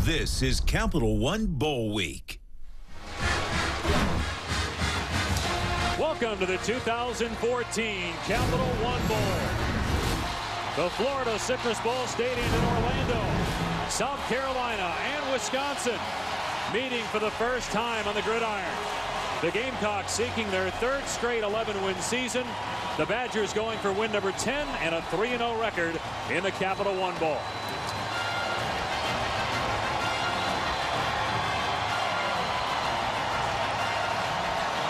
This is Capital One Bowl Week. Welcome to the 2014 Capital One Bowl. The Florida Citrus Bowl Stadium in Orlando, South Carolina and Wisconsin meeting for the first time on the gridiron. The Gamecocks seeking their third straight 11-win season. The Badgers going for win number 10 and a 3-0 record in the Capital One Bowl.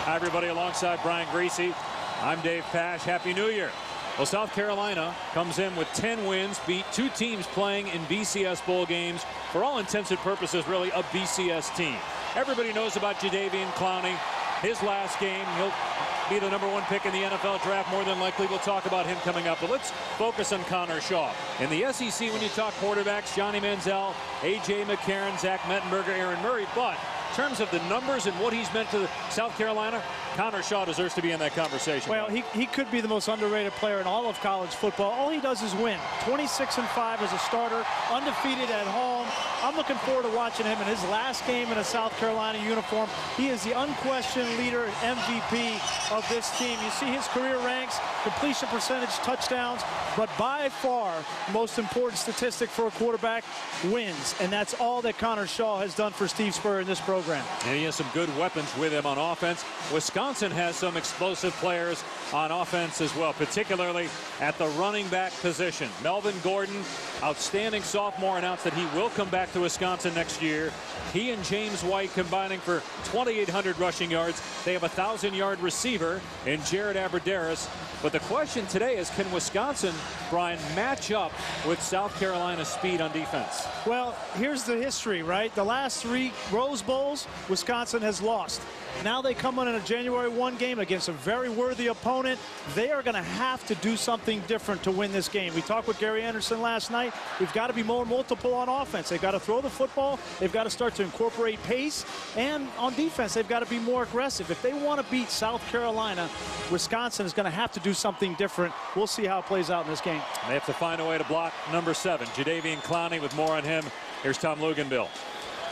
Hi, everybody. Alongside Brian Greasy, I'm Dave Pash. Happy New Year. Well, South Carolina comes in with 10 wins, beat 2 teams playing in BCS bowl games. For all intents and purposes, really a BCS team. Everybody knows about Jadeveon Clowney. His last game, he'll be the #1 pick in the NFL draft. More than likely, we'll talk about him coming up. But let's focus on Connor Shaw. In the SEC, when you talk quarterbacks, Johnny Manziel, A.J. McCarron, Zach Mettenberger, Aaron Murray. But in terms of the numbers and what he's meant to South Carolina, Connor Shaw deserves to be in that conversation. Well, he could be the most underrated player in all of college football. All he does is win. 26-5 as a starter, undefeated at home. I'm looking forward to watching him in his last game in a South Carolina uniform. He is the unquestioned leader and MVP of this team. You see his career ranks, completion percentage, touchdowns, but by far the most important statistic for a quarterback, wins. And that's all that Connor Shaw has done for Steve Spurrier in this program. And he has some good weapons with him on offense. Wisconsin has some explosive players on offense as well, particularly at the running back position. Melvin Gordon, outstanding sophomore, announced that he will come back to Wisconsin next year. He and James White combining for 2,800 rushing yards. They have a 1,000-yard receiver in Jared Abbrederis. But the question today is, can Wisconsin, Brian, match up with South Carolina's speed on defense? Well, here's the history, right? The last 3 Rose Bowls, Wisconsin has lost. Now they come on in a January 1 game against a very worthy opponent. They are going to have to do something different to win this game. We talked with Gary Anderson last night. We've got to be more multiple on offense. They've got to throw the football. They've got to start to incorporate pace. And on defense, they've got to be more aggressive. If they want to beat South Carolina, Wisconsin is going to have to do something different. We'll see how it plays out in this game. They have to find a way to block number 7, Jadeveon Clowney. With more on him, here's Tom Luganbill.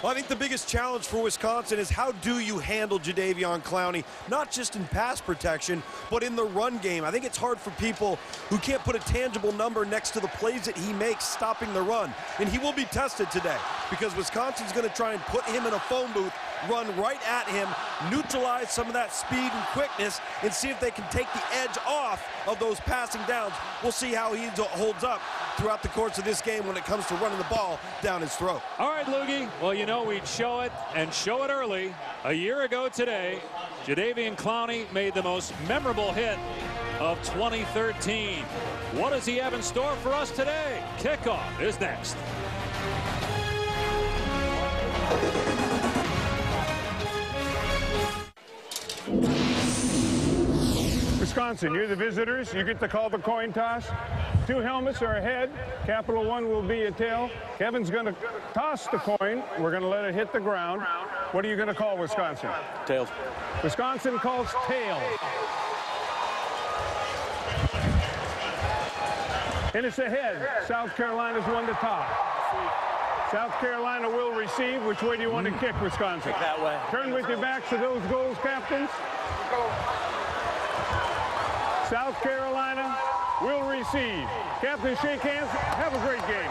Well, I think the biggest challenge for Wisconsin is how do you handle Jadeveon Clowney, not just in pass protection, but in the run game. I think it's hard for people who can't put a tangible number next to the plays that he makes stopping the run. And he will be tested today because Wisconsin's going to try and put him in a phone booth, run right at him, neutralize some of that speed and quickness, and see if they can take the edge off of those passing downs. We'll see how he holds up throughout the course of this game when it comes to running the ball down his throat. All right, Loogie. Well, you know we'd show it and show it early. A year ago today, Jadeveon Clowney made the most memorable hit of 2013. What does he have in store for us today? Kickoff is next. Wisconsin, you're the visitors. You get to call the coin toss. 2 helmets are ahead. Capital One will be a tail. Kevin's going to toss the coin. We're going to let it hit the ground. What are you going to call, Wisconsin? Tails. Wisconsin calls tails. And it's ahead. South Carolina's won the toss. South Carolina will receive. Which way do you want to kick, Wisconsin? Kick that way. Turn with your backs to those goals, captains. South Carolina will receive. Captain, shake hands. Have a great game.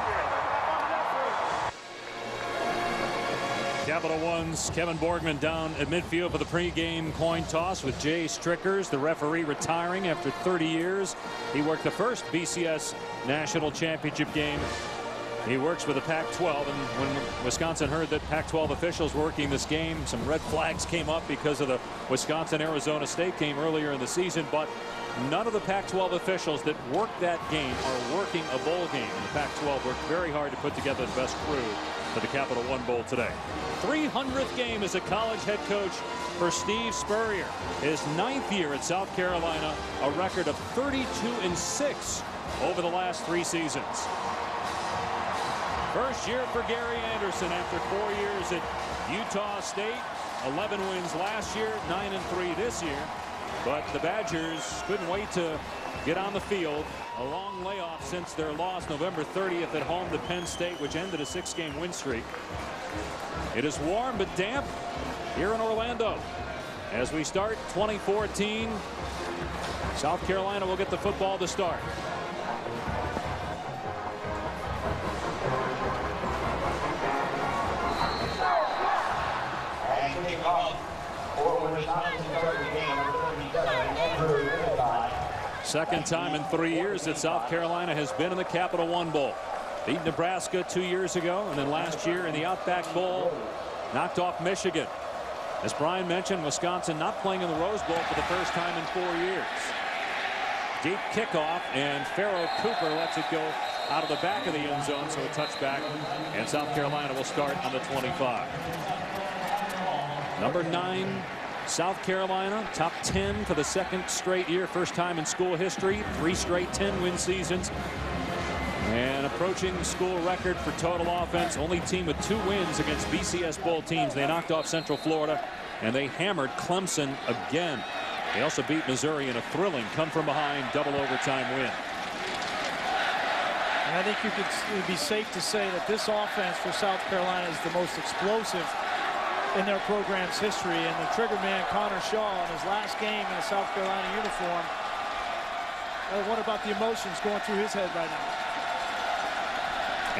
Capital One's Kevin Borgman down at midfield for the pregame coin toss with Jay Strickers, the referee, retiring after 30 years. He worked the first BCS National Championship game. He works with the Pac-12, and when Wisconsin heard that Pac-12 officials were working this game, some red flags came up because of the Wisconsin-Arizona State game earlier in the season, but none of the Pac-12 officials that worked that game are working a bowl game. The Pac-12 worked very hard to put together the best crew for the Capital One Bowl today. 300th game as a college head coach for Steve Spurrier. His 9th year at South Carolina, a record of 32-6 over the last 3 seasons. First year for Gary Anderson after 4 years at Utah State. 11 wins last year, 9-3 this year. But the Badgers couldn't wait to get on the field. A long layoff since their loss November 30th at home to Penn State, which ended a 6-game win streak. It is warm but damp here in Orlando. As we start 2014, South Carolina will get the football to start. Second time in 3 years that South Carolina has been in the Capital One Bowl. Beat Nebraska 2 years ago, and then last year in the Outback Bowl, knocked off Michigan. As Brian mentioned, Wisconsin not playing in the Rose Bowl for the first time in 4 years. Deep kickoff, and Pharaoh Cooper lets it go out of the back of the end zone, so a touchback, and South Carolina will start on the 25. Number 9, South Carolina, top 10 for the second straight year, first time in school history, 3 straight 10-win seasons. And approaching school record for total offense, only team with 2 wins against BCS Bowl teams. They knocked off Central Florida, and they hammered Clemson again. They also beat Missouri in a thrilling come-from-behind double overtime win. And I think it would be safe to say that this offense for South Carolina is the most explosive in their program's history. And the trigger man, Connor Shaw, in his last game in a South Carolina uniform, I wonder about the emotions going through his head right now.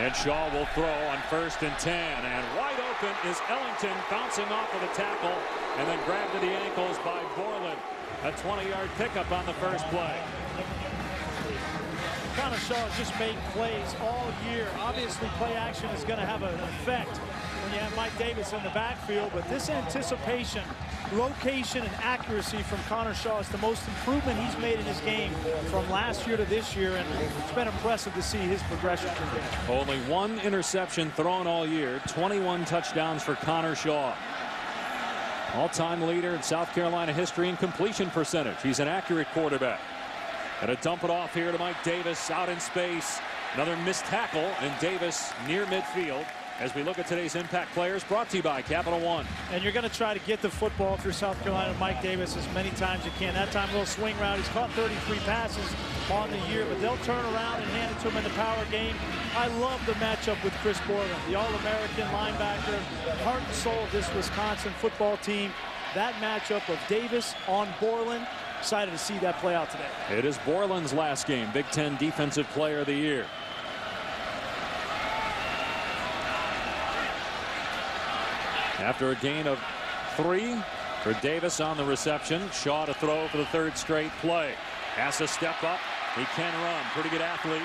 And Shaw will throw on 1st and 10, and wide open is Ellington, bouncing off of the tackle and then grabbed to the ankles by Borland. A 20-yard pickup on the first play. Connor Shaw has just made plays all year. Obviously, play action is going to have an effect when you have Mike Davis in the backfield, but this anticipation, location, and accuracy from Connor Shaw is the most improvement he's made in his game from last year to this year, and it's been impressive to see his progression. Only 1 interception thrown all year, 21 touchdowns for Connor Shaw. All-time leader in South Carolina history in completion percentage. He's an accurate quarterback. Gonna dump it off here to Mike Davis out in space. Another missed tackle, and Davis near midfield. As we look at today's impact players, brought to you by Capital One. And you're going to try to get the football through South Carolina, Mike Davis, as many times as you can. That time, a little swing route. He's caught 33 passes on the year, but they'll turn around and hand it to him in the power game. I love the matchup with Chris Borland, the All-American linebacker, heart and soul of this Wisconsin football team. That matchup of Davis on Borland. Excited to see that play out today. It is Borland's last game, Big Ten Defensive Player of the Year. After a gain of 3 for Davis on the reception, Shaw to throw for the 3rd straight play. Has to step up. He can run. Pretty good athlete.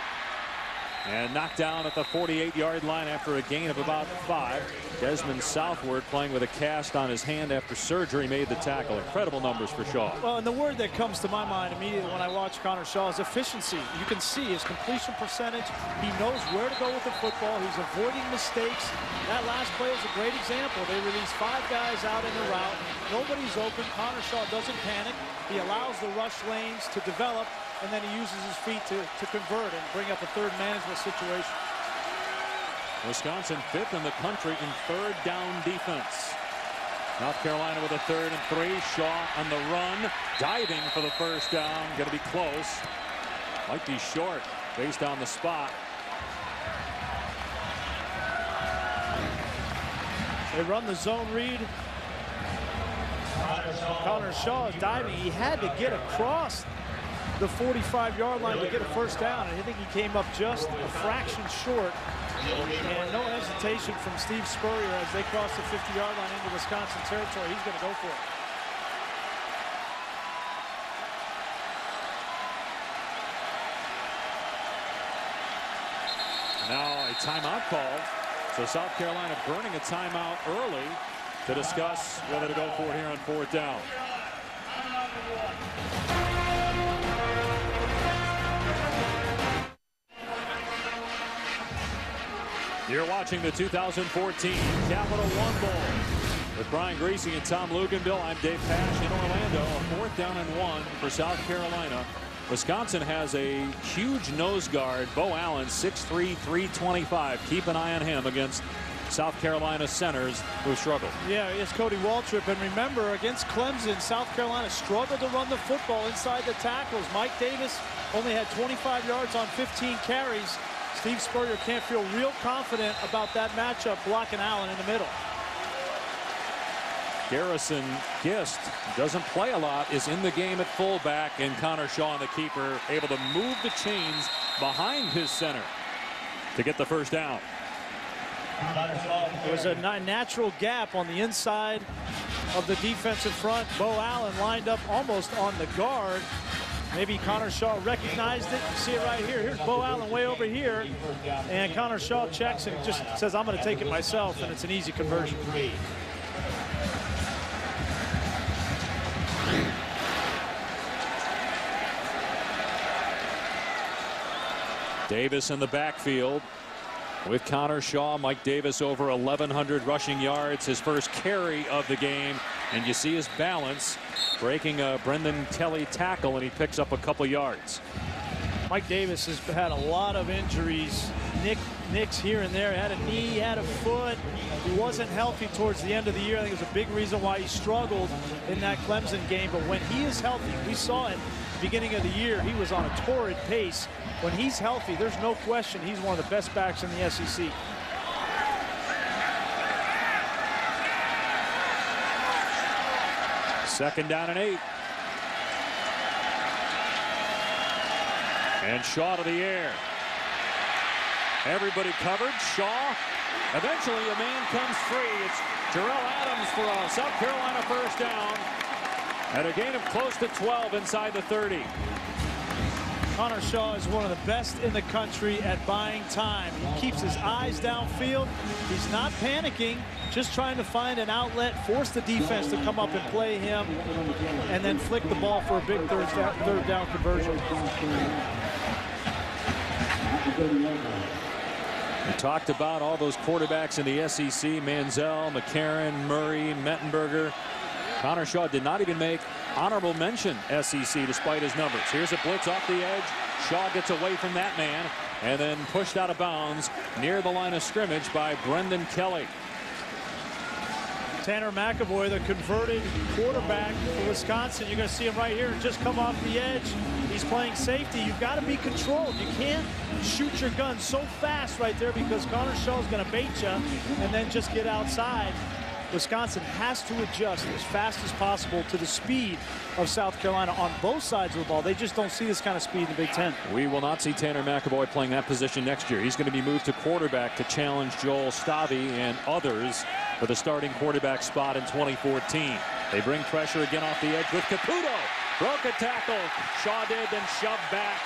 And knocked down at the 48-yard line after a gain of about 5. Desmond Southward, playing with a cast on his hand after surgery, made the tackle. Incredible numbers for Shaw. Well, and the word that comes to my mind immediately when I watch Connor Shaw is efficiency. You can see his completion percentage. He knows where to go with the football. He's avoiding mistakes. That last play is a great example. They release 5 guys out in the route. Nobody's open. Connor Shaw doesn't panic. He allows the rush lanes to develop, and then he uses his feet to convert and bring up a 3rd management situation. Wisconsin 5th in the country in 3rd down defense. South Carolina with a 3rd and 3. Shaw on the run, diving for the 1st down. Going to be close. Might be short based on the spot. They run the zone read. Connor Shaw is diving. He had to get across the 45-yard line to get a 1st down. And I think he came up just a fraction short. And no hesitation from Steve Spurrier as they cross the 50-yard line into Wisconsin territory. He's going to go for it. Now a timeout called. So South Carolina burning a timeout early to discuss whether to go for it here on 4th down. You're watching the 2014 Capital One Bowl with Brian Greasy and Tom Luganville. I'm Dave Pasch in Orlando. A 4th down and 1 for South Carolina. Wisconsin has a huge nose guard, Bo Allen, 6'3", 325. Keep an eye on him against South Carolina centers who struggled. Yeah, it's Cody Waltrip. And remember, against Clemson, South Carolina struggled to run the football inside the tackles. Mike Davis only had 25 yards on 15 carries. Steve Spurrier can't feel real confident about that matchup blocking Allen in the middle. Garrison Gist doesn't play a lot, is in the game at fullback, and Connor Shaw, the keeper, able to move the chains behind his center to get the first down. There was a natural gap on the inside of the defensive front. Bo Allen lined up almost on the guard. Maybe Connor Shaw recognized it. You see it right here. Here's Bo Allen way over here. And Connor Shaw checks and just says, I'm going to take it myself, and it's an easy conversion. Davis in the backfield with Connor Shaw. Mike Davis over 1,100 rushing yards, his first carry of the game, and you see his balance breaking a Brendan Kelly tackle, and he picks up a couple yards. Mike Davis has had a lot of injuries. Nicks here and there. Had a knee, had a foot. He wasn't healthy towards the end of the year. I think it was a big reason why he struggled in that Clemson game. But when he is healthy, we saw it at the beginning of the year. He was on a torrid pace. When he's healthy, there's no question he's one of the best backs in the SEC. Second down and 8. And Shaw to the air. Everybody covered. Shaw. Eventually a man comes free. It's Terrell Adams for a South Carolina first down. At a gain of close to 12 inside the 30. Connor Shaw is one of the best in the country at buying time. He keeps his eyes downfield. He's not panicking, just trying to find an outlet, force the defense to come up and play him, and then flick the ball for a big third down conversion. We talked about all those quarterbacks in the SEC, Manziel, McCarron, Murray, Mettenberger. Connor Shaw did not even make honorable mention SEC despite his numbers. Here's a blitz off the edge. Shaw gets away from that man and then pushed out of bounds near the line of scrimmage by Brendan Kelly. Tanner McAvoy, the converted quarterback for Wisconsin. You're going to see him right here just come off the edge. He's playing safety. You've got to be controlled. You can't shoot your gun so fast right there because Connor Shaw is going to bait you and then just get outside. Wisconsin has to adjust as fast as possible to the speed of South Carolina on both sides of the ball. They just don't see this kind of speed in the Big Ten. We will not see Tanner McAvoy playing that position next year. He's going to be moved to quarterback to challenge Joel Stavy and others for the starting quarterback spot in 2014. They bring pressure again off the edge with Caputo. Broke a tackle. Shaw did, then shoved back.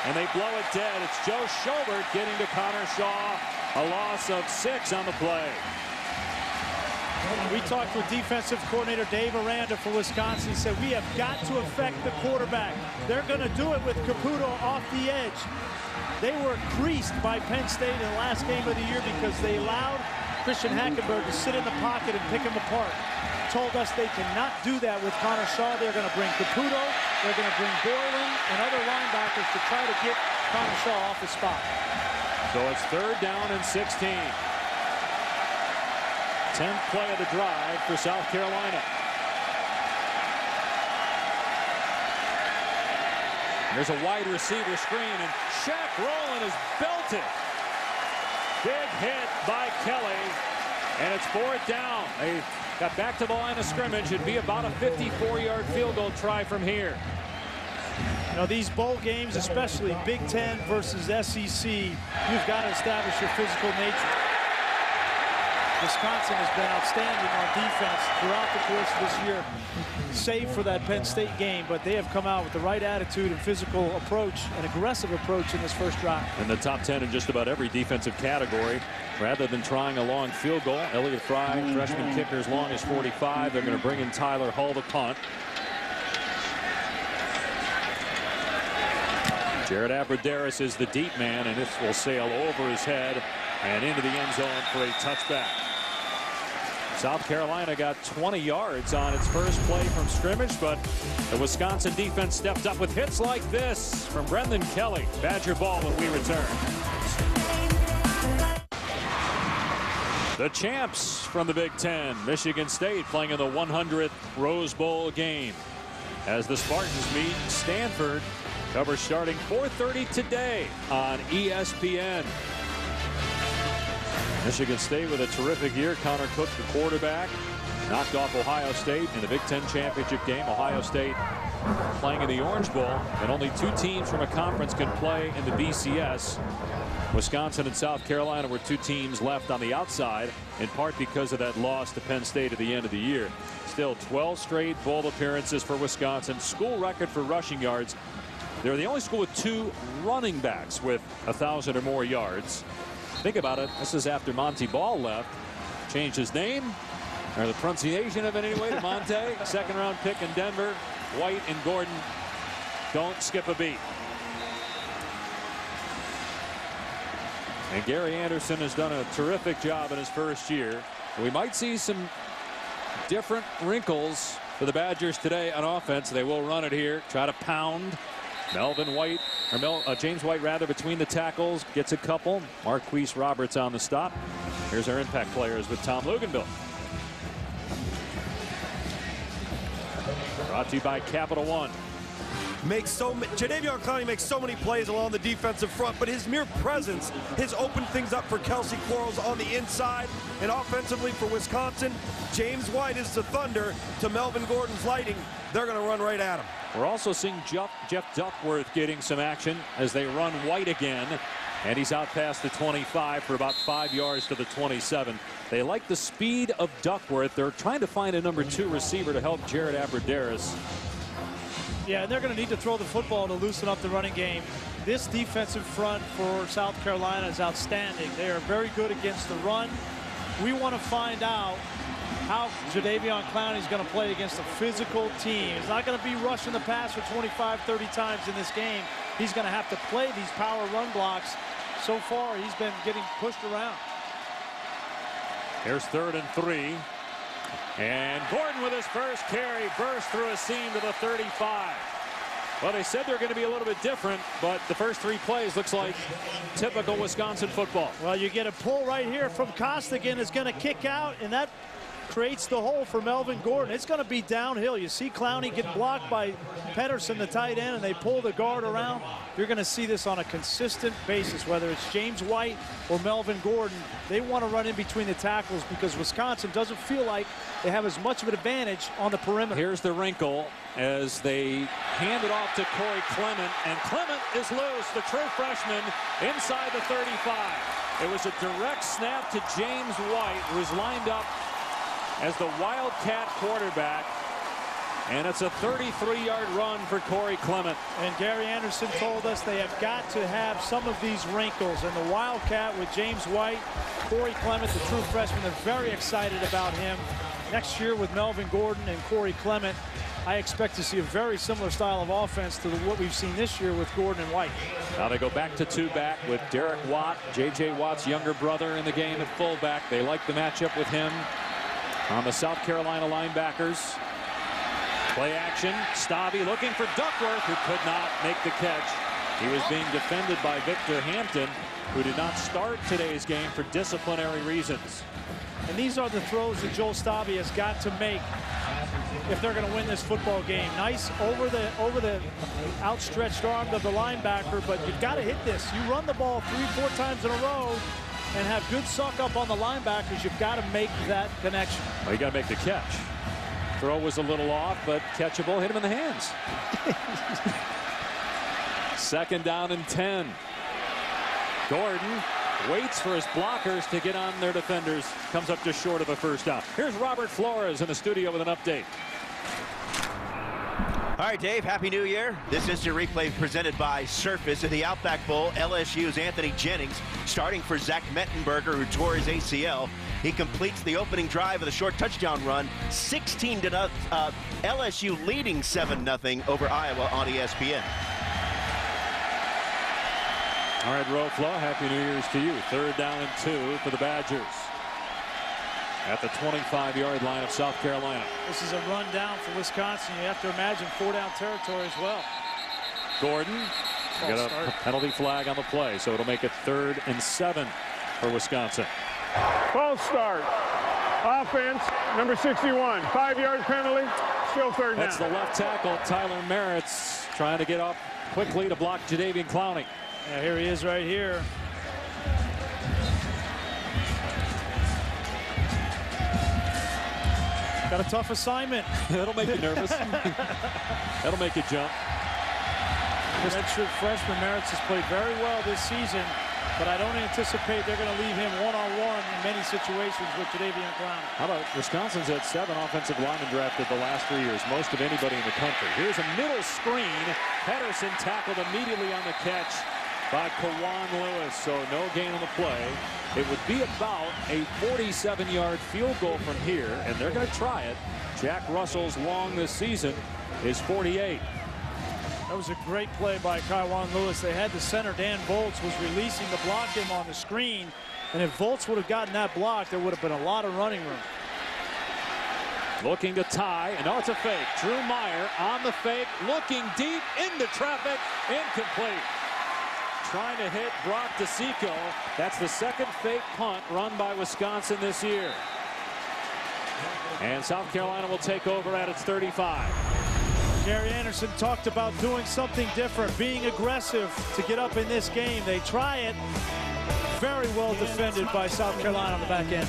And they blow it dead. It's Joe Schobert getting to Connor Shaw. A loss of 6 on the play. We talked with defensive coordinator Dave Aranda for Wisconsin. He said, we have got to affect the quarterback. They're going to do it with Caputo off the edge. They were creased by Penn State in the last game of the year because they allowed Christian Hackenberg to sit in the pocket and pick him apart. Told us they cannot do that with Connor Shaw. They're going to bring Caputo. They're going to bring Boylan and other linebackers to try to get Connor Shaw off his spot. So it's third down and 16. 10th play of the drive for South Carolina. There's a wide receiver screen, and Shaq Rowland is belted. Big hit by Kelly, and it's 4th down. They got back to the line of scrimmage. It'd be about a 54-yard field goal try from here. You know, these bowl games, especially Big Ten versus SEC, you've got to establish your physical nature. Wisconsin has been outstanding on defense throughout the course of this year, save for that Penn State game, but they have come out with the right attitude and physical approach, an aggressive approach in this first drive. In the top 10 in just about every defensive category. Rather than trying a long field goal, Elliott Fry, freshman kicker, as long as 45. They're going to bring in Tyler Hull to punt. Jared Abbrederis is the deep man, and this will sail over his head and into the end zone for a touchback. South Carolina got 20 yards on its first play from scrimmage, but the Wisconsin defense stepped up with hits like this from Brendan Kelly. Badger ball when we return. The champs from the Big Ten, Michigan State, playing in the 100th Rose Bowl game as the Spartans meet Stanford Coverage starting 4:30 today on ESPN. Michigan State with a terrific year. Connor Cook, the quarterback, knocked off Ohio State in the Big Ten championship game. Ohio State playing in the Orange Bowl, and only 2 teams from a conference can play in the BCS. Wisconsin and South Carolina were 2 teams left on the outside, in part because of that loss to Penn State at the end of the year. Still 12 straight bowl appearances for Wisconsin. School record for rushing yards. They're the only school with 2 running backs with 1,000 or more yards. Think about it. This is after Monty Ball left. Changed his name, or the pronunciation of it anyway, to Monte. 2nd-round pick in Denver. White and Gordon don't skip a beat. And Gary Anderson has done a terrific job in his first year. We might see some different wrinkles for the Badgers today on offense. They will run it here, try to pound. Melvin White, or James White rather, between the tackles, gets a couple. Marquise Roberts on the stop. Here's our impact players with Tom Luganville. Brought to you by Capital One. Jadeveon Clowney makes so many plays along the defensive front, but his mere presence has opened things up for Kelsey Quarles on the inside. And offensively for Wisconsin, James White is the thunder to Melvin Gordon's lighting. They're going to run right at him. We're also seeing Jeff Duckworth getting some action as they run White again. And he's out past the 25 for about 5 yards to the 27. They like the speed of Duckworth. They're trying to find a number 2 receiver to help Jared Abrederis. Yeah, and they're going to need to throw the football to loosen up the running game. This defensive front for South Carolina is outstanding. They are very good against the run. We want to find out how Jadeveon Clowney is going to play against a physical team. He's not going to be rushing the passer 25, 30 times in this game. He's going to have to play these power run blocks. So far, he's been getting pushed around. Here's 3rd and 3. And Gordon with his first carry burst through a seam to the 35. Well, they said they're going to be a little bit different, but the first 3 plays looks like typical Wisconsin football. Well, you get a pull right here from Costigan. Is going to kick out, and that creates the hole for Melvin Gordon. It's going to be downhill. You see Clowney get blocked by Pedersen, the tight end, and they pull the guard around. You're going to see this on a consistent basis, whether it's James White or Melvin Gordon. They want to run in between the tackles because Wisconsin doesn't feel like they have as much of an advantage on the perimeter. Here's the wrinkle as they hand it off to Cory Clement, and Clement is loose, the true freshman, inside the 35. It was a direct snap to James White, who was lined up as the Wildcat quarterback, and it's a 33-yard run for Cory Clement. And Gary Anderson told us they have got to have some of these wrinkles, and the Wildcat with James White, Cory Clement, the true freshman, they're very excited about him. Next year with Melvin Gordon and Cory Clement, I expect to see a very similar style of offense to what we've seen this year with Gordon and White. Now they go back to 2-back with Derek Watt, J.J. Watt's younger brother, in the game at fullback. They like the matchup with him on the South Carolina linebackers. Play action. Stabby looking for Duckworth, who could not make the catch. He was being defended by Victor Hampton, who did not start today's game for disciplinary reasons. And these are the throws that Joel Stabby has got to make if they're going to win this football game. Nice over the outstretched arm of the linebacker, but you've got to hit this. You run the ball 3-4 times in a row and have good suck up on the linebackers. You've got to make that connection. Well, you got to make the catch. Throw was a little off, but catchable. Hit him in the hands. 2nd down and 10. Gordon waits for his blockers to get on their defenders. Comes up just short of a first down. Here's Robert Flores in the studio with an update. All right, Dave, Happy New Year. This instant replay presented by Surface in the Outback Bowl. LSU's Anthony Jennings starting for Zach Mettenberger, who tore his ACL. He completes the opening drive of the short touchdown run, 16-0. LSU leading 7-0 over Iowa on ESPN. All right, Roflo, Happy New Year's to you. 3rd down and 2 for the Badgers at the 25-yard line of South Carolina. This is a run down for Wisconsin. You have to imagine 4-down territory as well. Gordon got a penalty flag on the play, so it'll make it 3rd and 7 for Wisconsin. False start. Offense, number 61. 5-yard penalty, still 3rd down. That's the left tackle, Tyler Merritt's trying to get up quickly to block Jadeveon Clowney. Yeah, here he is right here. Got a tough assignment. That'll make you nervous. That'll make you jump. Redshirt freshman Merritt's has played very well this season, but I don't anticipate they're going to leave him one-on-one in many situations with Jadeveon Clowney. How about Wisconsin's had 7 offensive linemen drafted the last 3 years, most of anybody in the country. Here's a middle screen. Pedersen tackled immediately on the catch by Kawan Lewis, so no gain on the play. It would be about a 47-yard field goal from here, and they're going to try it. Jack Russell's long this season is 48. That was a great play by Kawan Lewis. They had the center, Dan Volz, was releasing to block him on the screen, and if Volz would have gotten that block, there would have been a lot of running room. Looking to tie, and it's a fake. Drew Meyer on the fake, looking deep into traffic, incomplete. Trying to hit Brock DeSico. That's the second fake punt run by Wisconsin this year. And South Carolina will take over at its 35. Gary Anderson talked about doing something different, being aggressive to get up in this game. They try it. Very well defended by South Carolina on the back end.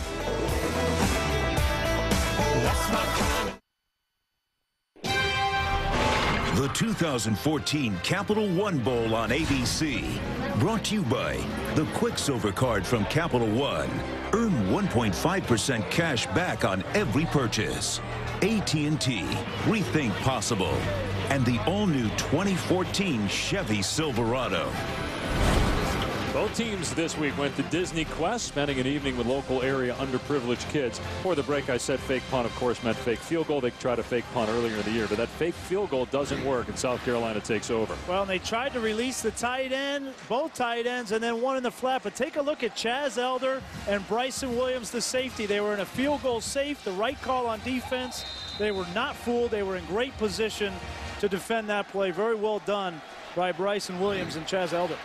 The 2014 Capital One Bowl on ABC. Brought to you by the Quicksilver Card from Capital One. Earn 1.5% cash back on every purchase. AT&T. Rethink possible. And the all-new 2014 Chevy Silverado. Both teams this week went to Disney Quest, spending an evening with local area underprivileged kids. Before the break, I said fake punt, of course, meant fake field goal. They tried a fake punt earlier in the year, but that fake field goal doesn't work, and South Carolina takes over. Well, they tried to release the tight end, both tight ends, and then one in the flat. But take a look at Chaz Elder and Bryson Williams, the safety. They were in a field goal safe, the right call on defense. They were not fooled. They were in great position to defend that play. Very well done by Bryson Williams and Chaz Elder.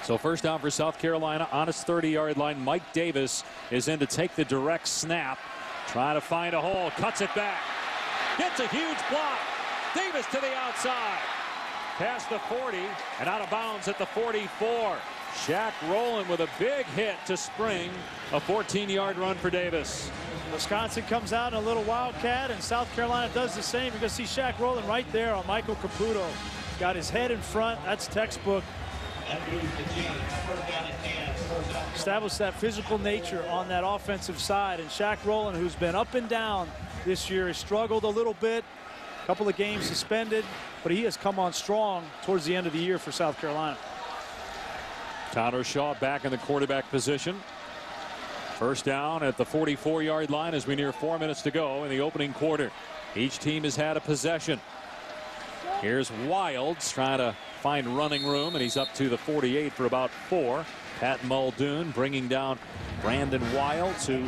So first down for South Carolina on its 30-yard line. Mike Davis is in to take the direct snap. Trying to find a hole. Cuts it back. Gets a huge block. Davis to the outside. Past the 40 and out of bounds at the 44. Shaq Rowland with a big hit to spring. A 14-yard run for Davis. Wisconsin comes out in a little wildcat, and South Carolina does the same. You're going to see Shaq Rowland right there on Michael Caputo. Got his head in front. That's textbook. Establish that physical nature on that offensive side, and Shaq Rowland, who's been up and down this year, has struggled a little bit. A couple of games suspended, but he has come on strong towards the end of the year for South Carolina. Connor Shaw back in the quarterback position. First down at the 44-yard line as we near 4 minutes to go in the opening quarter. Each team has had a possession. Here's Wilds trying to find running room, and he's up to the 48 for about 4. Pat Muldoon bringing down Brandon Wilds, who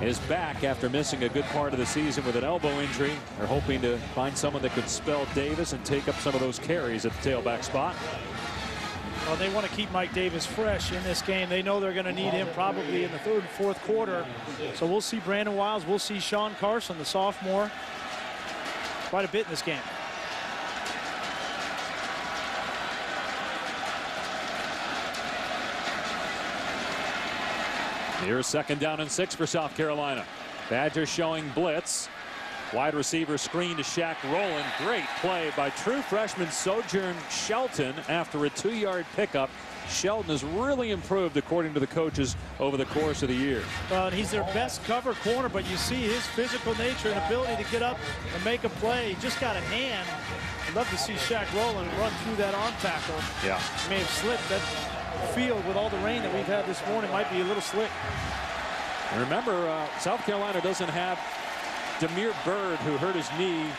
is back after missing a good part of the season with an elbow injury. They're hoping to find someone that could spell Davis and take up some of those carries at the tailback spot. Well, they want to keep Mike Davis fresh in this game. They know they're going to need him probably in the third and fourth quarter. So we'll see Brandon Wilds. We'll see Sean Carson, the sophomore, quite a bit in this game. Here's second down and 6 for South Carolina. Badgers showing blitz. Wide receiver screen to Shaq Rowland. Great play by true freshman Sojourn Shelton after a 2-yard pickup. Shelton has really improved according to the coaches over the course of the year. And he's their best cover corner, but you see his physical nature and ability to get up and make a play. He just got a hand. I'd love to see Shaq Rowland run through that arm tackle. Yeah. He may have slipped. That field with all the rain that we've had this morning might be a little slick. Remember, South Carolina doesn't have Demir Bird, who hurt his knee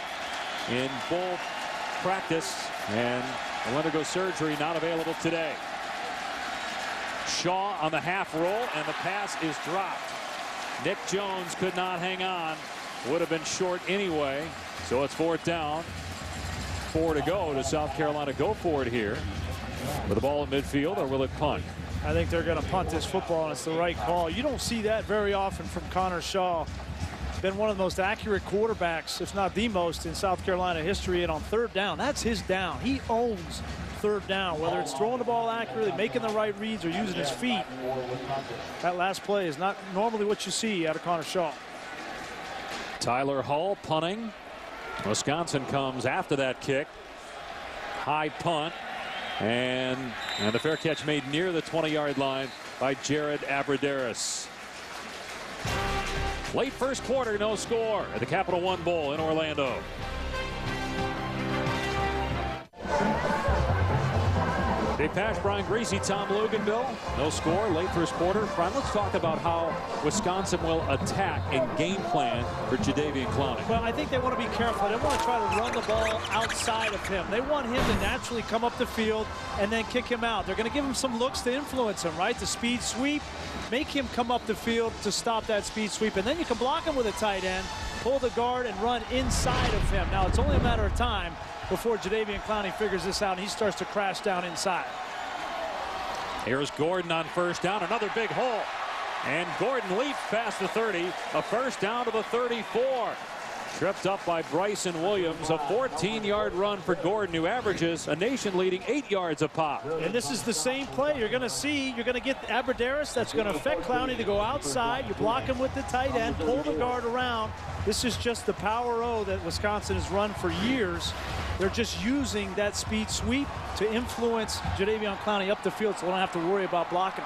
in bowl practice and will undergo surgery, not available today. Shaw on the half roll, and the pass is dropped. Nick Jones could not hang on. Would have been short anyway. So it's fourth down. 4 to go. Does South Carolina go for it here with the ball at midfield, or will it punt? I think they're going to punt this football, and it's the right call. You don't see that very often from Connor Shaw. Been one of the most accurate quarterbacks, if not the most, in South Carolina history. And on third down, that's his down. He owns third down, whether it's throwing the ball accurately, making the right reads, or using his feet. That last play is not normally what you see out of Connor Shaw. Tyler Hull punting. Wisconsin comes after that kick. High punt. And the fair catch made near the 20-yard line by Jared Abbrederis. Late first quarter, no score at the Capital One Bowl in Orlando. Dave Pasch, Brian Greasy, Tom Luganville. No score, late first quarter. Brian, let's talk about how Wisconsin will attack and game plan for Jadeveon Clowney. Well, I think they want to be careful. They want to try to run the ball outside of him. They want him to naturally come up the field and then kick him out. They're going to give him some looks to influence him, right? The speed sweep, make him come up the field to stop that speed sweep. And then you can block him with a tight end, pull the guard, and run inside of him. Now, it's only a matter of time before Jadeveon Clowney figures this out and he starts to crash down inside. Here's Gordon on first down, another big hole. And Gordon leaps past the 30, a first down to the 34. Tripped up by Bryson Williams, a 14-yard run for Gordon, who averages a nation-leading 8 yards a pop. And this is the same play you're going to see. You're going to get Abbrederis. That's going to affect Clowney to go outside. You block him with the tight end, pull the guard around. This is just the power O that Wisconsin has run for years. They're just using that speed sweep to influence Jadeveon Clowney up the field so they don't have to worry about blocking.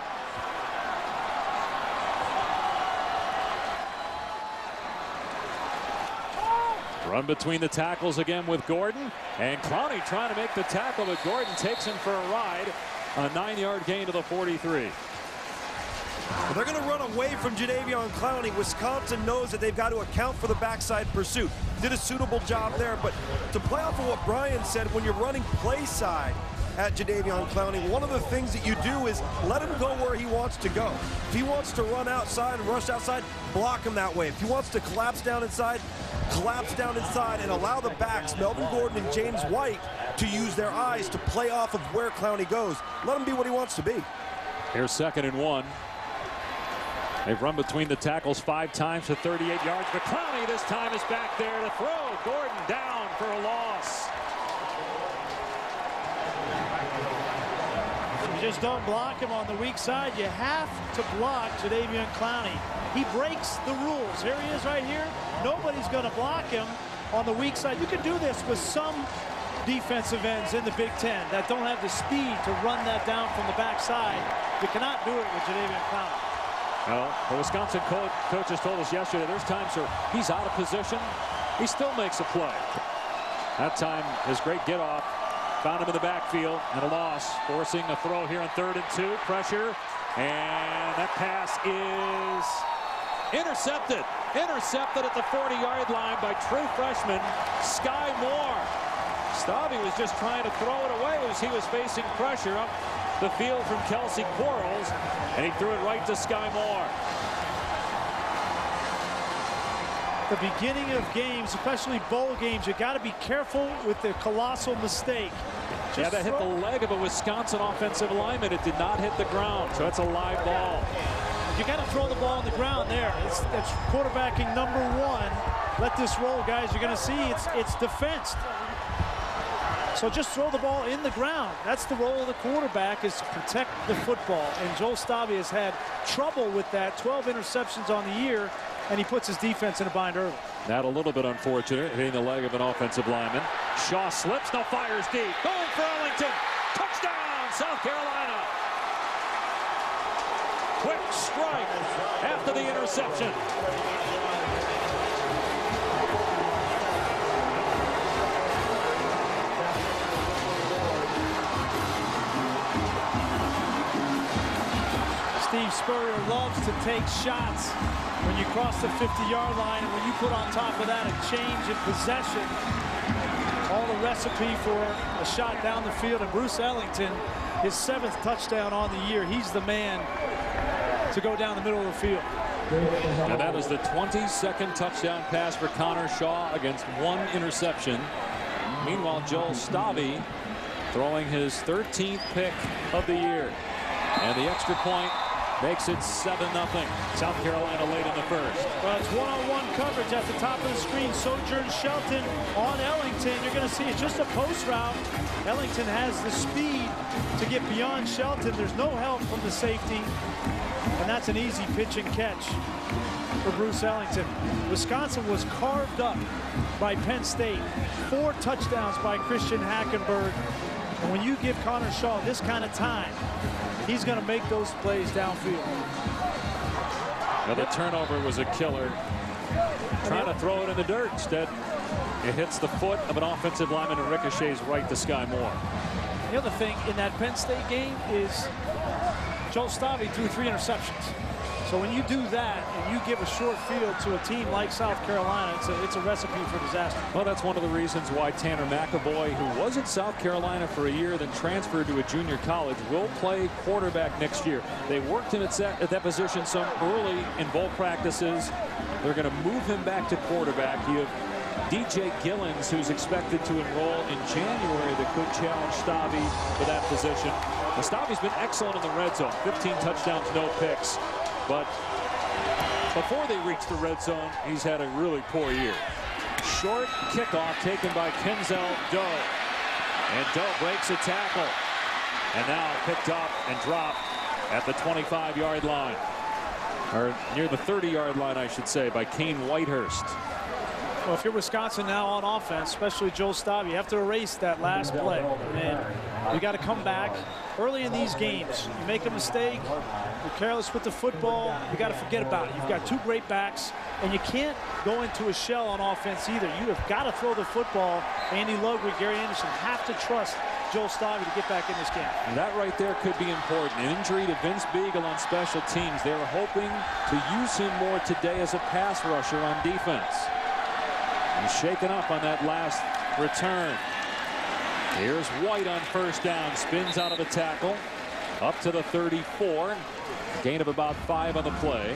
Run between the tackles again with Gordon. And Clowney trying to make the tackle, but Gordon takes him for a ride. A 9-yard gain to the 43. Well, they're going to run away from Jadeveon Clowney. Wisconsin knows that they've got to account for the backside pursuit. Did a suitable job there, but to play off of what Brian said, when you're running play side at Jadeveon Clowney, one of the things that you do is let him go where he wants to go. If he wants to run outside and rush outside, block him that way. If he wants to collapse down inside and allow the backs, Melvin Gordon and James White, to use their eyes to play off of where Clowney goes. Let him be what he wants to be. Here's 2nd and 1. They've run between the tackles 5 times for 38 yards, but Clowney this time is back there to throw. Gordon down for a loss. You just don't block him on the weak side. You have to block Jadeveon Clowney. He breaks the rules. Here he is right here. Nobody's going to block him on the weak side. You can do this with some defensive ends in the Big Ten that don't have the speed to run that down from the backside. You cannot do it with Jadeveon Clowney. Well, the Wisconsin coaches told us yesterday there's times where he's out of position. He still makes a play. That time, his great get-off found him in the backfield and a loss, forcing a throw here on 3rd and 2. Pressure, and that pass is intercepted. Intercepted at the 40-yard line by true freshman Sky Moore. Stabby was just trying to throw it away as he was facing pressure up the field from Kelsey Quarles, and he threw it right to Sky Moore. The beginning of games, especially bowl games, you got to be careful with the colossal mistake. Yeah, that hit the leg of a Wisconsin offensive lineman. It did not hit the ground, so it's a live ball. You got to throw the ball on the ground there. It's quarterbacking number 1. Let this roll, guys. You're going to see it's defensed. So just throw the ball in the ground. That's the role of the quarterback, is to protect the football. And Joel Stabby has had trouble with that. 12 interceptions on the year, and he puts his defense in a bind early. That a little bit unfortunate, hitting the leg of an offensive lineman. Shaw slips, now fires deep. Going for Ellington. Touchdown, South Carolina. Quick strike after the interception. Steve Spurrier loves to take shots when you cross the 50-yard line, and when you put on top of that a change in possession, all the recipe for a shot down the field. And Bruce Ellington, his 7th touchdown on the year, he's the man to go down the middle of the field. And that is the 22nd touchdown pass for Connor Shaw against 1 interception. Meanwhile, Joel Stabby throwing his 13th pick of the year. And the extra point makes it 7-0. South Carolina late in the first. Well, it's one-on-one coverage at the top of the screen. Sojourn Shelton on Ellington. You're going to see it's just a post route. Ellington has the speed to get beyond Shelton. There's no help from the safety. And that's an easy pitch and catch for Bruce Ellington. Wisconsin was carved up by Penn State. 4 touchdowns by Christian Hackenberg. And when you give Connor Shaw this kind of time, he's going to make those plays downfield. Now the turnover was a killer. Trying to throw it in the dirt. Instead, it hits the foot of an offensive lineman and ricochets right to Sky Moore. The other thing in that Penn State game is Joe Stavi threw 3 interceptions. So when you do that and you give a short field to a team like South Carolina, it's a recipe for disaster. Well, that's one of the reasons why Tanner McAvoy, who was at South Carolina for a year, then transferred to a junior college, will play quarterback next year. They worked him at that position some early in bowl practices. They're going to move him back to quarterback. You have DJ Gillens, who's expected to enroll in January, that could challenge Stavi for that position. Well, Stavi's been excellent in the red zone. 15 touchdowns, no picks. But before they reach the red zone, he's had a really poor year. Short kickoff taken by Kenzel Doe. And Doe breaks a tackle. And now picked up and dropped at the 25-yard line. Or near the 30-yard line, I should say, by Kane Whitehurst. Well, if you're Wisconsin now on offense, especially Joe Stavi, you have to erase that last play. And you got to come back early in these games. You make a mistake, you're careless with the football, you got to forget about it. You've got 2 great backs, and you can't go into a shell on offense either. You have got to throw the football. Andy Ludwig, Gary Anderson have to trust Joe Stavi to get back in this game. And that right there could be important. An injury to Vince Beagle on special teams. They were hoping to use him more today as a pass rusher on defense. He's shaken up on that last return. Here's White on first down. Spins out of the tackle. Up to the 34. Gain of about 5 on the play.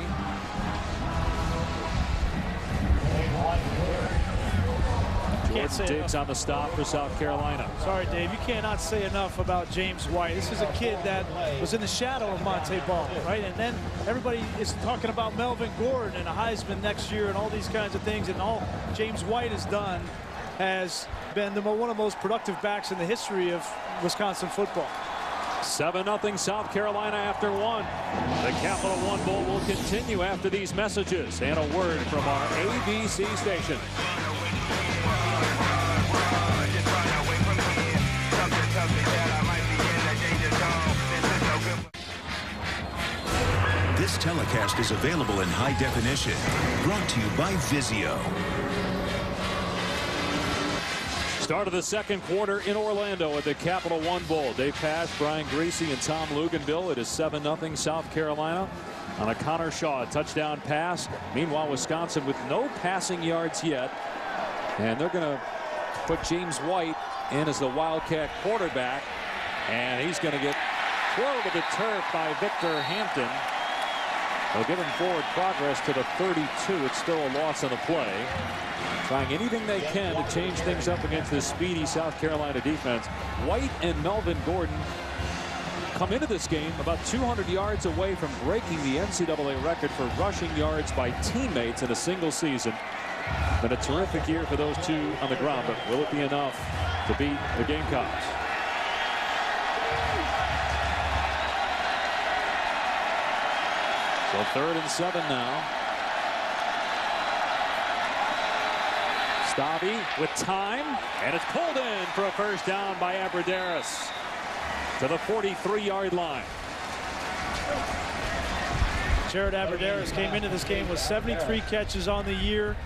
Jordan Diggs on the stop for South Carolina. Sorry, Dave, you cannot say enough about James White. This is a kid that was in the shadow of Monte Ball, right? And then everybody is talking about Melvin Gordon and a Heisman next year and all these kinds of things. And all James White has done has been one of the most productive backs in the history of Wisconsin football. 7-0 South Carolina after 1. The Capital One Bowl will continue after these messages and a word from our ABC station. This telecast is available in high definition. Brought to you by Vizio. Start of the second quarter in Orlando at the Capital One Bowl. Dave Pasch, Brian Griese, and Tom Luganville. It is 7-0 South Carolina on a Connor Shaw touchdown pass. Meanwhile, Wisconsin with no passing yards yet. And they're going to put James White in as the Wildcat quarterback. And he's going to get thrown to the turf by Victor Hampton. They'll give him forward progress to the 32. It's still a loss on the play. Trying anything they can to change things up against this speedy South Carolina defense. White and Melvin Gordon come into this game about 200 yards away from breaking the NCAA record for rushing yards by teammates in a single season. Been a terrific year for those two on the ground, but will it be enough to beat the Gamecocks? So 3rd and 7 now. Stavi with time, and it's pulled in for a first down by Abradaris to the 43-yard line. Jared Abradaris came into this game with 73 catches on the year.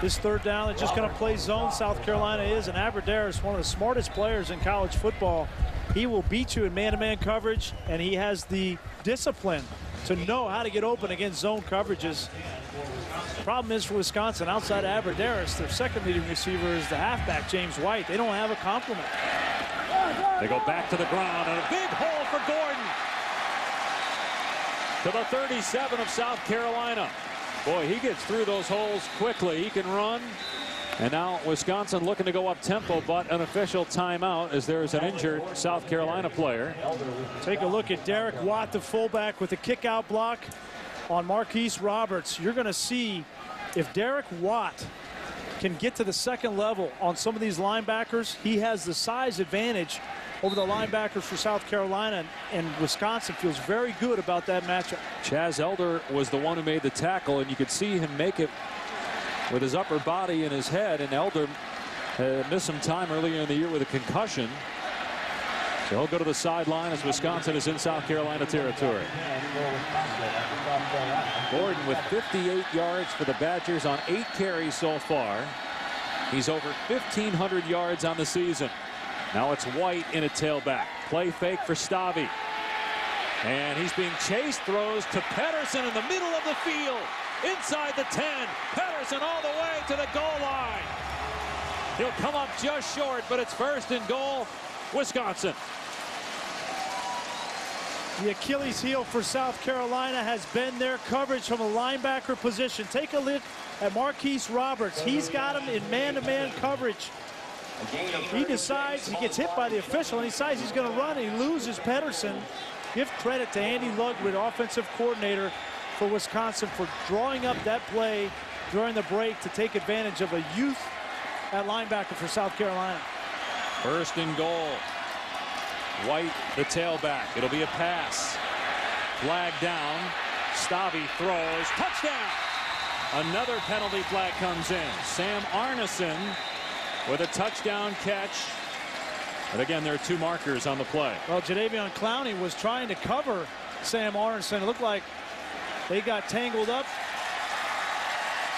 This 3rd down, they're just going to play zone. South Carolina is, and Abradaris, one of the smartest players in college football. He will beat you in man-to-man coverage, and he has the discipline to know how to get open against zone coverages. Problem is for Wisconsin, outside of Abradaris, their second leading receiver is the halfback, James White. They don't have a complement. They go back to the ground, and a big hole for Gordon. To the 37 of South Carolina. Boy, he gets through those holes quickly. He can run, And now Wisconsin looking to go up tempo, but an official timeout as there's an injured South Carolina player. Take a look at Derek Watt, the fullback, with a kick-out block on Marquise Roberts. You're going to see if Derek Watt can get to the second level on some of these linebackers, he has the size advantage over the linebackers for South Carolina, and Wisconsin feels very good about that matchup. Chaz Elder was the one who made the tackle, and you could see him make it with his upper body and his head, and Elder missed some time earlier in the year with a concussion. So he'll go to the sideline as Wisconsin is in South Carolina territory. Gordon with 58 yards for the Badgers on 8 carries so far. He's over 1,500 yards on the season. Now it's White in a tailback. Play fake for Stavy. And he's being chased, throws to Pedersen in the middle of the field. Inside the 10. Pedersen all the way to the goal line. He'll come up just short, but it's first and goal, Wisconsin. The Achilles heel for South Carolina has been their coverage from a linebacker position. Take a look at Marquise Roberts. He's got him in man-to-man coverage. He decides, he gets hit by the official, and he decides he's going to run, and he loses Pedersen. Give credit to Andy Ludwig, offensive coordinator for Wisconsin, for drawing up that play during the break to take advantage of a youth at linebacker for South Carolina. First and goal. White, the tailback. It'll be a pass. Flag down. Stavy throws. Touchdown! Another penalty flag comes in. Sam Arneson with a touchdown catch. And again, there are 2 markers on the play. Well, Jadeveon Clowney was trying to cover Sam Arneson. It looked like they got tangled up.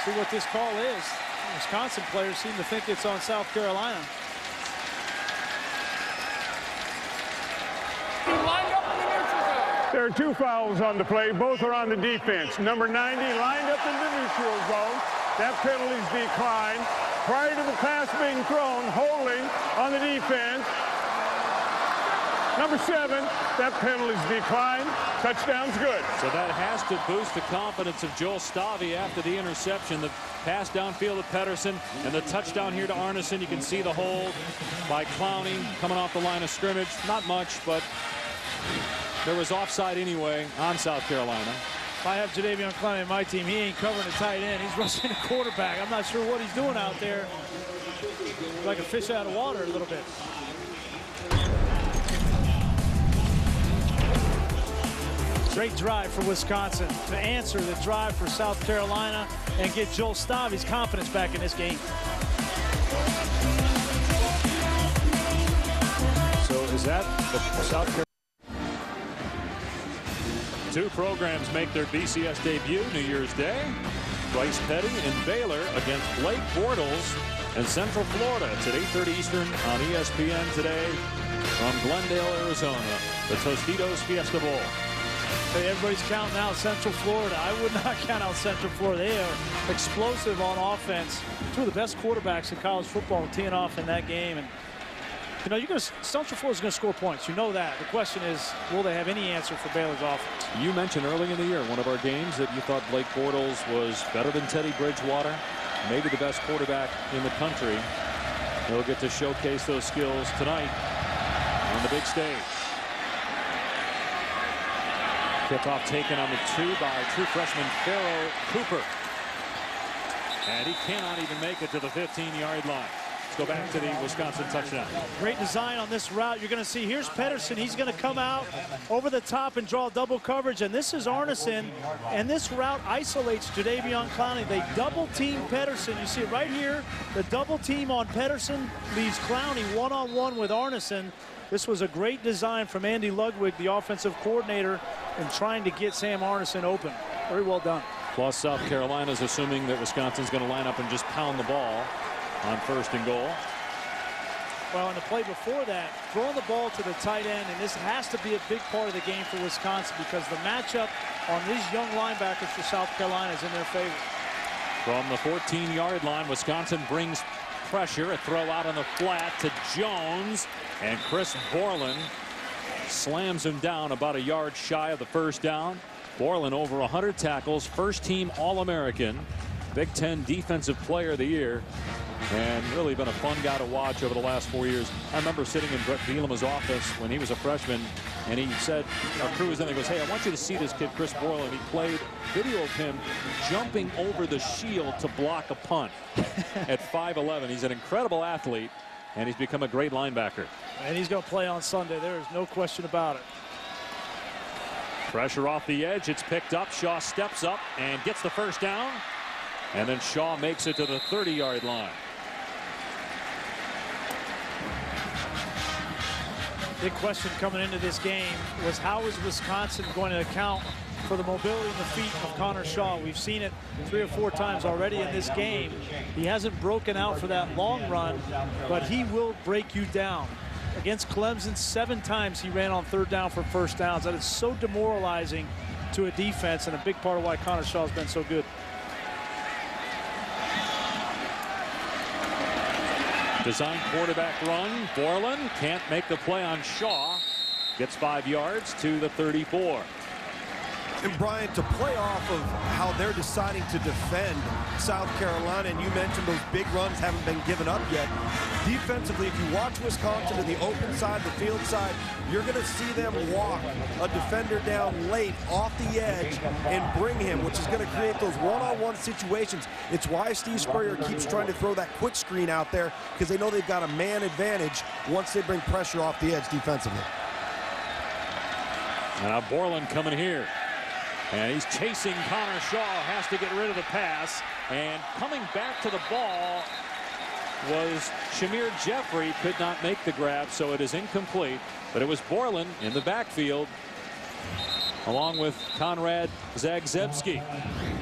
See what this call is. Wisconsin players seem to think it's on South Carolina. There are 2 fouls on the play. Both are on the defense. Number 90 lined up in the neutral zone. That penalty's declined. Prior to the pass being thrown, holding on the defense. Number 7, that penalty's declined. Touchdown's good. So that has to boost the confidence of Joel Stavy after the interception. The pass downfield to Pedersen and the touchdown here to Arneson. You can see the hold by Clowney coming off the line of scrimmage. Not much, but there was offside anyway on South Carolina. If I have Jadeveon Clowney on my team, he ain't covering a tight end. He's rushing a quarterback. I'm not sure what he's doing out there. Like a fish out of water a little bit. Great drive for Wisconsin to answer the drive for South Carolina and get Joel Stavy's confidence back in this game. So is that the South Carolina? 2 programs make their BCS debut New Year's Day. Bryce Petty and Baylor against Blake Bortles and Central Florida. It's at 8:30 Eastern on ESPN today from Glendale, Arizona. The Tostitos Fiesta Bowl. Hey, everybody's counting out Central Florida. I would not count out Central Florida. They are explosive on offense. 2 of the best quarterbacks in college football teeing off in that game. And you know, Central Florida's going to score points. You know that. The question is, will they have any answer for Baylor's offense? You mentioned early in the year, one of our games, that you thought Blake Bortles was better than Teddy Bridgewater, maybe the best quarterback in the country. They'll get to showcase those skills tonight on the big stage. Kickoff taken on the 2 by true freshman Pharaoh Cooper. And he cannot even make it to the 15-yard line. Let's go back to the Wisconsin touchdown. Great design on this route. You're going to see, here's Pedersen. He's going to come out over the top and draw double coverage. And this is Arneson. And this route isolates Jadeveon Clowney. They double team Pedersen. You see it right here. The double team on Pedersen leaves Clowney one-on-one with Arneson. This was a great design from Andy Ludwig, the offensive coordinator, in trying to get Sam Arneson open. Very well done. Plus, South Carolina's assuming that Wisconsin's going to line up and just pound the ball on first and goal. Well, in the play before that, throwing the ball to the tight end, and this has to be a big part of the game for Wisconsin because the matchup on these young linebackers for South Carolina is in their favor. From the 14-yard line, Wisconsin brings pressure. A throw out on the flat to Jones, and Chris Borland slams him down about a yard shy of the first down. Borland over 100 tackles, first team All-American. Big Ten Defensive Player of the Year, and really been a fun guy to watch over the last 4 years. I remember sitting in Brett Bielema's office when he was a freshman, and he said, our crew was in there, he goes, hey, I want you to see this kid, Chris Borland. He played video of him jumping over the shield to block a punt at 5'11". He's an incredible athlete, and he's become a great linebacker. And he's going to play on Sunday. There is no question about it. Pressure off the edge. It's picked up. Shaw steps up and gets the first down. And then Shaw makes it to the 30-yard line. Big question coming into this game was, how is Wisconsin going to account for the mobility in the feet of Connor Shaw? We've seen it 3 or 4 times already in this game. He hasn't broken out for that long run, but he will break you down. Against Clemson, 7 times he ran on 3rd down for first downs. That is so demoralizing to a defense, and a big part of why Connor Shaw has been so good. Design quarterback run. Borland can't make the play on Shaw. Gets 5 yards to the 34. And Brian, to play off of how they're deciding to defend South Carolina, and you mentioned those big runs haven't been given up yet. Defensively, if you watch Wisconsin to the open side, the field side, you're going to see them walk a defender down late off the edge and bring him, which is going to create those one-on-one situations. It's why Steve Spurrier keeps trying to throw that quick screen out there, because they know they've got a man advantage once they bring pressure off the edge defensively. Now Borland coming here. And he's chasing Connor Shaw, has to get rid of the pass. And coming back to the ball was Shamir Jeffrey, could not make the grab, so it is incomplete. But it was Borland in the backfield, along with Conrad Zagzebski.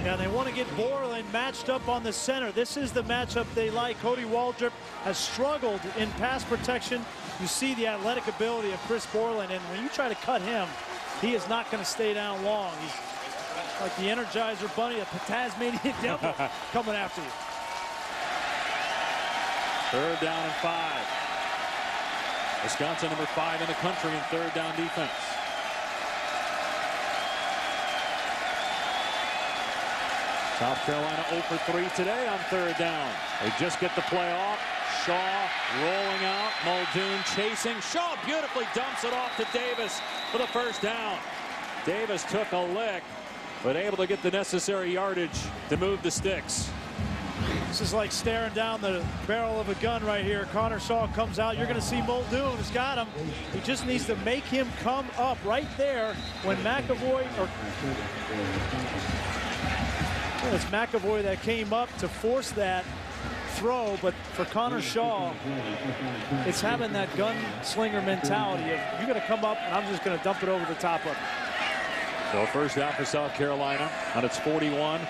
Yeah, they want to get Borland matched up on the center. This is the matchup they like. Cody Waldrop has struggled in pass protection. You see the athletic ability of Chris Borland, and when you try to cut him, he is not going to stay down long. He's like the Energizer Bunny, a Tasmanian devil coming after you. 3rd down and 5. Wisconsin number 5 in the country in 3rd down defense. South Carolina 0 for 3 today on 3rd down. They just get the play off. Shaw rolling out. Muldoon chasing. Shaw beautifully dumps it off to Davis for the first down. Davis took a lick, but able to get the necessary yardage to move the sticks. This is like staring down the barrel of a gun right here. Connor Shaw comes out. You're going to see Muldoon has got him. He just needs to make him come up right there when McAvoy, or well, it's McAvoy that came up to force that throw. But for Connor Shaw, it's having that gunslinger mentality of, you're going to come up and I'm just going to dump it over the top of it. So 1st down for South Carolina on its 41.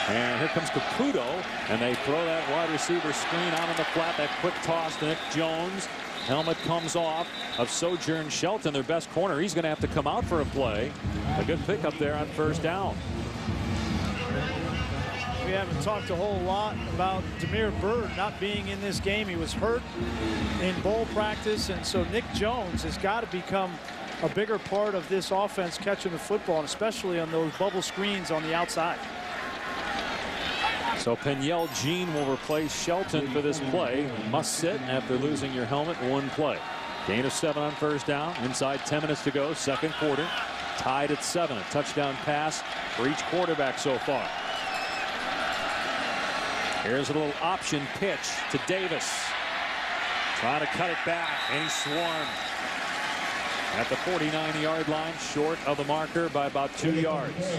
And here comes Caputo, and they throw that wide receiver screen out on the flat. That quick toss to Nick Jones. Helmet comes off of Sojourn Shelton, their best corner. He's going to have to come out for a play. A good pickup there on 1st down. We haven't talked a whole lot about Demir Bird not being in this game. He was hurt in bowl practice, and so Nick Jones has got to become a bigger part of this offense catching the football, and especially on those bubble screens on the outside. So Peniel Jean will replace Shelton for this play. Must sit after losing your helmet 1 play. Gain of 7 on 1st down. Inside 10 minutes to go, 2nd quarter. Tied at 7. A touchdown pass for each quarterback so far. Here's a little option pitch to Davis. Trying to cut it back, and he's swarmed at the 49-yard line, short of the marker by about 2 yards.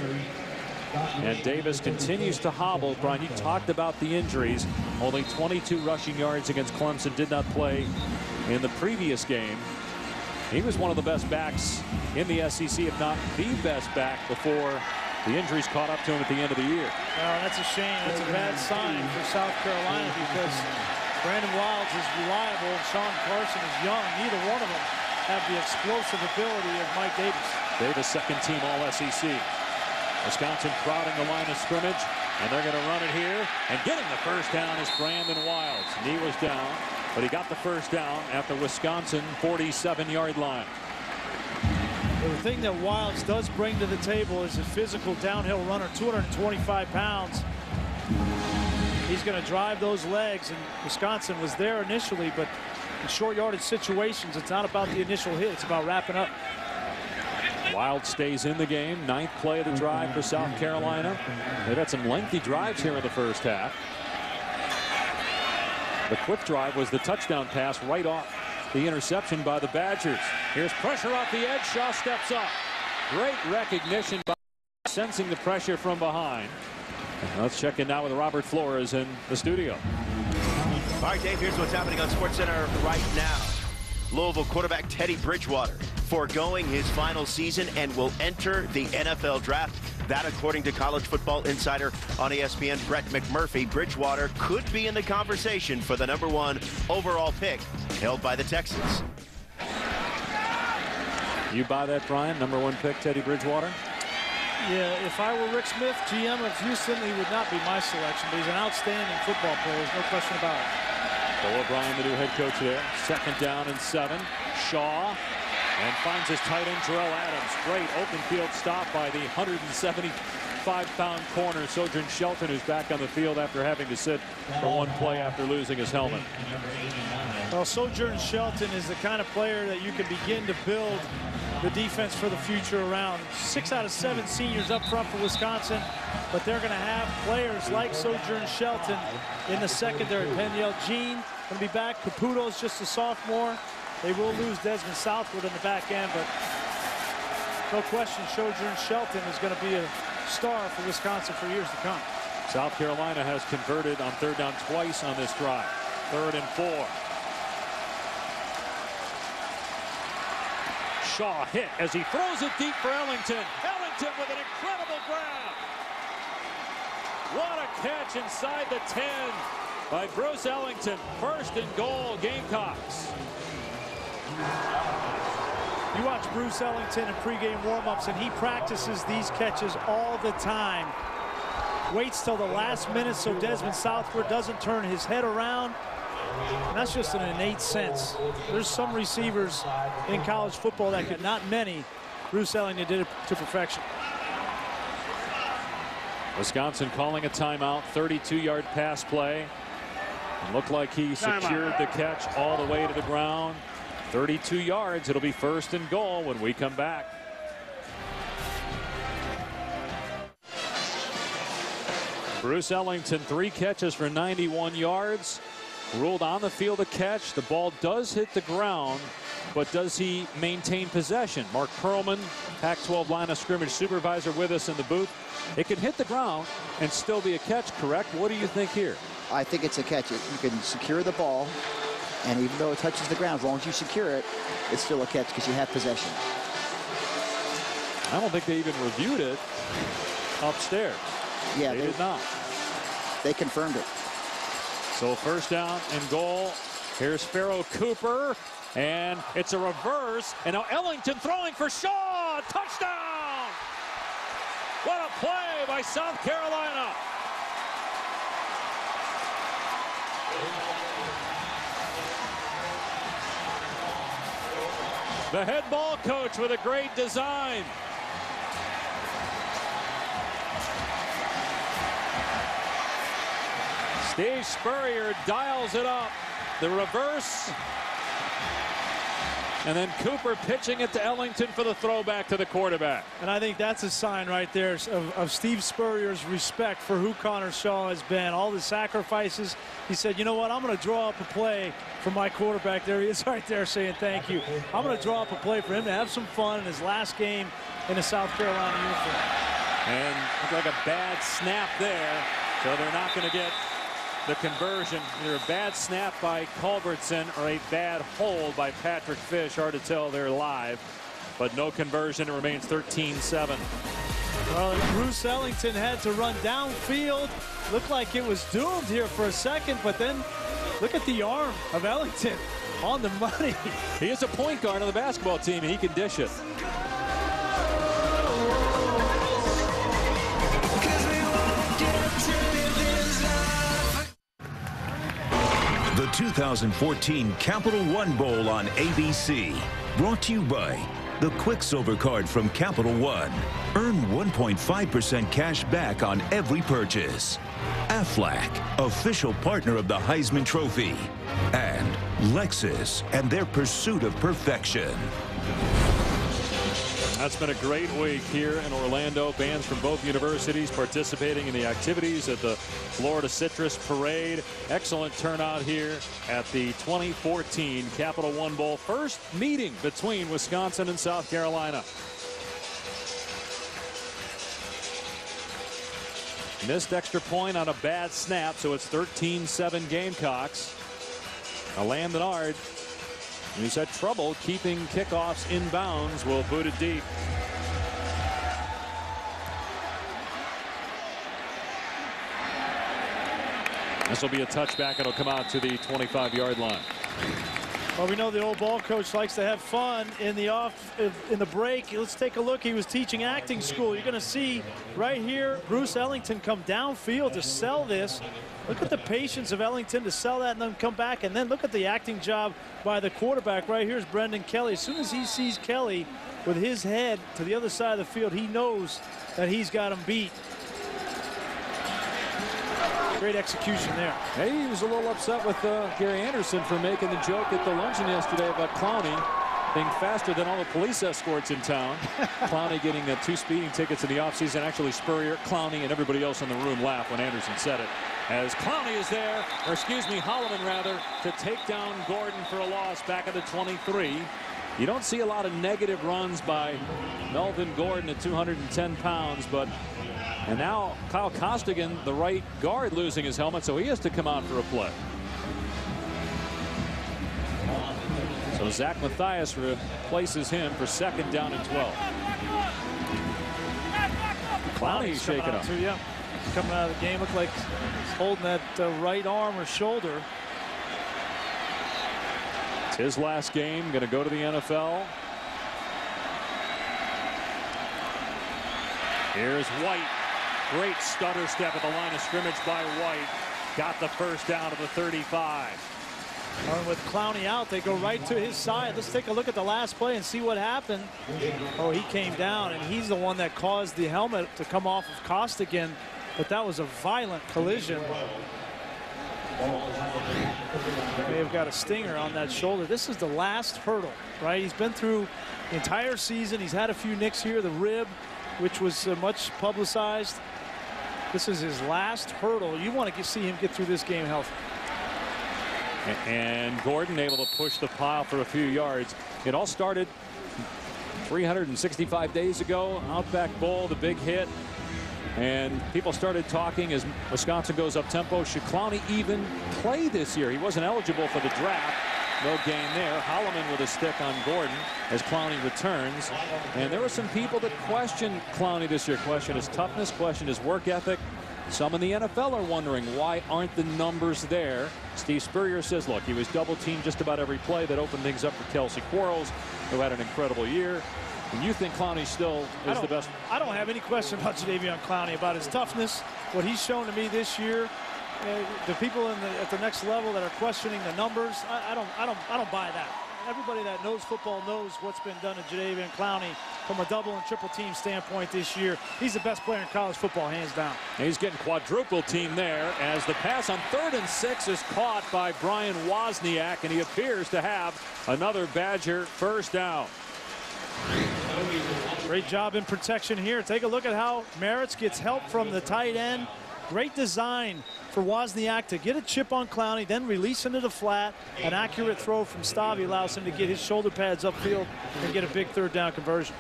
And Davis continues to hobble. Brian, you talked about the injuries. Only 22 rushing yards against Clemson. Did not play in the previous game. He was one of the best backs in the SEC, if not the best back, before the injuries caught up to him at the end of the year. Well, that's a shame. That's a bad sign for South Carolina, because Brandon Wilds is reliable. Sean Carson is young. Neither one of them have the explosive ability of Mike Davis. Davis, 2nd team All-SEC. Wisconsin crowding the line of scrimmage, and they're going to run it here. And getting the first down is Brandon Wilds. Knee was down, but he got the first down at the Wisconsin 47-yard line. Well, the thing that Wilds does bring to the table is a physical downhill runner, 225 pounds. He's going to drive those legs, and Wisconsin was there initially, but in short yardage situations, it's not about the initial hit. It's about wrapping up. Wild stays in the game. 9th play of the drive for South Carolina. They've had some lengthy drives here in the first half. The quick drive was the touchdown pass right off the interception by the Badgers. Here's pressure off the edge. Shaw steps up. Great recognition by sensing the pressure from behind. Let's check in now with Robert Flores in the studio. All right, Dave, here's what's happening on SportsCenter right now. Louisville quarterback Teddy Bridgewater foregoing his final season and will enter the NFL draft. That, according to College Football Insider on ESPN, Brett McMurphy. Bridgewater could be in the conversation for the #1 overall pick held by the Texans. You buy that, Brian? #1 pick, Teddy Bridgewater? Yeah, if I were Rick Smith, GM of Houston, he would not be my selection, but he's an outstanding football player. There's no question about it. Bill O'Brien, the new head coach there. 2nd down and 7. Shaw. And finds his tight end, Terrell Adams. Great open field stop by the 175-pound corner, Sojourn Shelton, who's back on the field after having to sit for 1 play after losing his helmet. Well, Sojourn Shelton is the kind of player that you can begin to build the defense for the future around. 6 out of 7 seniors up front for Wisconsin, but they're going to have players like Sojourn Shelton in the secondary. Peniel Jean going to be back. Caputo's just a sophomore. They will lose Desmond Southwood in the back end, but no question Sojourn Shelton is going to be a star for Wisconsin for years to come. South Carolina has converted on 3rd down twice on this drive. 3rd and 4. Shaw hit as he throws it deep for Ellington. Ellington with an incredible grab. What a catch inside the 10 by Bruce Ellington. 1st and goal, Gamecocks. You watch Bruce Ellington in pregame warm-ups, and he practices these catches all the time. Waits till the last minute so Desmond Southwood doesn't turn his head around. And that's just an innate sense. There's some receivers in college football that could, not many. Bruce Ellington did it to perfection. Wisconsin calling a timeout. 32-yard pass play. It looked like he secured the catch all the way to the ground. 32 yards. It'll be 1st and goal when we come back. Bruce Ellington, 3 catches for 91 yards. Ruled on the field a catch. The ball does hit the ground, but does he maintain possession? Mark Perlman, Pac-12 line of scrimmage supervisor, with us in the booth. It can hit the ground and still be a catch, correct? What do you think here? I think it's a catch. You can secure the ball, and even though it touches the ground, as long as you secure it, it's still a catch because you have possession. I don't think they even reviewed it upstairs. Yeah, they did not. They confirmed it. So 1st down and goal. Here's Pharaoh Cooper, and it's a reverse. And now Ellington throwing for Shaw. Touchdown! What a play by South Carolina. The head ball coach with a great design. Steve Spurrier dials it up. The reverse. And then Cooper pitching it to Ellington for the throwback to the quarterback. And I think that's a sign right there of Steve Spurrier's respect for who Connor Shaw has been. All the sacrifices. He said, you know what, I'm going to draw up a play for my quarterback. There he is right there saying thank you. I'm going to draw up a play for him to have some fun in his last game in a South Carolina uniform. And looked like a bad snap there. So they're not going to get the conversion. Either a bad snap by Culbertson or a bad hold by Patrick Fish. Hard to tell there live, but no conversion. It remains 13-7. Well, Bruce Ellington had to run downfield. Looked like it was doomed here for a second, but then look at the arm of Ellington on the money. He is a point guard on the basketball team, and he can dish it. The 2014 Capital One Bowl on ABC. Brought to you by the Quicksilver card from Capital One. Earn 1.5% cash back on every purchase. Aflac, official partner of the Heisman Trophy. And Lexus and their pursuit of perfection. That's been a great week here in Orlando. Bands from both universities participating in the activities at the Florida Citrus Parade. Excellent turnout here at the 2014 Capital One Bowl. First meeting between Wisconsin and South Carolina. Missed extra point on a bad snap, so it's 13-7 Gamecocks. Alain Menard, who's had trouble keeping kickoffs in bounds, will boot it deep. This will be a touchback. It'll come out to the 25-yard line. Well, we know the old ball coach likes to have fun in the break. Let's take a look. He was teaching acting school. You're going to see right here Bruce Ellington come downfield to sell this. Look at the patience of Ellington to sell that and then come back, and then look at the acting job by the quarterback. Right here's Brendan Kelly. As soon as he sees Kelly with his head to the other side of the field, he knows that he's got him beat. Great execution there. Hey, he was a little upset with Gary Anderson for making the joke at the luncheon yesterday about Clowney being faster than all the police escorts in town. Clowney getting 2 speeding tickets in the offseason. Actually, Spurrier, Clowney, and everybody else in the room laughed when Anderson said it. As Clowney is there, or excuse me, Holloman rather, to take down Gordon for a loss back at the 23. You don't see a lot of negative runs by Melvin Gordon at 210 pounds, but and now Kyle Costigan, the right guard, losing his helmet, so he has to come out for a play. So Zach Matthias replaces him for 2nd down and 12. Clowney's shaking up. Yeah, coming out of the game, looked like he's holding that right arm or shoulder. It's his last game. Going to go to the NFL. Here's White. Great stutter step at the line of scrimmage by White. Got the first down to the 35. And with Clowney out, they go right to his side. Let's take a look at the last play and see what happened. Oh, he came down, and he's the one that caused the helmet to come off of Costigan. But that was a violent collision. May have got a stinger on that shoulder. This is the last hurdle, right? He's been through the entire season. He's had a few nicks here, the rib, which was much publicized. This is his last hurdle. You want to see him get through this game healthy. And Gordon able to push the pile for a few yards. It all started 365 days ago. Outback Bowl, the big hit. And people started talking as Wisconsin goes up tempo. Should Clowney even play this year? He wasn't eligible for the draft. No gain there. Holloman with a stick on Gordon as Clowney returns. And there were some people that questioned Clowney this year. Question his toughness, question his work ethic. Some in the NFL are wondering why aren't the numbers there. Steve Spurrier says, look, he was double teamed just about every play. That opened things up for Kelsey Quarles, who had an incredible year. And you think Clowney still is the best? I don't have any question about Jadeveon Clowney, about his toughness, what he's shown to me this year. The people at the next level that are questioning the numbers, I don't buy that. Everybody that knows football knows what's been done to Jadeveon Clowney from a double and triple team standpoint this year. He's the best player in college football, hands down. He's getting quadruple team there as the pass on 3rd and 6 is caught by Brian Wozniak, and he appears to have another Badger first down. Great job in protection here. Take a look at how Merritt gets help from the tight end. Great design for Wozniak to get a chip on Clowney, then release into the flat. An accurate throw from Stavi allows him to get his shoulder pads upfield and get a big 3rd down conversion.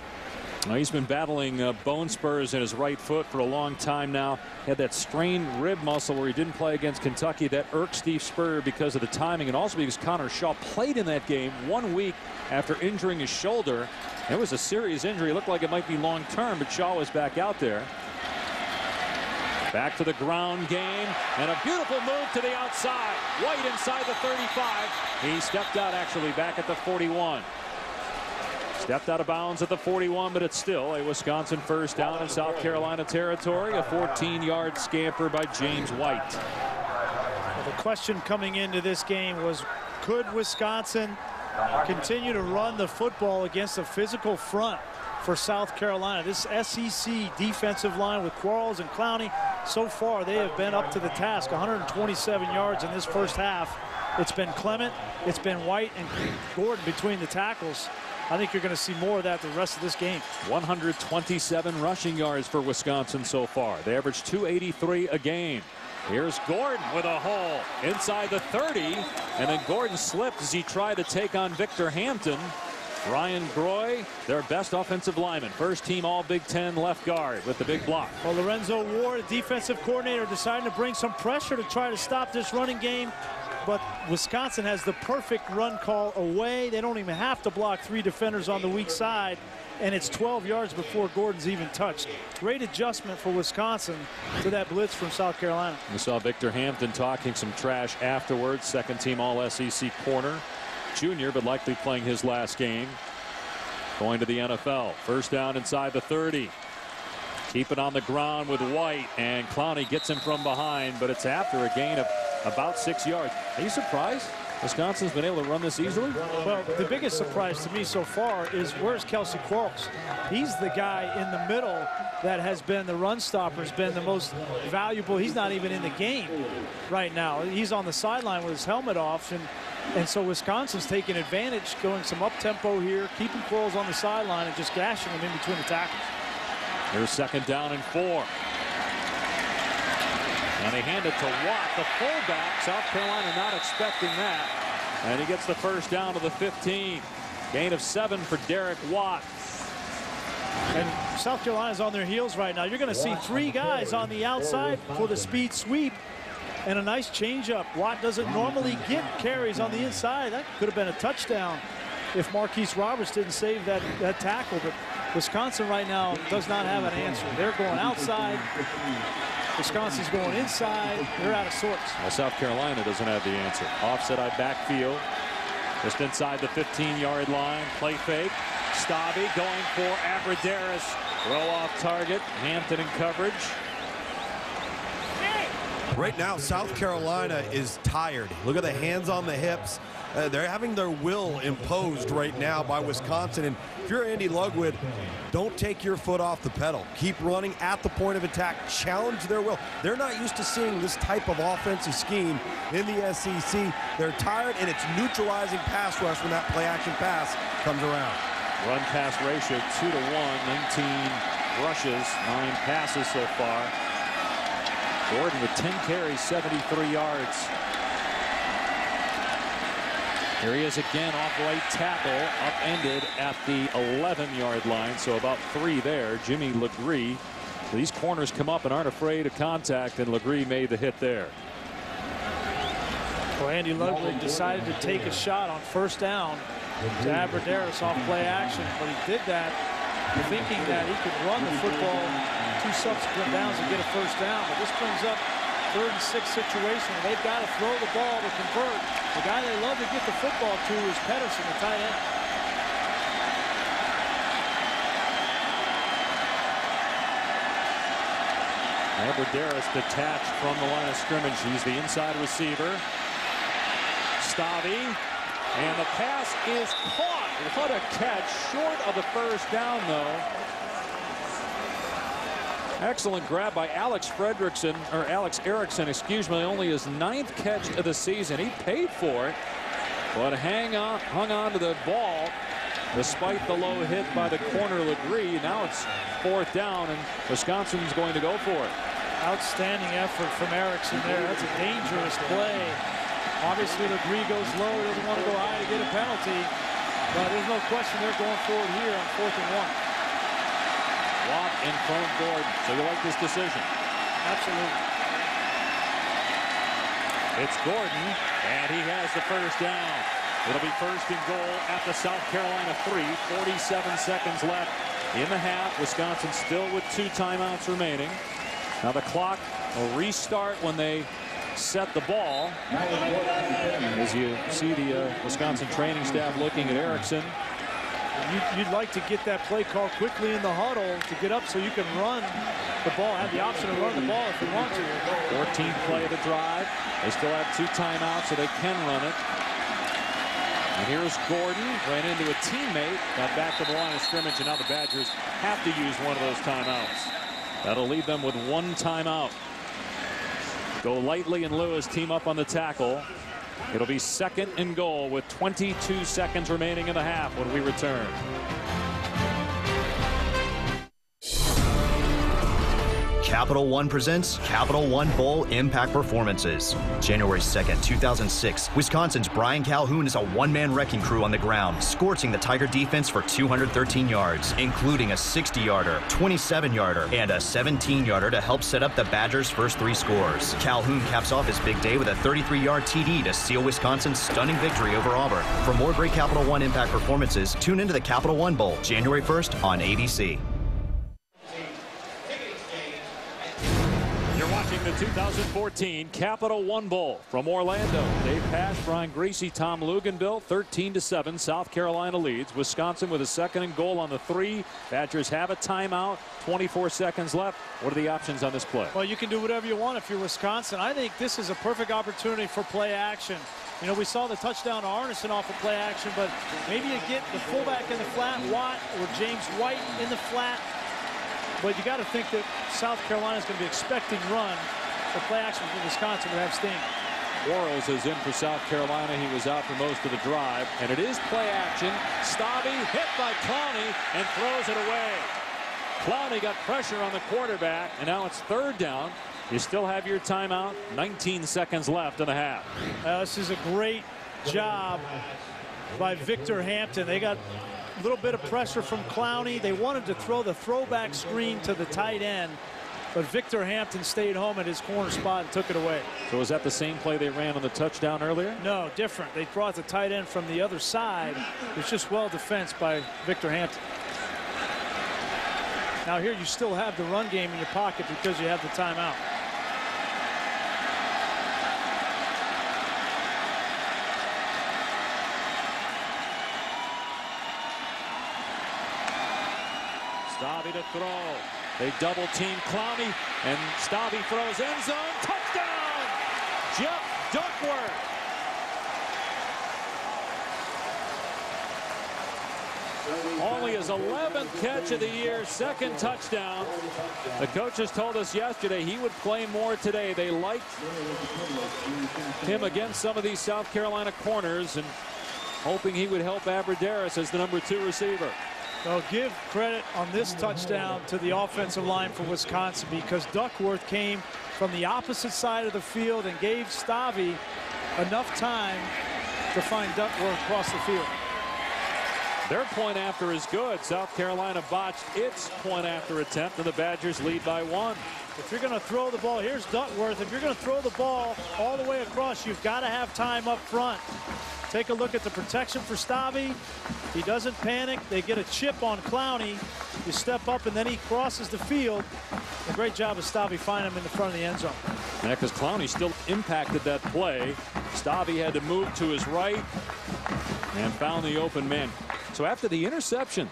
Well, he's been battling bone spurs in his right foot for a long time now. Had that strained rib muscle where he didn't play against Kentucky. That irked Steve Spurrier because of the timing and also because Connor Shaw played in that game 1 week after injuring his shoulder. It was a serious injury. It looked like it might be long term, but Shaw was back out there. Back to the ground game, and a beautiful move to the outside. White inside the 35. He stepped out actually back at the 41. Stepped out of bounds at the 41, but it's still a Wisconsin first down in South Carolina territory. A 14-yard scamper by James White. Well, the question coming into this game was, could Wisconsin continue to run the football against a physical front for South Carolina. This SEC defensive line with Quarles and Clowney, so far they have been up to the task. 127 yards in this first half. It's been Clement, it's been White and Gordon between the tackles. I think you're going to see more of that the rest of this game. 127 rushing yards for Wisconsin so far. They average 283 a game. Here's Gordon with a hole inside the 30, and then Gordon slipped as he tried to take on Victor Hampton. Ryan Groy, their best offensive lineman, first team all Big Ten left guard with the big block. Well, Lorenzo Ward, defensive coordinator, deciding to bring some pressure to try to stop this running game. But Wisconsin has the perfect run call away. They don't even have to block 3 defenders on the weak side. And it's 12 yards before Gordon's even touched. Great adjustment for Wisconsin to that blitz from South Carolina. We saw Victor Hampton talking some trash afterwards. Second team all SEC corner. Junior, but likely playing his last game. Going to the NFL. First down inside the 30. Keep it on the ground with White, and Clowney gets him from behind, but it's after a gain of about 6 yards. Are you surprised Wisconsin's been able to run this easily? Well, the biggest surprise to me so far is where's Kelsey Quarles? He's the guy in the middle that has been the run stopper, has been the most valuable. He's not even in the game right now. He's on the sideline with his helmet off, and so Wisconsin's taking advantage, going some up-tempo here, keeping Quarles on the sideline and just gashing him in between the tackles. Here's second down and 4. And they hand it to Watt, the fullback. South Carolina not expecting that. And he gets the first down to the 15. Gain of 7 for Derek Watt. And South Carolina's on their heels right now. You're going to see 3 guys on the outside for the speed sweep. And a nice changeup. Watt doesn't normally get carries on the inside. That could have been a touchdown if Marquise Roberts didn't save that tackle. But Wisconsin right now does not have an answer. They're going outside. Wisconsin's going inside. They're out of sorts. Well, South Carolina doesn't have the answer. Offset eye backfield. Just inside the 15-yard line. Play fake. Stabby going for Abradaris. Throw off target. Hampton in coverage. Right now, South Carolina is tired. Look at the hands on the hips. They're having their will imposed right now by Wisconsin. And if you're Andy Ludwig, don't take your foot off the pedal. Keep running at the point of attack. Challenge their will. They're not used to seeing this type of offensive scheme in the SEC. They're tired, and it's neutralizing pass rush when that play-action pass comes around. Run-pass ratio 2-1. 19 rushes, 9 passes so far. Gordon with 10 carries, 73 yards. Here he is again off right tackle, upended at the 11-yard line, so about 3 there. Jimmy Legree. These corners come up and aren't afraid of contact, and Legree made the hit there. Well, Andy Ludwig decided to take a shot on first down to Abradaris off play action, but he did that thinking that he could run the football 2 subsequent downs and get a first down. But this brings up 3rd and 6 situation. They've got to throw the ball to convert. The guy they love to get the football to is Pedersen, the tight end. Abradaris detached from the line of scrimmage. He's the inside receiver. Stabby. And the pass is caught. What a catch. Short of the first down, though. Excellent grab by Alex Erickson, excuse me, only his 9th catch of the season. He paid for it, but hung on to the ball despite the low hit by the corner Legree. Now it's 4th down, and Wisconsin's going to go for it. Outstanding effort from Erickson there. That's a dangerous play. Obviously, Legree goes low. He doesn't want to go high to get a penalty, but there's no question they're going forward here on 4th and 1. Watt in front of Gordon. So you like this decision? Absolutely. It's Gordon, and he has the first down. It'll be 1st and goal at the South Carolina 3. 47 seconds left in the half. Wisconsin still with 2 timeouts remaining. Now the clock will restart when they set the ball. As you see the Wisconsin training staff looking at Erickson. You'd like to get that play call quickly in the huddle to get up so you can run the ball, have the option to run the ball if you want to. 14th play of the drive. They still have 2 timeouts, so they can run it. And here's Gordon, ran into a teammate, got back to the line of scrimmage, and now the Badgers have to use one of those timeouts. That'll leave them with one timeout. Go Lightly and Lewis team up on the tackle. It'll be 2nd and goal with 22 seconds remaining in the half when we return. Capital One presents Capital One Bowl Impact Performances. January 2nd, 2006, Wisconsin's Brian Calhoun is a one-man wrecking crew on the ground, scorching the Tiger defense for 213 yards, including a 60-yarder, 27-yarder, and a 17-yarder to help set up the Badgers' first 3 scores. Calhoun caps off his big day with a 33-yard TD to seal Wisconsin's stunning victory over Auburn. For more great Capital One Impact performances, tune into the Capital One Bowl, January 1st on ABC. The 2014 Capital One Bowl from Orlando. Dave Pasch, Brian Griese, Tom Luganbill. 13-7. South Carolina leads. Wisconsin with a 2nd and goal on the 3. Badgers have a timeout. 24 seconds left. What are the options on this play? Well, you can do whatever you want if you're Wisconsin. I think this is a perfect opportunity for play action. You know, we saw the touchdown to Arneson off of play action, but maybe you get the fullback in the flat, Watt or James White in the flat. But you got to think that South Carolina is going to be expecting run. The play action for Wisconsin would have sting. Quarles is in for South Carolina. He was out for most of the drive. And it is play action. Stabby hit by Clowney and throws it away. Clowney got pressure on the quarterback, and now it's 3rd down. You still have your timeout. 19 seconds left in the half. This is a great job by Victor Hampton. They got a little bit of pressure from Clowney. They wanted to throw the throwback screen to the tight end, but Victor Hampton stayed home at his corner spot and took it away. So is that the same play they ran on the touchdown earlier? No, different. They brought the tight end from the other side. It's just well defensed by Victor Hampton. Now here you still have the run game in your pocket because you have the timeout. Stabby to throw. They double team Clowney, and Stabby throws end zone. Touchdown! Jeff Duckworth. Only his 11th catch of the year, 2nd touchdown. The coaches told us yesterday he would play more today. They liked him against some of these South Carolina corners and hoping he would help Abradaris as the number 2 receiver. Well, give credit on this touchdown to the offensive line for Wisconsin, because Duckworth came from the opposite side of the field and gave Stabby enough time to find Duckworth across the field. Their point after is good. South Carolina botched its point after attempt, and the Badgers lead by 1. If you're going to throw the ball, here's Duckworth. If you're going to throw the ball all the way across, you've got to have time up front. Take a look at the protection for Stabby. He doesn't panic. They get a chip on Clowney. You step up, and then he crosses the field. A great job of Stabby finding him in the front of the end zone. Yeah, because Clowney still impacted that play. Stabby had to move to his right and found the open man. So after the interception,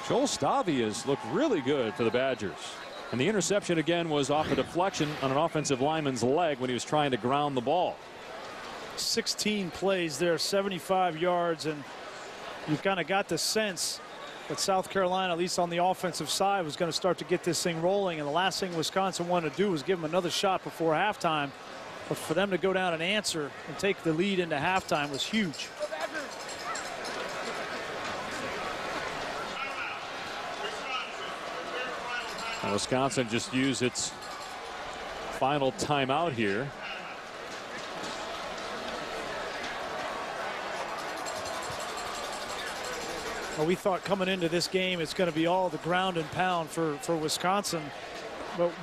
Joel Stabby has looked really good for the Badgers. And the interception again was off a deflection on an offensive lineman's leg when he was trying to ground the ball. 16 plays there, 75 yards, and you've kind of got the sense that South Carolina, at least on the offensive side, was going to start to get this thing rolling. And the last thing Wisconsin wanted to do was give them another shot before halftime. But for them to go down and answer and take the lead into halftime was huge. Now Wisconsin just used its final timeout here. Well, we thought coming into this game it's going to be all the ground and pound for Wisconsin.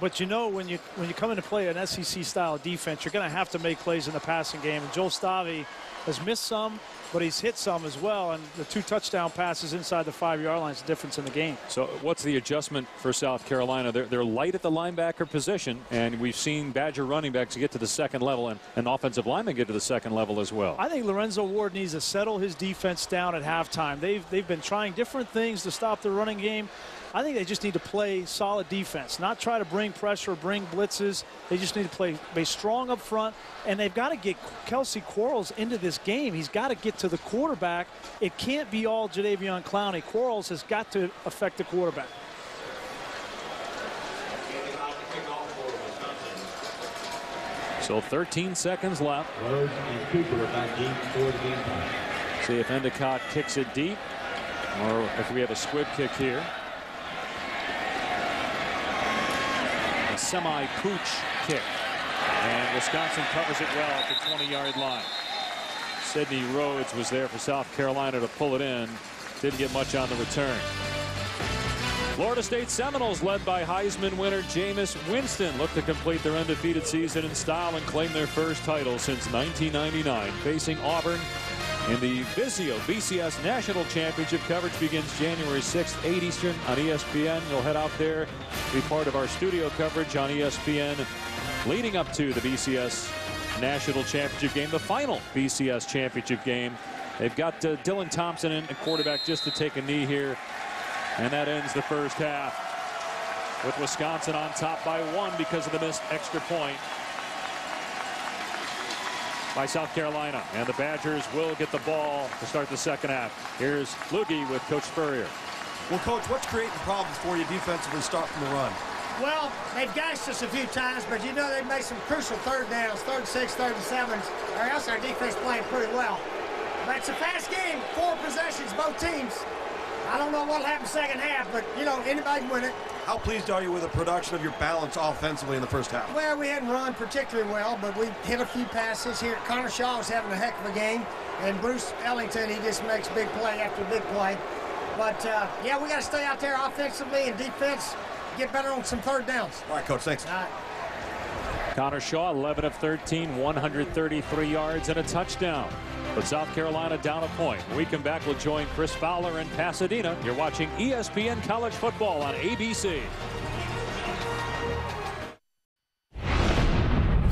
But you know, when you come in to play an SEC style defense, you're going to have to make plays in the passing game. And Joel Stabby has missed some, but he's hit some as well. And the 2 touchdown passes inside the 5-yard line is the difference in the game. So what's the adjustment for South Carolina? They're light at the linebacker position, and we've seen Badger running backs get to the 2nd level and offensive linemen get to the 2nd level as well. I think Lorenzo Ward needs to settle his defense down at halftime. They've been trying different things to stop the running game. I think they just need to play solid defense, not try to bring pressure, bring blitzes. They just need to play strong up front, and they've got to get Kelsey Quarles into this game. He's got to get to the quarterback. It can't be all Jadeveon Clowney. Quarles has got to affect the quarterback. So 13 seconds left. See if Endicott kicks it deep, or if we have a squib kick here. A semi-pooch kick. And Wisconsin covers it well at the 20-yard line. Sidney Rhodes was there for South Carolina to pull it in. Didn't get much on the return. Florida State Seminoles, led by Heisman winner Jameis Winston, look to complete their undefeated season in style and claim their first title since 1999. Facing Auburn in the Vizio BCS National Championship. Coverage begins January 6th, 8 Eastern on ESPN. You'll head out there to be part of our studio coverage on ESPN leading up to the BCS National Championship game, the final BCS Championship game. They've got Dylan Thompson in at quarterback just to take a knee here. And that ends the first half with Wisconsin on top by 1 because of the missed extra point by South Carolina. And the Badgers will get the ball to start the second half. Here's Loogie with Coach Spurrier. Well, Coach, what's creating problems for you defensively start from the run? Well, they've gashed us a few times, but you know they've made some crucial third downs, 3rd and 6, 3rd and 7s, or else our defense playing pretty well. But it's a fast game, 4 possessions, both teams. I don't know what'll happen second half, but, you know, anybody can win it. How pleased are you with the production of your balance offensively in the first half? Well, we hadn't run particularly well, but we hit a few passes here. Connor Shaw was having a heck of a game, and Bruce Ellington, he just makes big play after big play. But, yeah, we got to stay out there offensively and defense, get better on some third downs. All right, Coach, thanks. All right. Connor Shaw, 11 of 13, 133 yards and a touchdown. But South Carolina down a point. When we come back, we'll join Chris Fowler in Pasadena. You're watching ESPN College Football on ABC.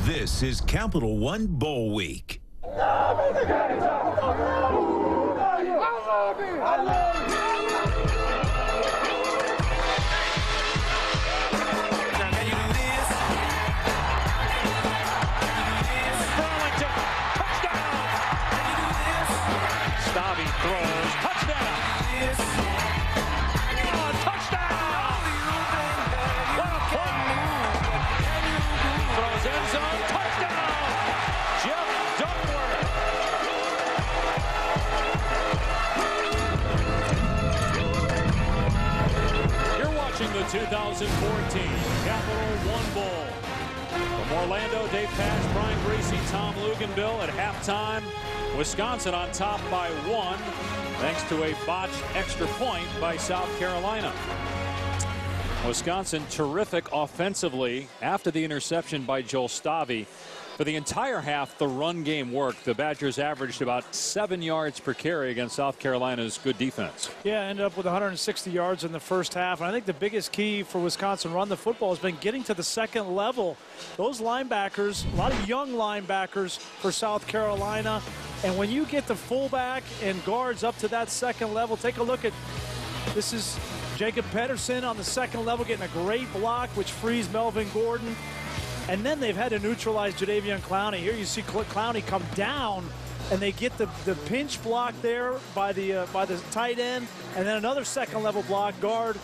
This is Capital One Bowl Week. Stabby throws, touchdown! Oh, touchdown! What a play! Throws end zone, touchdown! Jeff Duckworth. You're watching the 2014 Capital One Bowl. From Orlando, Dave Pasch, Brian Gracie, Tom Luganville at halftime. Wisconsin on top by 1 thanks to a botched extra point by South Carolina. Wisconsin terrific offensively after the interception by Joel Stabby. For the entire half, the run game worked. The Badgers averaged about 7 yards per carry against South Carolina's good defense. Yeah, ended up with 160 yards in the first half. And I think the biggest key for Wisconsin run the football has been getting to the second level. Those linebackers, a lot of young linebackers for South Carolina. And when you get the fullback and guards up to that second level, take a look at this is Jacob Pedersen on the second level getting a great block, which frees Melvin Gordon. And then they've had to neutralize Jadeveon Clowney. Here you see Clowney come down, and they get the pinch block there by the tight end, and then another second-level block guard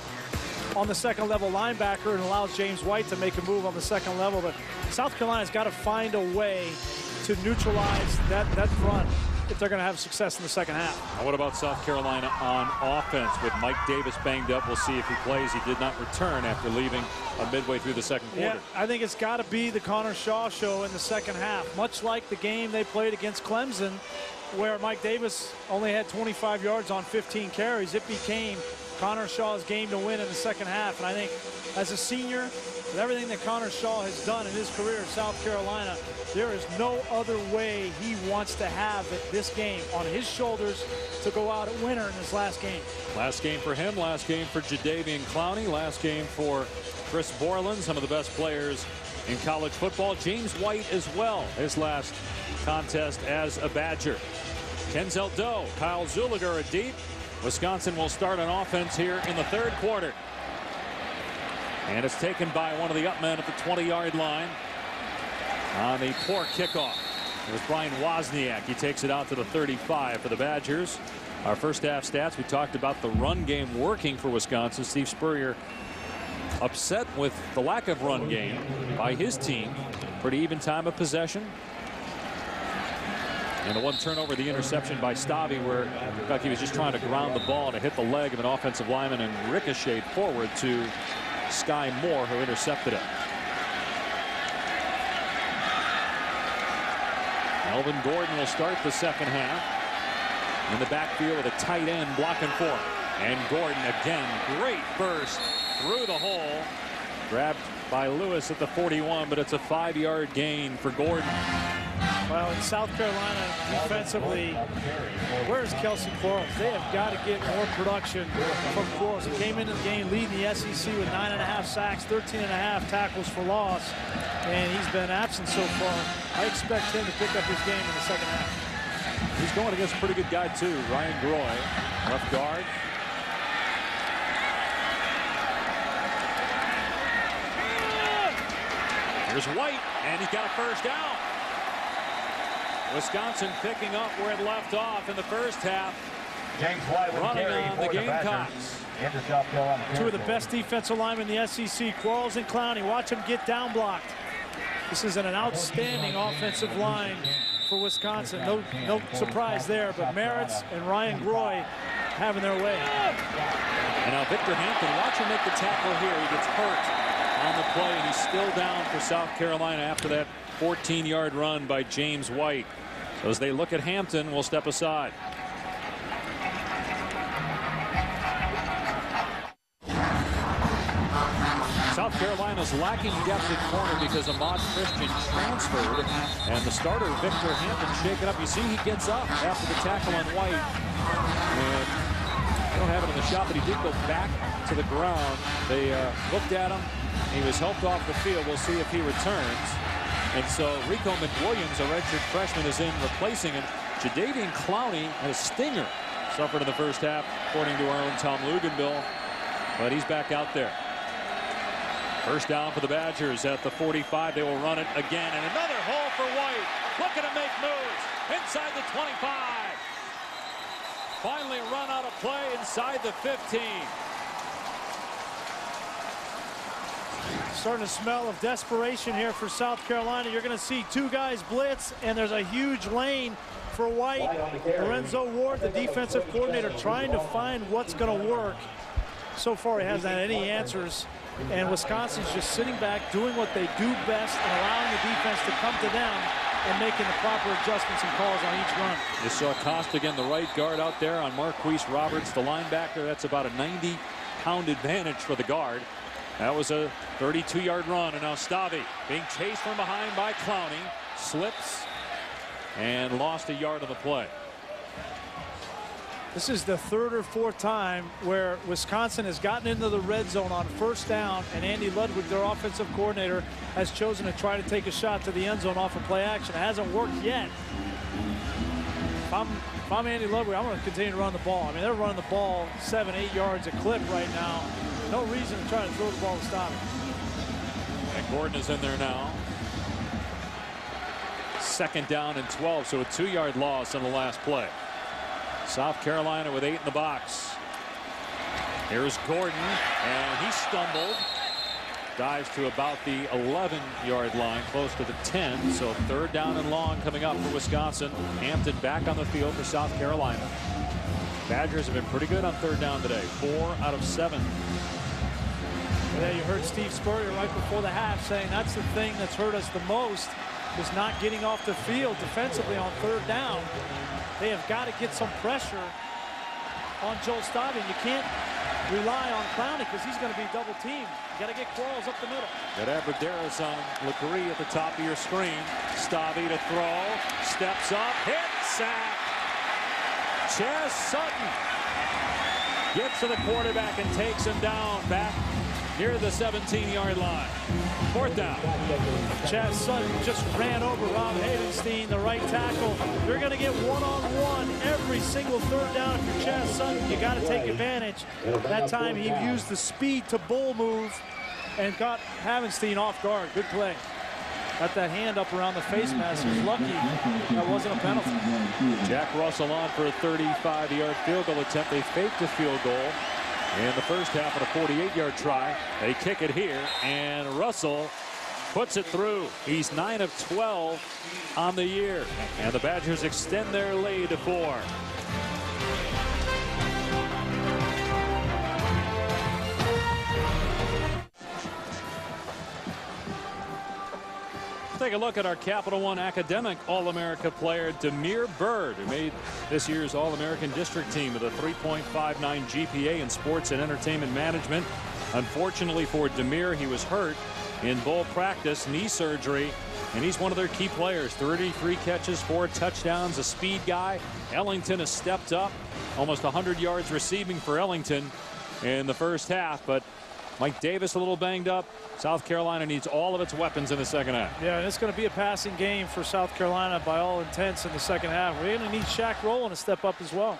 on the second-level linebacker, and allows James White to make a move on the second level. But South Carolina's got to find a way to neutralize that front if they're going to have success in the second half. Now what about South Carolina on offense with Mike Davis banged up? We'll see if he plays. He did not return after leaving midway through the second quarter. Yeah, I think it's got to be the Connor Shaw show in the second half, much like the game they played against Clemson, where Mike Davis only had 25 yards on 15 carries. It became Connor Shaw's game to win in the second half. And I think as a senior, with everything that Connor Shaw has done in his career in South Carolina, there is no other way he wants to have this game on his shoulders to go out a winner in this last game. Last game for him, last game for Jadeveon Clowney, last game for Chris Borland, some of the best players in college football. James White as well, his last contest as a Badger. Kenzel Doe, Kyle Zuliger are deep. Wisconsin will start on offense here in the third quarter. And it's taken by one of the up men at the 20-yard line on the poor kickoff. It was Brian Wozniak. He takes it out to the 35 for the Badgers. Our first half stats, we talked about the run game working for Wisconsin. Steve Spurrier upset with the lack of run game by his team. Pretty even time of possession. And the one turnover, the interception by Stavi, where it looked like he was just trying to ground the ball to hit the leg of an offensive lineman and ricocheted forward to Sky Moore, who intercepted it. Melvin Gordon will start the second half in the backfield with a tight end blocking for him. And Gordon again, great burst through the hole. Grabbed by Lewis at the 41, but it's a 5-yard gain for Gordon. Well, in South Carolina, defensively, where's Kelsey Quarles? They have got to get more production from Quarles. He came into the game leading the SEC with 9.5 sacks, 13.5 tackles for loss, and he's been absent so far. I expect him to pick up his game in the second half. He's going against a pretty good guy, too. Ryan Groy, left guard. Here's White, and he's got a first down. Wisconsin picking up where it left off in the first half. Running on the Gamecocks. Two of the best defensive linemen in the SEC, Quarles and Clowney. Watch them get down blocked. This is an outstanding offensive line for Wisconsin. No surprise there, but Merritt's and Ryan Groy having their way. And now Victor Hampton, watch him make the tackle here. He gets hurt on the play, and he's still down for South Carolina after that 14-yard run by James White. So as they look at Hampton, we'll step aside. South Carolina's lacking depth at corner because Ahmad Christian transferred, and the starter Victor Hampton shaken up. You see he gets up after the tackle on White, and I don't have it in the shot, but he did go back to the ground. They looked at him. He was helped off the field. We'll see if he returns. And so Rico McWilliams, a redshirt freshman, is in replacing him. Jadeveon Clowney had a stinger suffered in the first half, according to our own Tom Luganbill, but he's back out there. First down for the Badgers at the 45. They will run it again, and another hole for White. Looking to make moves inside the 25. Finally run out of play inside the 15. Starting to smell of desperation here for South Carolina. You're going to see two guys blitz, and there's a huge lane for White. Lorenzo Ward, the defensive coordinator, trying to find what's going to work. So far, he hasn't had any answers, and Wisconsin's just sitting back, doing what they do best, and allowing the defense to come to them and making the proper adjustments and calls on each run. You saw Costigan, the right guard, out there on Marquise Roberts, the linebacker. That's about a 90-pound advantage for the guard. That was a 32-yard run, and now Stavi being chased from behind by Clowney, slips and lost a yard on the play. This is the third or fourth time where Wisconsin has gotten into the red zone on first down, and Andy Ludwig, their offensive coordinator, has chosen to try to take a shot to the end zone off of play action. It hasn't worked yet. If I'm Andy Ludwig, I'm going to continue to run the ball. I mean, they're running the ball 7-8 yards a clip right now. No reason to try to throw the ball to stop it. And Gordon is in there now. Second down and 12, so a 2-yard loss on the last play. South Carolina with 8 in the box. Here's Gordon, and he stumbled. Dives to about the 11-yard line, close to the 10. So third down and long coming up for Wisconsin. Hampton back on the field for South Carolina. Badgers have been pretty good on third down today. 4 out of 7. Yeah, you heard Steve Spurrier right before the half saying that's the thing that's hurt us the most, is not getting off the field defensively on third down. They have got to get some pressure on Joel Stavi. You can't rely on Clowney because he's going to be double teamed. You got to get Quarles up the middle. Got Abradaris on Legree at the top of your screen. Stavi to throw, steps up, hit, sack. Chaz Sutton gets to the quarterback and takes him down back near the 17-yard line. Fourth down. Chaz Sutton just ran over Rob Havenstein, the right tackle. They're going to get one-on-one every single third down. If you're Chaz Sutton, you got to take advantage. That time he used the speed to bull move and got Havenstein off guard. Good play. Got that hand up around the face mask. He was lucky that wasn't a penalty. Jack Russell on for a 35-yard field goal attempt. They faked a field goal in the first half on a 48-yard try. They kick it here, and Russell puts it through. He's 9 of 12 on the year, and the Badgers extend their lead to 4. Take a look at our Capital One Academic All-America player, Demir Bird, who made this year's All-American District team with a 3.59 GPA in sports and entertainment management. Unfortunately for Demir, he was hurt in bowl practice, knee surgery, and he's one of their key players. 33 catches, 4 touchdowns, a speed guy. Ellington has stepped up, almost 100 yards receiving for Ellington in the first half, but Mike Davis a little banged up. South Carolina needs all of its weapons in the second half. Yeah, and it's going to be a passing game for South Carolina by all intents in the second half. We're going to need Shaq Rowland to step up as well.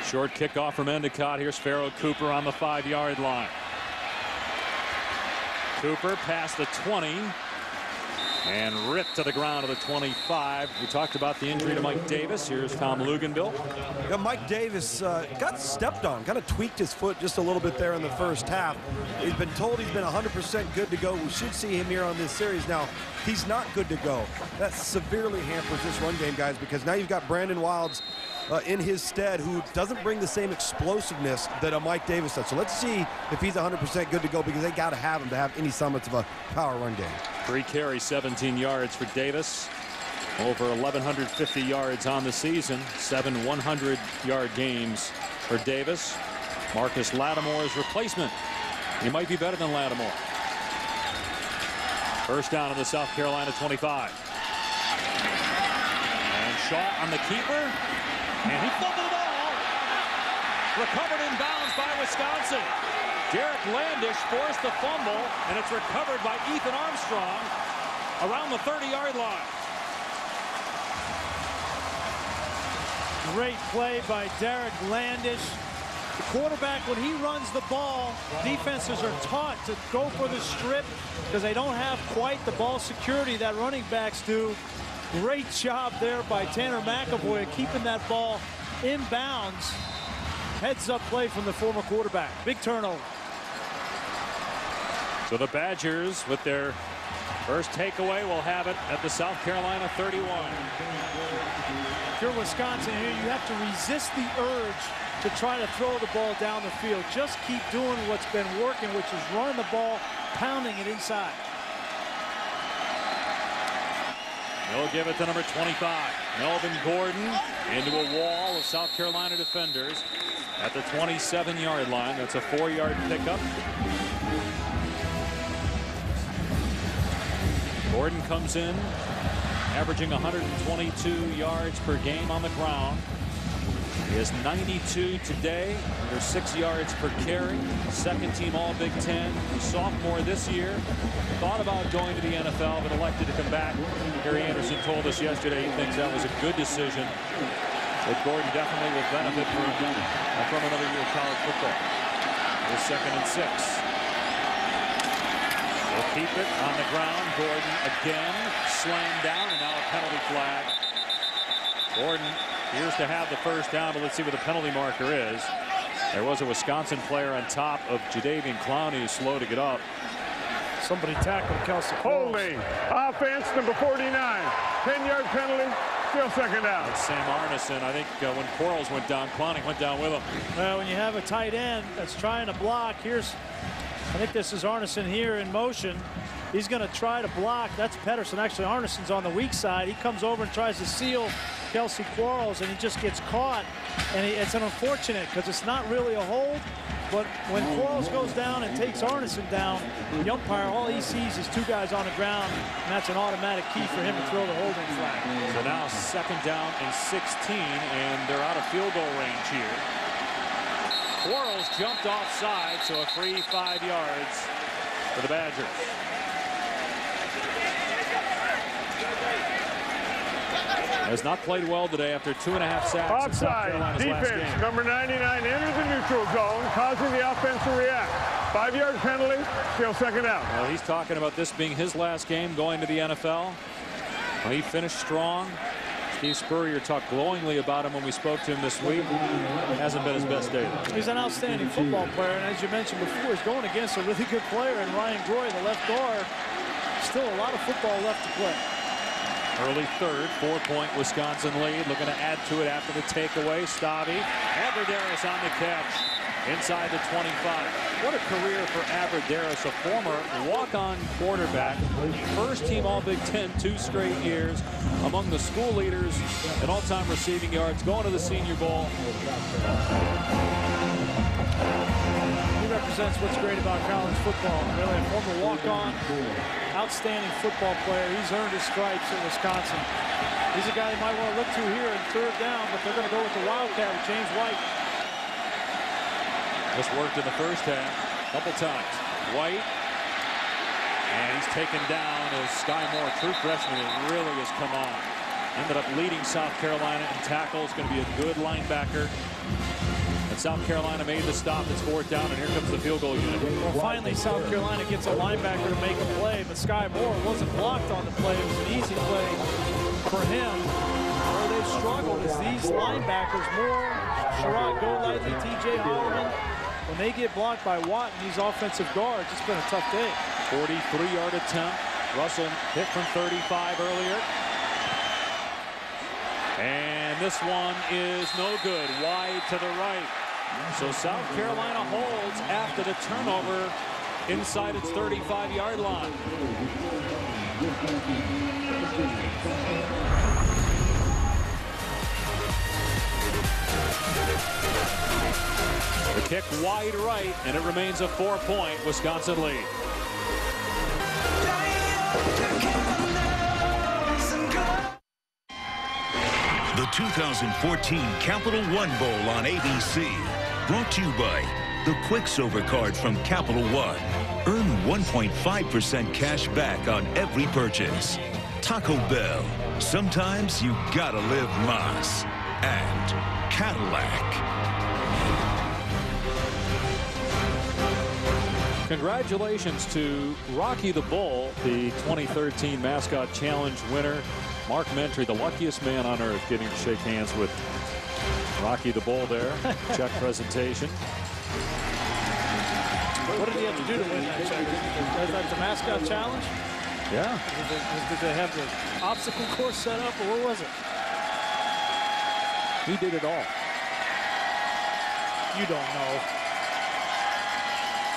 Short kickoff from Endicott. Here's Pharaoh Cooper on the 5-yard line. Cooper past the 20 and ripped to the ground of the 25. We talked about the injury to Mike Davis. Here's Tom Luganville. Yeah, Mike Davis got stepped on, kind of tweaked his foot just a little bit there in the first half. He's been told he's been 100% good to go. We should see him here on this series. Now, he's not good to go. That severely hampers this run game, guys, because now you've got Brandon Wilds in his stead, who doesn't bring the same explosiveness that a Mike Davis does. So let's see if he's 100% good to go, because they got to have him to have any semblance of a power run game. 3 carries, 17 yards for Davis. Over 1,150 yards on the season. 7 100-yard games for Davis. Marcus Lattimore's replacement. He might be better than Lattimore. First down on the South Carolina 25. And Shaw on the keeper. And he fumbled the ball. Recovered in bounds by Wisconsin. Derek Landish forced the fumble, and it's recovered by Ethan Armstrong around the 30-yard line. Great play by Derek Landish. The quarterback, when he runs the ball, defenses are taught to go for the strip because they don't have quite the ball security that running backs do. Great job there by Tanner McAvoy keeping that ball in bounds. Heads up play from the former quarterback. Big turnover. So the Badgers, with their first takeaway, will have it at the South Carolina 31. If you're Wisconsin here, you have to resist the urge to try to throw the ball down the field. Just keep doing what's been working, which is running the ball, pounding it inside. They'll give it to number 25. Melvin Gordon into a wall of South Carolina defenders at the 27-yard line. That's a 4-yard pickup. Gordon comes in, averaging 122 yards per game on the ground. He has 92 today, under 6 yards per carry. Second team All-Big Ten. Sophomore this year. Thought about going to the NFL, but elected to come back. Harry Anderson told us yesterday he thinks that was a good decision. That Gordon definitely will benefit from another year of college football. It's 2nd and 6. They'll keep it on the ground. Gordon again slammed down, and now a penalty flag. Gordon appears to have the first down, but let's see what the penalty marker is. There was a Wisconsin player on top of Jadeveon Clowney who's slow to get up. Somebody tackled Kelsey. Holding. Offense number 49. 10-yard penalty. Still second down. That's Sam Arneson. I think when Quarles went down, Clowney went down with him. Well, when you have a tight end that's trying to block, I think this is Arneson here in motion. He's going to try to block. That's Pedersen. Actually, Arneson's on the weak side. He comes over and tries to seal Kelsey Quarles, and he just gets caught. And it's an unfortunate because it's not really a hold. But when Quarles goes down and takes Arneson down, the umpire, all he sees is 2 guys on the ground, and that's an automatic key for him to throw the holding flag. So now 2nd down and 16, and they're out of field goal range here. Quarles jumped offside, so a free 5 yards for the Badgers. Has not played well today after 2.5 sacks in South Carolina's last game. Defense, number 99 enters the neutral zone, causing the offense to react. 5-yard penalty, still second down. Well, he's talking about this being his last game going to the NFL. Well, he finished strong. Steve Spurrier talked glowingly about him when we spoke to him this week. Hasn't been his best day. He's an outstanding football player, and as you mentioned before, he's going against a really good player in Ryan Groy, the left guard. Still a lot of football left to play. Early third, 4-point Wisconsin lead. Looking to add to it after the takeaway. Stabby. Abradaris on the catch. Inside the 25. What a career for Abradaris, a former walk-on quarterback. First team All-Big Ten 2 straight years. Among the school leaders in all-time receiving yards. Going to the Senior Bowl. He represents what's great about college football. Really a former walk-on, outstanding football player. He's earned his stripes at Wisconsin. He's a guy you might want to look to here in third down, but they're going to go with the Wildcat with James White. This worked in the first half a couple times. White. And he's taken down as Sky Moore, true freshman, really has come on. Ended up leading South Carolina in tackles. Going to be a good linebacker. And South Carolina made the stop. It's fourth down, and here comes the field goal unit. Well, finally, South Carolina gets a linebacker to make a play, but Sky Moore wasn't blocked on the play. It was an easy play for him. Where they've struggled is these linebackers, Moore, Sherrod Golightly, T.J. Holloman. When they get blocked by Watt and these offensive guards, it's been a tough day. 43-yard attempt. Russell hit from 35 earlier. And this one is no good. Wide to the right. So South Carolina holds after the turnover inside its 35-yard line. The kick wide right, and it remains a 4-point Wisconsin lead. The 2014 Capital One Bowl on ABC. Brought to you by the Quicksilver Card from Capital One. Earn 1.5% cash back on every purchase. Taco Bell. Sometimes you gotta live Mas. And Cadillac. Congratulations to Rocky the Bull, the 2013 Mascot Challenge winner. Mark Mentry, the luckiest man on earth, getting to shake hands with Rocky the Bull there. Check presentation. What did he have to do to win that check? Was that the Mascot Challenge? Yeah. Did they have the obstacle course set up, or what was it? He did it all. You don't know.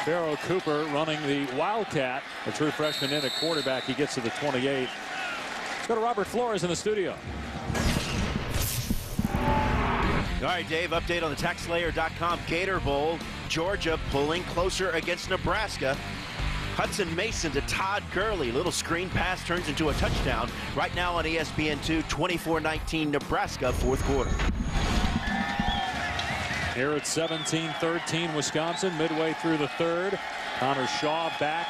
Barrow Cooper running the Wildcat, a true freshman in at quarterback. He gets to the 28. Let's go to Robert Flores in the studio. All right, Dave, update on the TaxSlayer.com Gator Bowl. Georgia pulling closer against Nebraska. Hudson Mason to Todd Gurley. Little screen pass turns into a touchdown. Right now on ESPN2, 24-19 Nebraska, fourth quarter. Here at 17-13 Wisconsin, midway through the third. Connor Shaw back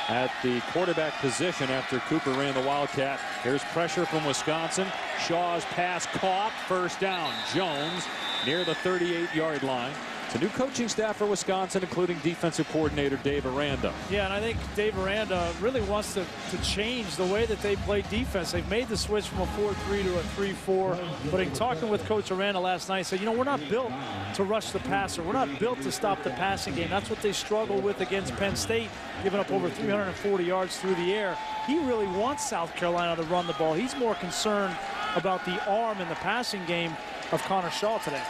at the quarterback position after Cooper ran the Wildcat. Here's pressure from Wisconsin. Shaw's pass caught. First down. Jones near the 38-yard line. It's a new coaching staff for Wisconsin, including defensive coordinator Dave Aranda. Yeah, and I think Dave Aranda really wants to change the way that they play defense. They've made the switch from a 4-3 to a 3-4. But in talking with Coach Aranda last night, he said, you know, we're not built to rush the passer. We're not built to stop the passing game. That's what they struggle with against Penn State, giving up over 340 yards through the air. He really wants South Carolina to run the ball. He's more concerned about the arm in the passing game of Connor Shaw today.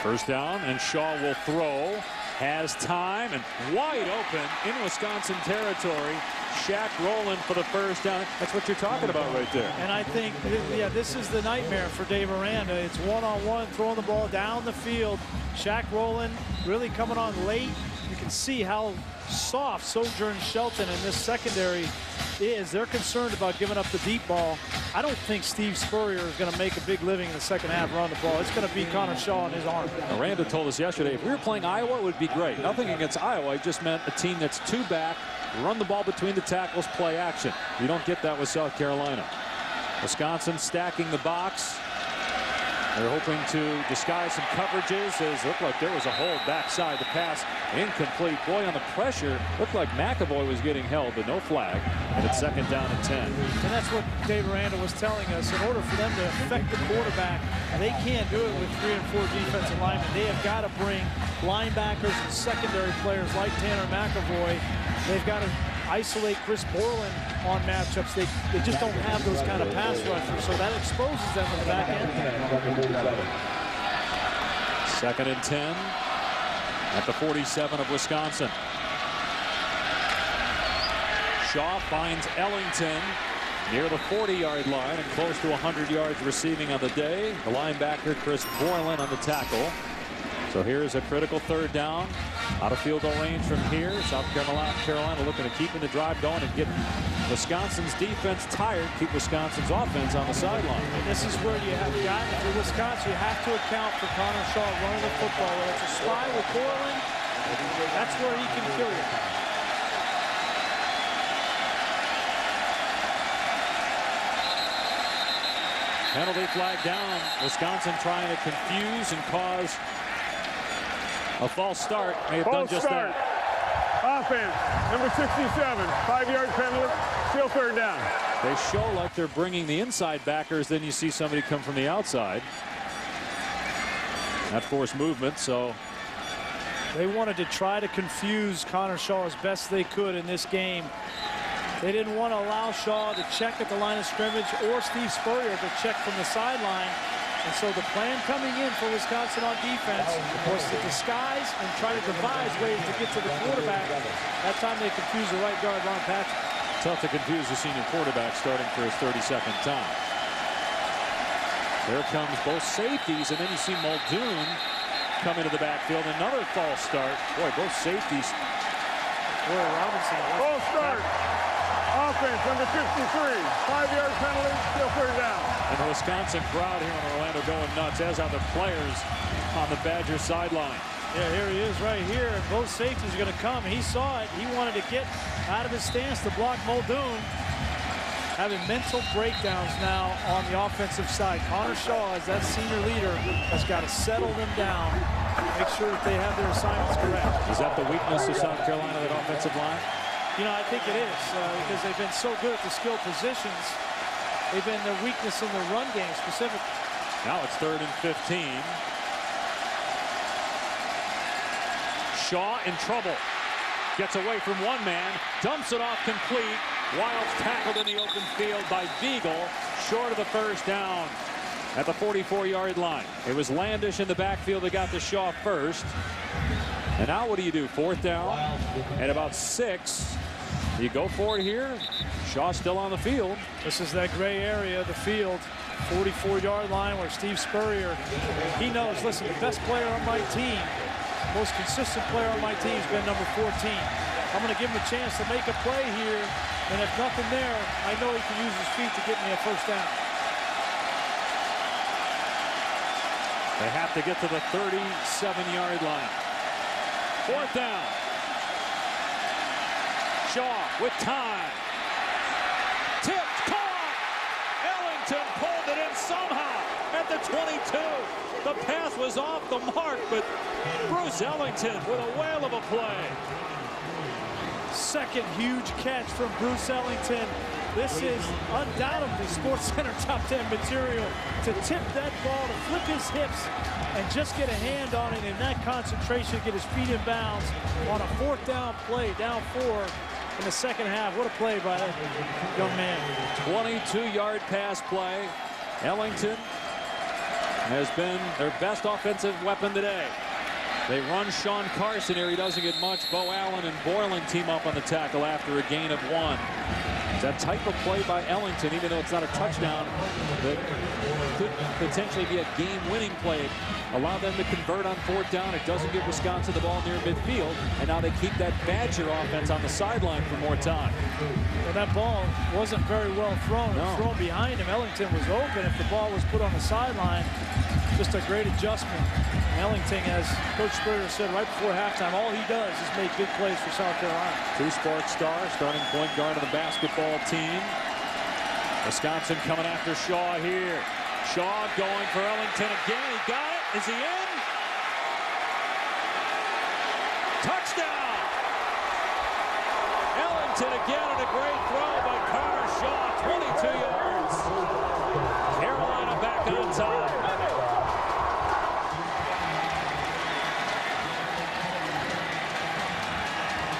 First down, and Shaw will throw. Has time, and wide open in Wisconsin territory. Shaq Rowland for the first down. That's what you're talking about right there. And I think, yeah, this is the nightmare for Dave Aranda. It's one-on-one, throwing the ball down the field. Shaq Rowland really coming on late. You can see how soft Sojourn Shelton in this secondary is. They're concerned about giving up the deep ball. I don't think Steve Spurrier is going to make a big living in the second half running the ball. It's going to be Connor Shaw and his arm. Aranda told us yesterday, if we were playing Iowa, it would be great. Nothing against Iowa. It just meant a team that's two back, run the ball between the tackles, play action. You don't get that with South Carolina. Wisconsin stacking the box. They're hoping to disguise some coverages. As it looked like there was a hold backside. The pass incomplete. Boy, on the pressure, looked like McAvoy was getting held, but no flag. And it's 2nd down and 10. And that's what Dave Aranda was telling us. In order for them to affect the quarterback, they can't do it with 3 and 4 defensive linemen. They have got to bring linebackers and secondary players like Tanner McAvoy. They've got to isolate Chris Borland on matchups. They just don't have those kind of pass rushers, so that exposes them in the back end. 2nd and 10 at the 47 of Wisconsin. Shaw finds Ellington near the 40-yard line and close to 100 yards receiving on the day. The linebacker Chris Borland on the tackle. So here's a critical 3rd down. Out of field goal range from here. South Carolina looking to keep the drive going and get Wisconsin's defense tired. Keep Wisconsin's offense on the sideline. And this is where you have got, for Wisconsin, you have to account for Connor Shaw running the football. Whether it's a spy with Borland, that's where he can kill you. Penalty flag down. Wisconsin trying to confuse and cause a false start. May have done just that. Offense, number 67, 5-yard penalty, still 3rd down. They show like they're bringing the inside backers, then you see somebody come from the outside. That forced movement, so. They wanted to try to confuse Connor Shaw as best they could in this game. They didn't want to allow Shaw to check at the line of scrimmage or Steve Spurrier to check from the sideline. And so the plan coming in for Wisconsin on defense was to disguise and try to devise ways to get to the quarterback. That time they confused the right guard, Ron Patrick. Tough to confuse the senior quarterback starting for his 32nd time. There comes both safeties, and then you see Muldoon come into the backfield. Another false start. Boy, both safeties. Boy, Robinson. False start. Offense, number 53, 5-yard penalty, still 3rd down. And the Wisconsin crowd here in Orlando going nuts, as are the players on the Badger sideline. Yeah, here he is right here, and both safeties are going to come. He saw it. He wanted to get out of his stance to block Muldoon. Having mental breakdowns now on the offensive side. Connor Shaw, as that senior leader, has got to settle them down, make sure that they have their assignments correct. Is that the weakness of South Carolina, that offensive line? You know, I think it is, because they've been so good at the skill positions. They've been their weakness in the run game specifically. Now it's 3rd and 15. Shaw in trouble. Gets away from one man, dumps it off complete. Wild's tackled in the open field by Beagle, short of the 1st down at the 44-yard line. It was Landish in the backfield that got to Shaw first. And now what do you do? 4th down at about 6. You go for it here. Shaw still on the field. This is that gray area of the field, 44-yard line, where Steve Spurrier, he knows, listen, the best player on my team, most consistent player on my team has been number 14. I'm going to give him a chance to make a play here, and if nothing there, I know he can use his feet to get me a 1st down. They have to get to the 37-yard line. 4th down. Shaw with time. Tipped, caught. Ellington pulled it in somehow at the 22. The pass was off the mark, but Bruce Ellington with a whale of a play. 2nd huge catch from Bruce Ellington. This is undoubtedly SportsCenter top 10 material. To tip that ball, to flip his hips, and just get a hand on it in that concentration, get his feet in bounds on a 4th down play, down 4 in the 2nd half. What a play by that young man. 22-yard pass play. Ellington has been their best offensive weapon today. They run Sean Carson here. He doesn't get much. Bo Allen and Borland team up on the tackle after a gain of 1. That type of play by Ellington, even though it's not a touchdown, that could potentially be a game-winning play. Allow them to convert on 4th down. It doesn't give Wisconsin the ball near midfield, and now they keep that Badger offense on the sideline for more time. Well, that ball wasn't very well thrown. It was thrown behind him. Ellington was open. If the ball was put on the sideline, just a great adjustment. Ellington, as Coach Spurrier said right before halftime, all he does is make big plays for South Carolina. 2 Spark stars, starting point guard of the basketball team. Wisconsin coming after Shaw here. Shaw going for Ellington again. He got it. Is he in? Touchdown! Ellington again, and a great throw by Connor Shaw. 22 yards. Carolina back on top.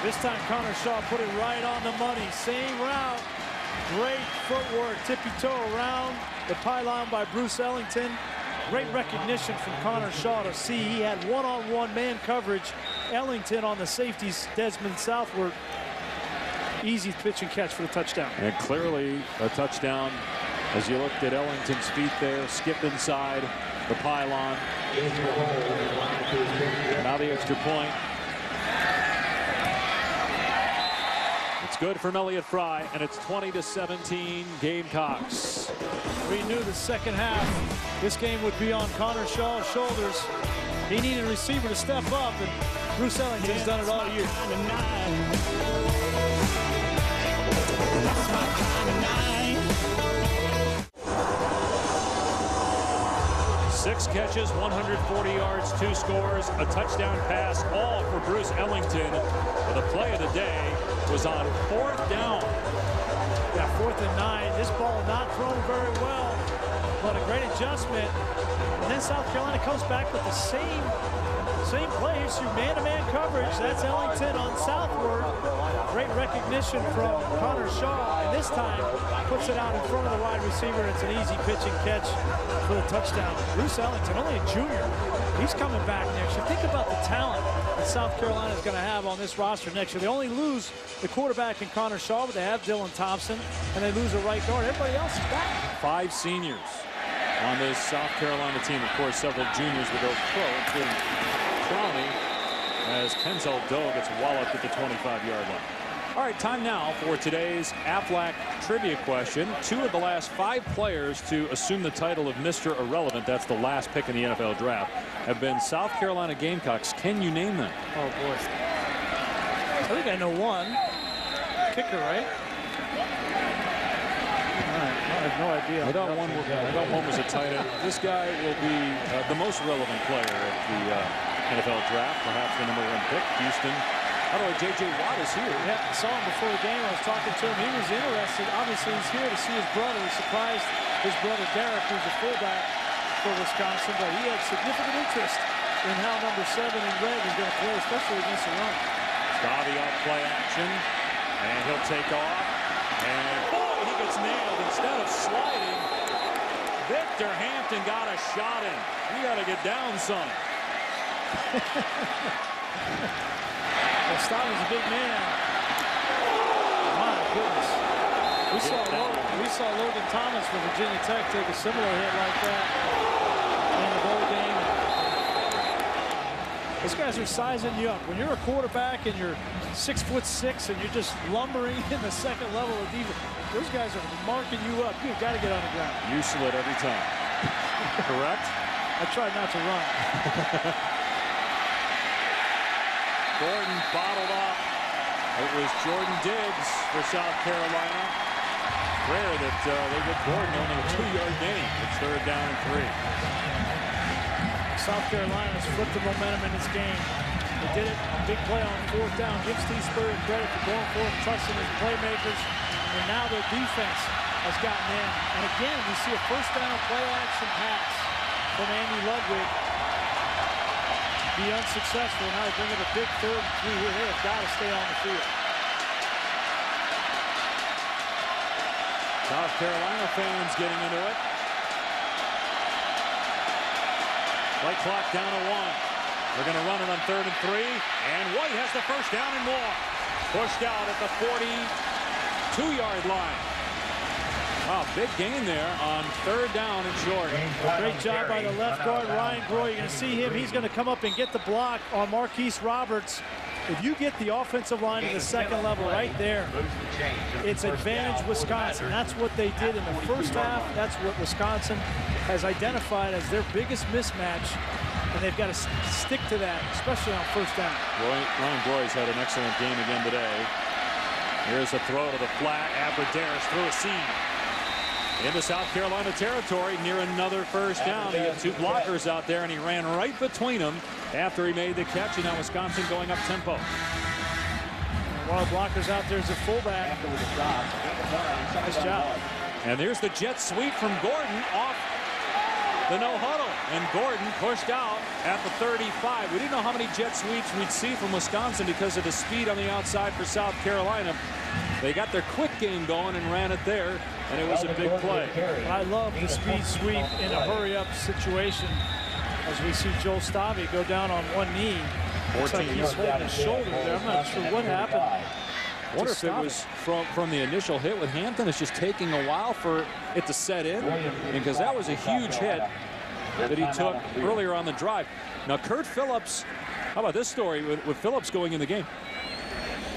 This time Connor Shaw put it right on the money. Same route. Great footwork. Tippy toe around the pylon by Bruce Ellington. Great recognition from Connor Shaw to see he had one-on-one man coverage. Ellington on the safeties, Desmond southward. Easy pitch and catch for the touchdown. And clearly a touchdown as you looked at Ellington's feet there. Skip inside the pylon. Now the extra point. It's good from Elliott Fry, and it's 20-17 Gamecocks. We knew the second half this game would be on Connor Shaw's shoulders. He needed a receiver to step up, and Bruce Ellington's done it all year. 6 catches, 140 yards, 2 scores, a touchdown pass, all for Bruce Ellington. But the play of the day was on 4th down. Yeah, 4th and 9. This ball not thrown very well, but a great adjustment. And then South Carolina comes back with the same play. Here's your man-to-man coverage. That's Ellington on southward. Great recognition from Connor Shaw, and this time puts it out in front of the wide receiver. It's an easy pitch and catch for the touchdown. Bruce Ellington, only a junior. He's coming back next year. Think about the talent that South Carolina is going to have on this roster next year. They only lose the quarterback in Connor Shaw, but they have Dylan Thompson, and they lose a right guard. Everybody else is back. 5 seniors on this South Carolina team. Of course, several juniors will go pro, including Clowney, as Kenzel Doe gets walloped at the 25-yard line. All right, time now for today's Aflac trivia question. 2 of the last 5 players to assume the title of Mr. Irrelevant, that's the last pick in the NFL draft, have been South Carolina Gamecocks. Can you name them? Oh, boy. I think I know one. Kicker, right? I have no idea. I thought one was a tight end. This guy will be the most relevant player at the NFL draft, perhaps the #1 pick. Houston. By the way, J.J. Watt is here. Yeah, I saw him before the game. I was talking to him. He was interested. Obviously, he's here to see his brother. He's surprised his brother Derek, who's a fullback for Wisconsin, but he had significant interest in how #7 in red is going to play, especially against the run. Scotty off play action, and he'll take off. And boy, he gets nailed. Instead of sliding, Victor Hampton got a shot in. You got to get down, son. Well, Stoddard's a big man. My goodness. We saw Logan Thomas from Virginia Tech take a similar hit like that in the bowl game. These guys are sizing you up. When you're a quarterback and you're 6'6" and you're just lumbering in the second level of defense, those guys are marking you up. You've got to get on the ground. You slid every time. Correct? I tried not to run. Gordon bottled up. It was Jordan Diggs for South Carolina. Rare that they get Gordon only a 2-yard gain. It's 3rd down and 3. South Carolina has flipped the momentum in this game. They did it. Big play on 4th down. Gives Steve Spurrier credit for going for it, trusting his playmakers. And now their defense has gotten in. And again, we see a 1st down play action pass from Andy Ludwig. Be unsuccessful. Now they bring it a big 3rd and 3 here. They have got to stay on the field. South Carolina fans getting into it. Play clock down to 1. They're going to run it on 3rd and 3. And White has the 1st down and more. Pushed out at the 42-yard line. Wow, big gain there on 3rd down and short. Great job by the left guard, Ryan Groy. You're going to see him. He's going to come up and get the block on Marquise Roberts. If you get the offensive line to the 2nd level right there, it's advantage Wisconsin. That's what they did in the 1st half. That's what Wisconsin has identified as their biggest mismatch, and they've got to stick to that, especially on 1st down. Ryan Groy's had an excellent game again today. Here's a throw to the flat. Aberderis through a seam. into South Carolina territory near another first down. He had two blockers out there, and he ran right between them after he made the catch. And now Wisconsin going up tempo. One of the blockers out there is a fullback. Nice job. And there's the jet sweep from Gordon off the no huddle. And Gordon pushed out at the 35. We didn't know how many jet sweeps we'd see from Wisconsin because of the speed on the outside for South Carolina. They got their quick game going and ran it there, and it was a big play. I love the speed sweep in a hurry-up situation as we see Joel Stavy go down on one knee. Looks like he's holding his shoulder there. I'm not sure what happened. I wonder if it was from the initial hit with Hampton. It's just taking a while for it to set in, because that was a huge hit that he took earlier on the drive. Now, Kurt Phillips, how about this story with Phillips going in the game?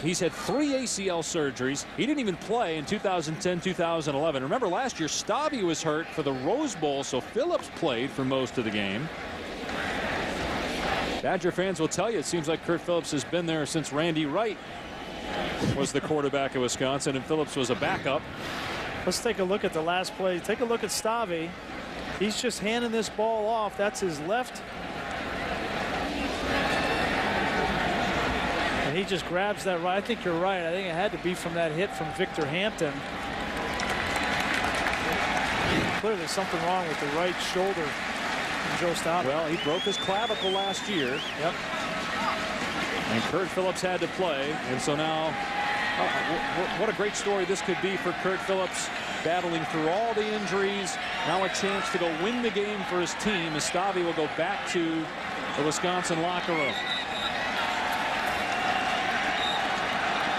He's had 3 ACL surgeries. He didn't even play in 2010, 2011. Remember, last year, Stavy was hurt for the Rose Bowl, so Phillips played for most of the game. Badger fans will tell you it seems like Kurt Phillips has been there since Randy Wright was the quarterback of Wisconsin, and Phillips was a backup. Let's take a look at the last play. Take a look at Stavy. He's just handing this ball off. That's his left. And he just grabs that right. I think you're right. I think it had to be from that hit from Victor Hampton. Clearly something wrong with the right shoulder from Joe Stavy. Well, he broke his clavicle last year. Yep. And Kurt Phillips had to play. And so now, what a great story this could be for Kurt Phillips, battling through all the injuries. Now a chance to go win the game for his team as Stavy will go back to the Wisconsin locker room.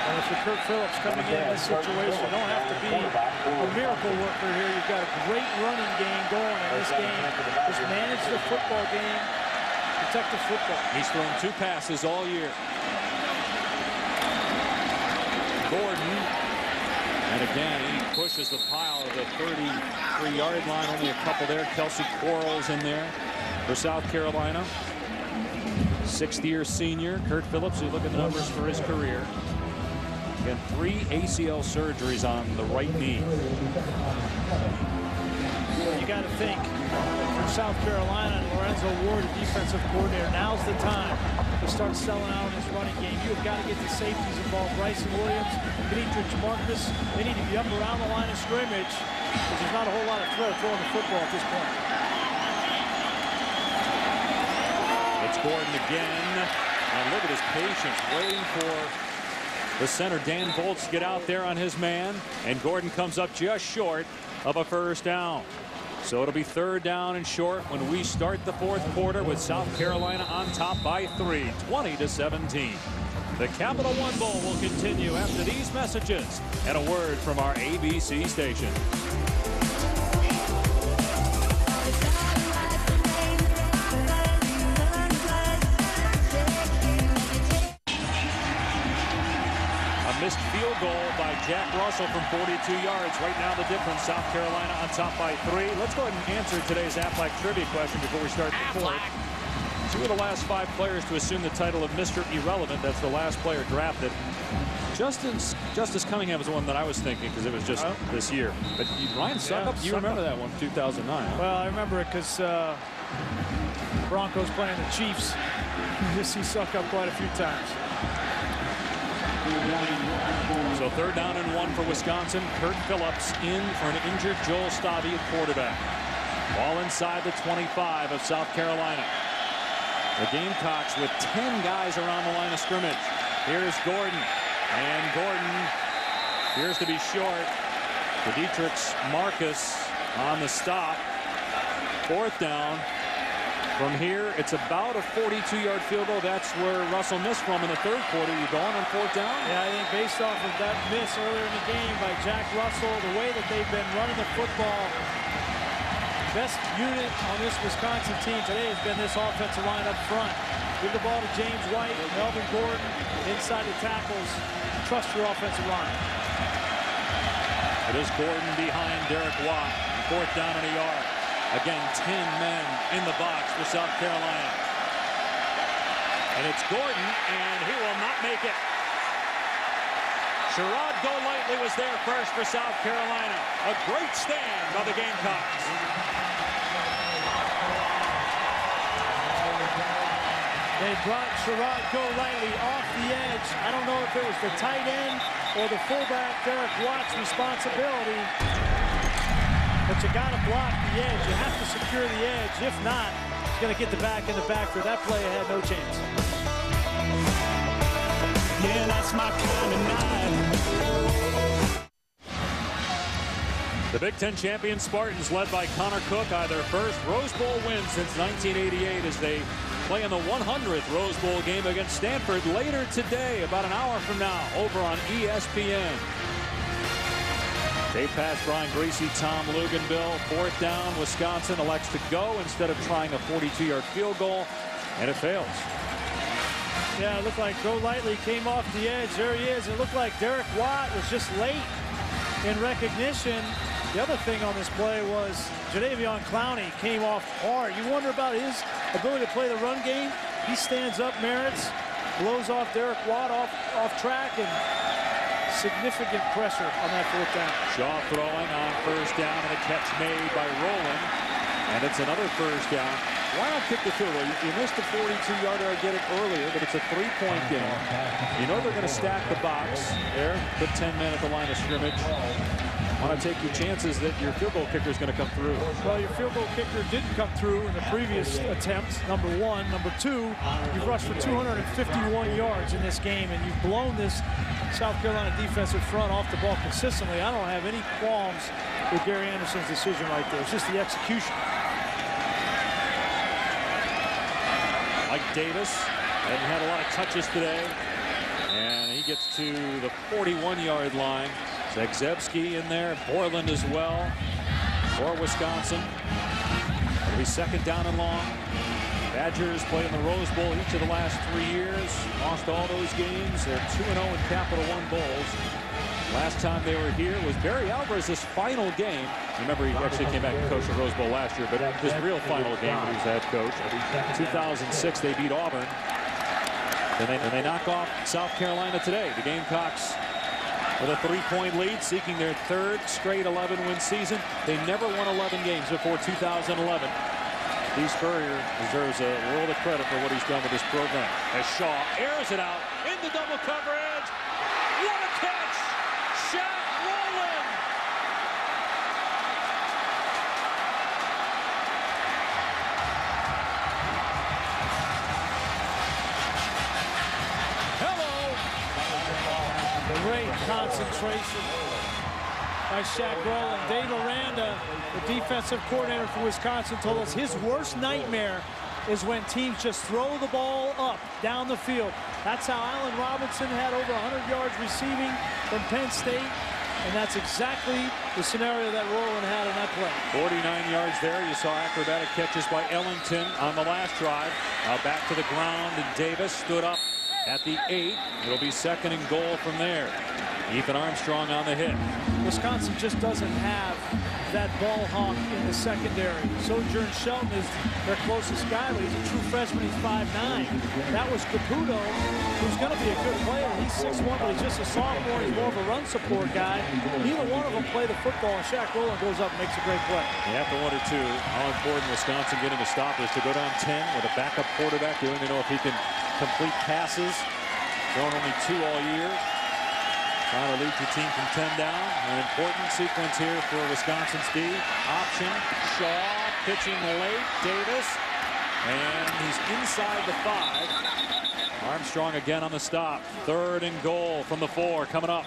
And if you're Kurt Phillips coming in this situation, you don't have to be a miracle worker here. You've got a great running game going in this game. Just manage the football game, protect the football. He's thrown 2 passes all year. Gordon, and again, he pushes the pile of the 33-yard line. Only a couple there. Kelsey Quarles in there for South Carolina. 6th-year senior. Kurt Phillips, you look at the numbers for his career. Again, 3 ACL surgeries on the right knee. You got to think, for South Carolina and Lorenzo Ward, the defensive coordinator, now's the time to start selling out in his running game. You've got to get the safeties involved. Bryson Williams, Dietrich Marcus, they need to be up around the line of scrimmage, because there's not a whole lot of threat throwing the football at this point. It's Gordon again. And look at his patience, waiting for the center, Dan Volz, to get out there on his man. And Gordon comes up just short of a first down. So it'll be 3rd down and short when we start the 4th quarter with South Carolina on top by 3, 20-17. The Capital One Bowl will continue after these messages and a word from our ABC station. Missed field goal by Jack Russell from 42 yards. Right now the difference, South Carolina on top by 3. Let's go ahead and answer today's Aflac trivia question before we start the 4th. 2 of the last 5 players to assume the title of Mr. Irrelevant. That's the last player drafted. Justice Cunningham was the one that I was thinking, because it was just this year. But Ryan Suckup, you remember that one, 2009. Well, I remember it because Broncos playing the Chiefs. You see Suckup quite a few times. So 3rd down and 1 for Wisconsin. Kurt Phillips in for an injured Joel Stavy at quarterback. Ball inside the 25 of South Carolina. The Gamecocks with 10 guys around the line of scrimmage. Here's Gordon. And Gordon appears to be short. The Dietrich Marcus on the stop. 4th down. From here, it's about a 42-yard field goal. That's where Russell missed from in the 3rd quarter. You going on 4th down? Yeah, I think based off of that miss earlier in the game by Jack Russell, the way that they've been running the football, best unit on this Wisconsin team today has been this offensive line up front. Give the ball to James White, Melvin Gordon, inside the tackles. Trust your offensive line. It is Gordon behind Derek Watt. 4th down and a yard. Again, 10 men in the box for South Carolina. And it's Gordon, and he will not make it. Sherrod Golightly was there first for South Carolina. A great stand by the Gamecocks. They brought Sherrod Golightly off the edge. I don't know if it was the tight end or the fullback, Derek Watt's responsibility. But you got to block the edge. You have to secure the edge. If not, he's going to get the back in the backfield. That play had no chance. Yeah, that's my kind of night. The Big Ten champion Spartans, led by Connor Cook, had their first Rose Bowl win since 1988 as they play in the 100th Rose Bowl game against Stanford later today, about an hour from now, over on ESPN. They pass Brian Greasy, Tom Luganville. 4th down, Wisconsin elects to go instead of trying a 42-yard field goal, and it fails. Yeah, it looked like Golightly came off the edge. There he is. It looked like Derek Watt was just late in recognition. The other thing on this play was Jadeveon Clowney came off hard. You wonder about his ability to play the run game. He stands up, merits, blows off Derek Watt off track, and significant pressure on that 4th down. Shaw throwing on 1st down, and a catch made by Rowland. And it's another 1st down. Why not kick the field goal? You missed a 42-yarder. I get it earlier, but it's a 3-point game. You know they're going to stack the box there, put 10 men at the line of scrimmage. Want to take your chances that your field goal kicker is going to come through. Well, your field goal kicker didn't come through in the previous attempts, number 1. Number 2, you've rushed for 251 yards in this game, and you've blown this South Carolina defensive front off the ball consistently. I don't have any qualms with Gary Anderson's decision right there. It's just the execution. Mike Davis hasn't had a lot of touches today, and he gets to the 41-yard line. Zagzebski in there, Borland as well for Wisconsin. It'll be 2nd down and long. Badgers play in the Rose Bowl each of the last 3 years. Lost all those games. They're 2-0 in Capital One Bowls. Last time they were here was Barry Alvarez's final game. Remember, he actually came back and coached the Rose Bowl last year, but his real final game he was head coach. 2006, they beat Auburn. And they knock off South Carolina today. The Gamecocks with a 3-point lead, seeking their 3rd straight 11-win season. They never won 11 games before 2011. Steve Spurrier deserves a world of credit for what he's done with this program. As Shaw airs it out into double coverage. What a catch! Shaq Rowland! Great concentration by Shaq Rowland. Dave Aranda, the defensive coordinator for Wisconsin, told us his worst nightmare is when teams just throw the ball up down the field. That's how Allen Robinson had over 100 yards receiving from Penn State, and that's exactly the scenario that Rowland had in that play. 49 yards there. You saw acrobatic catches by Ellington on the last drive. Now back to the ground, and Davis stood up at the 8. It'll be 2nd and goal from there. Ethan Armstrong on the hit. Wisconsin just doesn't have that ball hawk in the secondary. Sojourn Shelton is their closest guy, but he's a true freshman. He's 5'9". That was Caputo, who's going to be a good player. He's 6'1", but he's just a sophomore. He's more of a run support guy. Neither one of them play the football, and Shaq Rowland goes up and makes a great play. You have to wonder, too, how important Wisconsin getting a stop is to go down 10 with a backup quarterback. You don't even know if he can complete passes. Thrown only 2 all year. Trying to lead your team from 10 down. An important sequence here for Wisconsin's D. Option. Shaw pitching late. Davis. And he's inside the 5. Armstrong again on the stop. 3rd and goal from the 4 coming up.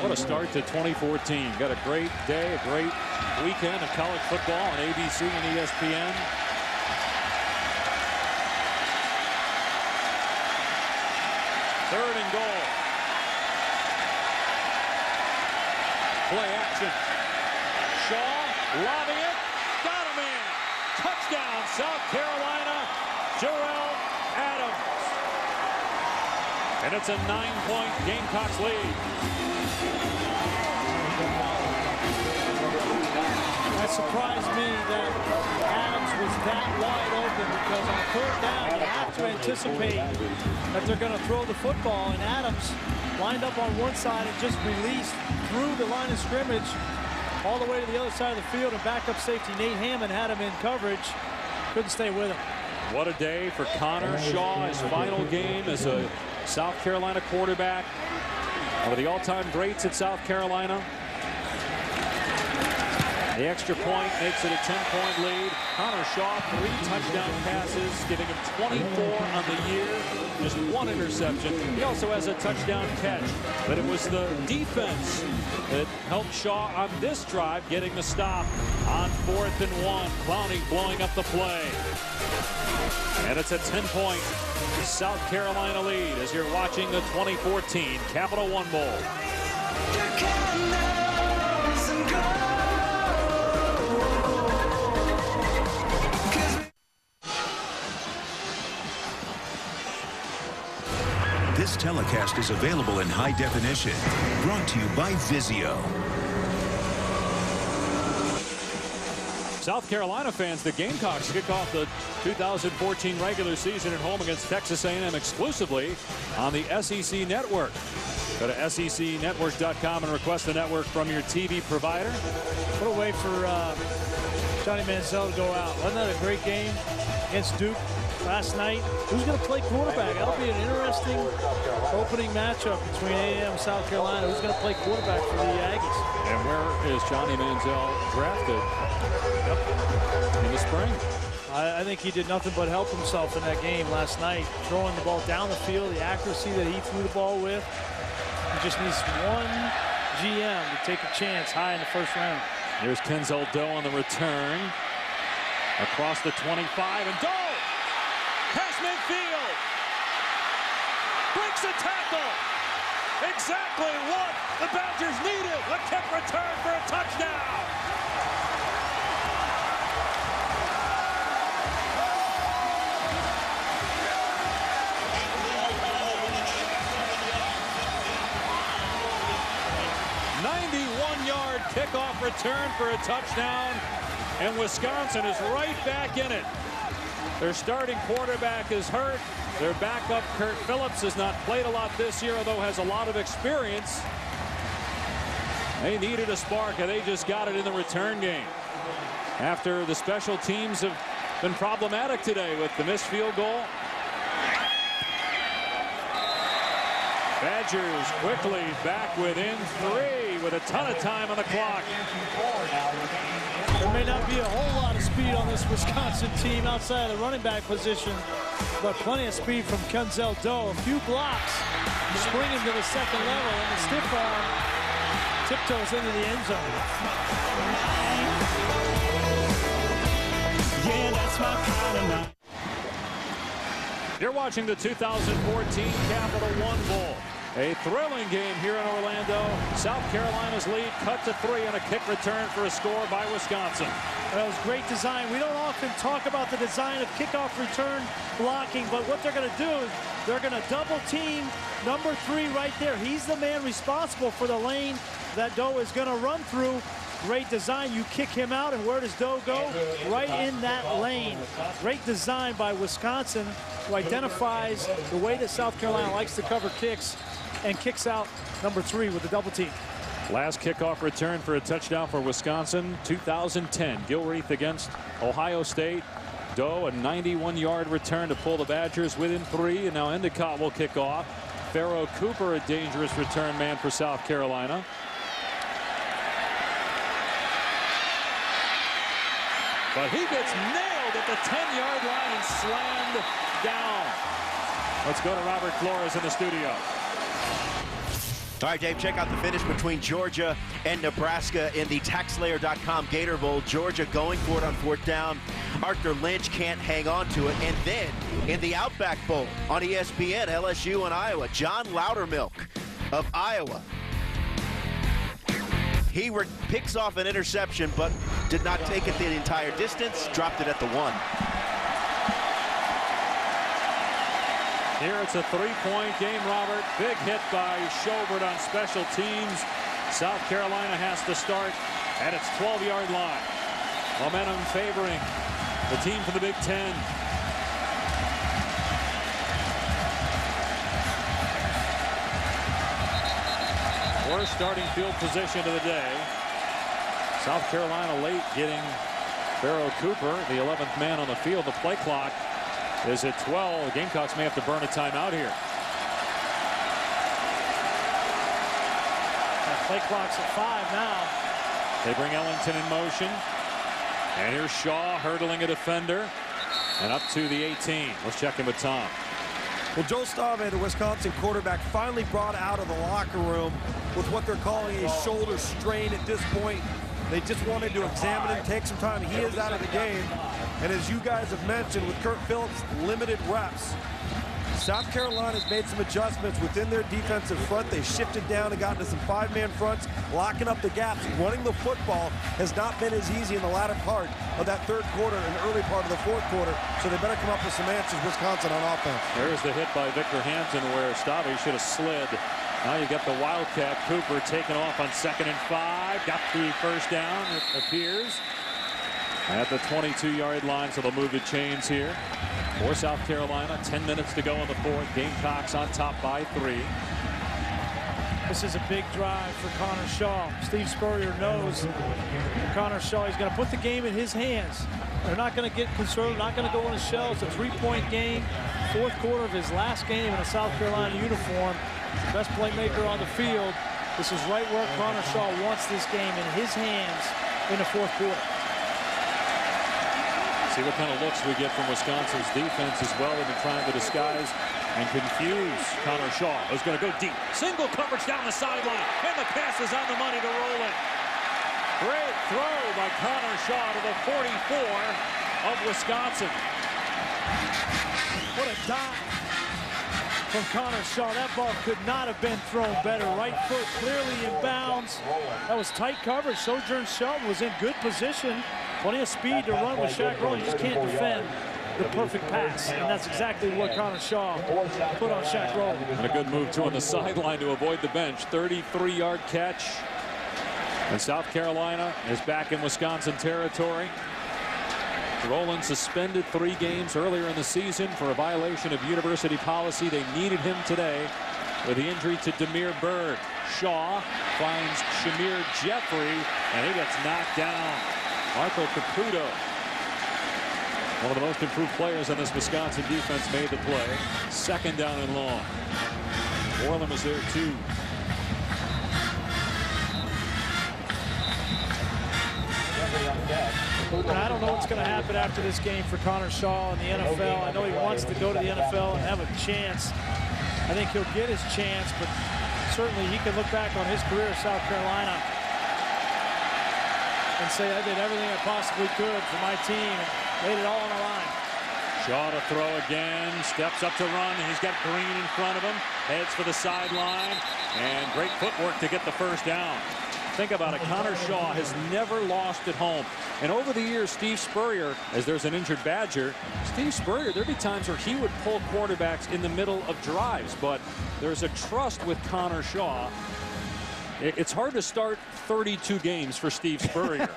What a start to 2014. Got a great day, a great weekend of college football on ABC and ESPN. Third and goal. Play action. Shaw lobbing it. Got a man. Touchdown, South Carolina. Jarrell Adams. And it's a 9-point Gamecocks lead. That surprised me that Adams was that wide open, because on 3rd down, you have to anticipate that they're going to throw the football, and Adams lined up on one side and just released through the line of scrimmage all the way to the other side of the field, and backup safety Nate Hammond had him in coverage. Couldn't stay with him. What a day for Connor Shaw, his final game as a South Carolina quarterback. One of the all-time greats at South Carolina. The extra point makes it a 10-point lead. Connor Shaw, 3 touchdown passes, giving him 24 on the year. Just 1 interception. He also has a touchdown catch. But it was the defense that helped Shaw on this drive, getting the stop on 4th and 1. Clowney blowing up the play. And it's a 10-point South Carolina lead as you're watching the 2014 Capital One Bowl. This telecast is available in high definition. Brought to you by Vizio. South Carolina fans, the Gamecocks kick off the 2014 regular season at home against Texas A&M exclusively on the SEC Network. Go to secnetwork.com and request the network from your TV provider. What a way for Johnny Manziel to go out. Wasn't that a great game against Duke last night? Who's going to play quarterback? That'll be an interesting opening matchup between A&M and South Carolina. Who's going to play quarterback for the Aggies? And where is Johnny Manziel drafted? In the spring. I think he did nothing but help himself in that game last night, throwing the ball down the field, the accuracy that he threw the ball with. He just needs one GM to take a chance high in the 1st round. Here's Kenzel Doe on the return. Across the 25, and Doe! Past midfield! Breaks a tackle! Exactly what the Badgers needed! A kick return for a touchdown! Kickoff return for a touchdown, and Wisconsin is right back in it. Their starting quarterback is hurt. Their backup, Kurt Phillips, has not played a lot this year, although has a lot of experience. They needed a spark, and they just got it in the return game. After the special teams have been problematic today with the missed field goal. Badgers quickly back within 3 with a ton of time on the clock. There may not be a whole lot of speed on this Wisconsin team outside of the running back position, but plenty of speed from Kenzel Doe. A few blocks, spring him to the 2nd level, and the stiff arm tiptoes into the end zone. Yeah, that's my kind of night. You're watching the 2014 Capital One Bowl. A thrilling game here in Orlando. South Carolina's lead cut to 3 and a kick return for a score by Wisconsin. That was great design. We don't often talk about the design of kickoff return blocking, but what they're going to do is they're going to double team number 3 right there. He's the man responsible for the lane that Doe is going to run through. Great design. You kick him out, and where does Doe go? Right in that lane. Great design by Wisconsin, who identifies the way that South Carolina likes to cover kicks and kicks out number 3 with the double team. Last kickoff return for a touchdown for Wisconsin, 2010. Gilreath against Ohio State. Doe, a 91-yard return to pull the Badgers within 3, and now Endicott will kick off. Pharaoh Cooper, a dangerous return man for South Carolina. But he gets nailed at the 10-yard line and slammed down. Let's go to Robert Flores in the studio. All right, Dave, check out the finish between Georgia and Nebraska in the TaxSlayer.com Gator Bowl. Georgia going for it on 4th down. Arthur Lynch can't hang on to it. And then in the Outback Bowl on ESPN, LSU and Iowa, John Loudermilk of Iowa. He picks off an interception, but did not take it the entire distance, dropped it at the 1. Here it's a three-point game, Robert. Big hit by Schobert on special teams. South Carolina has to start at its 12-yard line. Momentum favoring the team from the Big Ten. Worst starting field position of the day. South Carolina late getting Barrow Cooper, the 11th man on the field. The play clock is at 12. The Gamecocks may have to burn a timeout here. That play clock's at 5 now. They bring Ellington in motion. And here's Shaw hurdling a defender. And up to the 18. Let's check in with Tom. Well, Joe Stave, the Wisconsin quarterback, finally brought out of the locker room with what they're calling a shoulder strain at this point. They just wanted to examine him, take some time. He is out of the game. And as you guys have mentioned, with Kurt Phillips, limited reps. South Carolina's made some adjustments within their defensive front. They shifted down and got into some five-man fronts, locking up the gaps. Running the football has not been as easy in the latter part of that third quarter and early part of the fourth quarter, so they better come up with some answers, Wisconsin, on offense. There's the hit by Victor Hampton where Stave should have slid. Now you got the Wildcat Cooper taking off on 2nd and 5. Got the first down, it appears, at the 22-yard line, so they'll move the chains here. For South Carolina, 10 minutes to go in the fourth. Gamecocks on top by 3. This is a big drive for Connor Shaw. Steve Spurrier knows Connor Shaw, he's going to put the game in his hands. They're not going to get conservative, not going to go in the shell. It's a 3-point game. Fourth quarter of his last game in a South Carolina uniform. Best playmaker on the field. This is right where Connor Shaw wants this game, in his hands in the fourth quarter. See what kind of looks we get from Wisconsin's defense as well. They've been trying to disguise and confuse Connor Shaw. Who's going to go deep. Single coverage down the sideline. And the pass is on the money to roll it. Great throw by Connor Shaw to the 44 of Wisconsin. What a dive from Connor Shaw. That ball could not have been thrown better. Right foot clearly in bounds. That was tight coverage. Sojourn Shelton was in good position. Plenty of speed to run with Shaq Rowland. You just can't defend the perfect pass. And that's exactly what Connor Shaw put on Shaq Rowland. And a good move, too, on the sideline to avoid the bench. 33-yard catch. And South Carolina is back in Wisconsin territory. Rowland suspended 3 games earlier in the season for a violation of university policy. They needed him today with the injury to Demir Berg. Shaw finds Shamir Jeffrey, and he gets knocked down. Marco Caputo, one of the most improved players on this Wisconsin defense, made the play. 2nd down and long. Orland was there too. I don't know what's going to happen after this game for Connor Shaw in the NFL. I know he wants to go to the NFL and have a chance. I think he'll get his chance, but certainly he can look back on his career at South Carolina and say, I did everything I possibly could for my team and laid it all on the line. Shaw to throw again, steps up to run. He's got Green in front of him, heads for the sideline, and great footwork to get the first down. Think about it, Connor Shaw has never lost at home. And over the years, Steve Spurrier, as there's an injured Badger, Steve Spurrier, there'd be times where he would pull quarterbacks in the middle of drives, but there's a trust with Connor Shaw. It's hard to start 32 games for Steve Spurrier,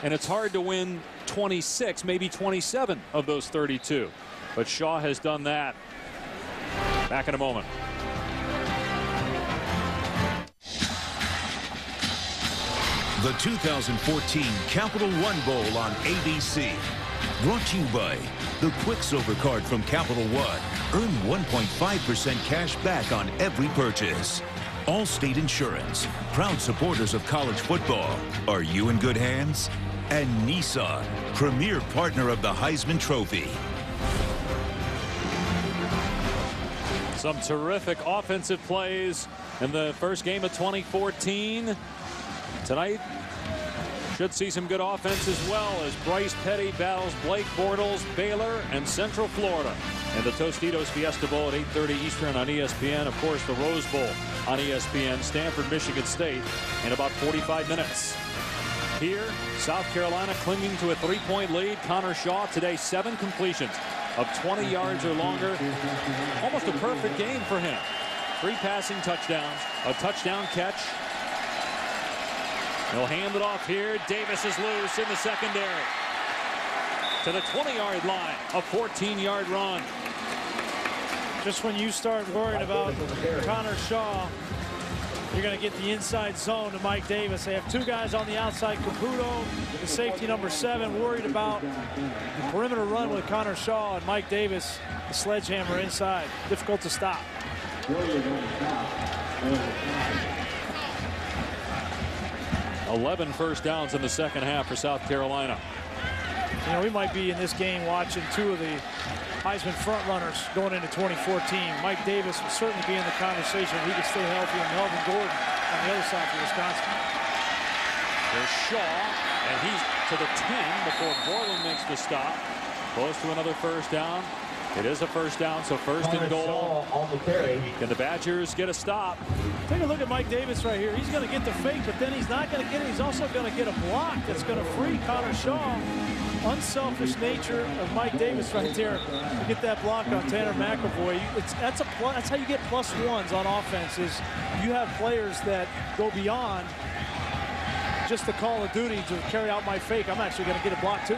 and it's hard to win 26, maybe 27 of those 32. But Shaw has done that. Back in a moment. The 2014 Capital One Bowl on ABC. Brought to you by the Quicksilver Card from Capital One. Earn 1.5% cash back on every purchase. Allstate Insurance, proud supporters of college football. Are you in good hands? And Nissan, premier partner of the Heisman Trophy. Some terrific offensive plays in the first game of 2014. Tonight should see some good offense as well as Bryce Petty battles Blake Bortles, Baylor, and Central Florida. And the Tostitos Fiesta Bowl at 8:30 Eastern on ESPN. Of course, the Rose Bowl on ESPN. Stanford, Michigan State in about 45 minutes. Here, South Carolina clinging to a 3-point lead. Connor Shaw today 7 completions, of 20 yards or longer. Almost a perfect game for him. 3 passing touchdowns, a touchdown catch. He'll hand it off here. Davis is loose in the secondary. To the 20-yard line, a 14-yard run. Just when you start worrying about Connor Shaw, you're going to get the inside zone to Mike Davis. They have 2 guys on the outside. Caputo, the safety number 7, worried about the perimeter run with Connor Shaw, and Mike Davis, the sledgehammer inside. Difficult to stop. 11 first downs in the second half for South Carolina. You know, we might be in this game watching 2 of the Heisman front runners going into 2014. Mike Davis will certainly be in the conversation if he can stay healthy, and Melvin Gordon on the other side for Wisconsin. There's Shaw, and he's to the 10 before Borland makes the stop. Close to another first down. It is a first down, so first and goal. Can the Badgers get a stop? Take a look at Mike Davis right here. He's going to get the fake, but then he's not going to get it. He's also going to get a block that's going to free Connor Shaw. Unselfish nature of Mike Davis right there. You get that block on Tanner McAvoy. That's how you get +1s on offense. Is you have players that go beyond just the call of duty to carry out my fake. I'm actually going to get a block too.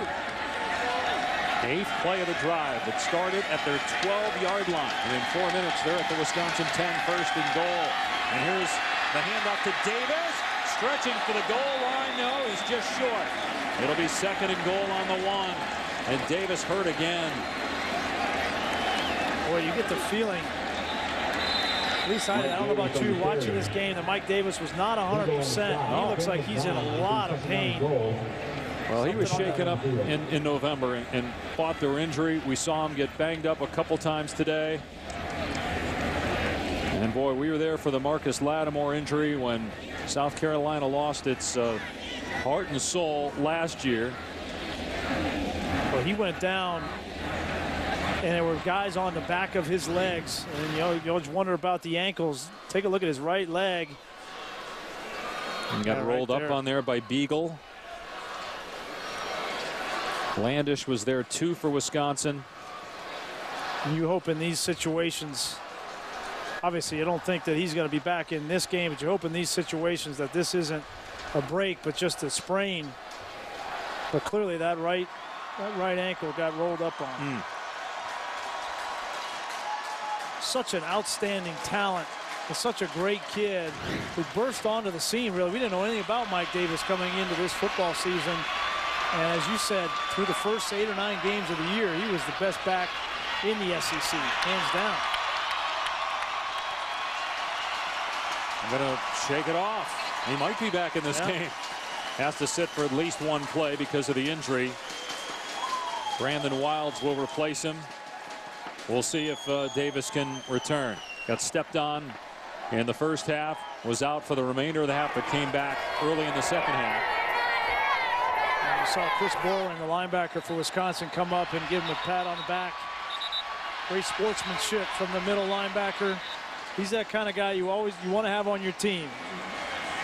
8th play of the drive that started at their 12-yard line. And in 4 minutes, they're at the Wisconsin 10, first and goal. And here's the handoff to Davis. Stretching for the goal line. No, he's just short. It'll be second and goal on the 1. And Davis hurt again. Boy, you get the feeling, at least I don't know about you, watching this game, that Mike Davis was not 100%. He looks like he's in a lot of pain. Well, he was shaken up in November and fought through injury. We saw him get banged up a couple times today. And boy, we were there for the Marcus Lattimore injury when South Carolina lost its heart and soul last year. Well, he went down, and there were guys on the back of his legs. And you always wonder about the ankles. Take a look at his right leg. And got rolled up on there by Beagle. Landish was there too for Wisconsin. You hope in these situations, obviously you don't think that he's going to be back in this game, but you hope in these situations that this isn't a break but just a sprain. But clearly that right ankle got rolled up on. Such an outstanding talent. And such a great kid who burst onto the scene. Really, we didn't know anything about Mike Davis coming into this football season. And as you said, through the first 8 or 9 games of the year, he was the best back in the SEC, hands down. I'm going to shake it off. He might be back in this game. Has to sit for at least 1 play because of the injury. Brandon Wilds will replace him. We'll see if Davis can return. Got stepped on in the first half, was out for the remainder of the half, but came back early in the second half. You saw Chris Borland, the linebacker for Wisconsin, come up and give him a pat on the back. Great sportsmanship from the middle linebacker. He's that kind of guy you want to have on your team.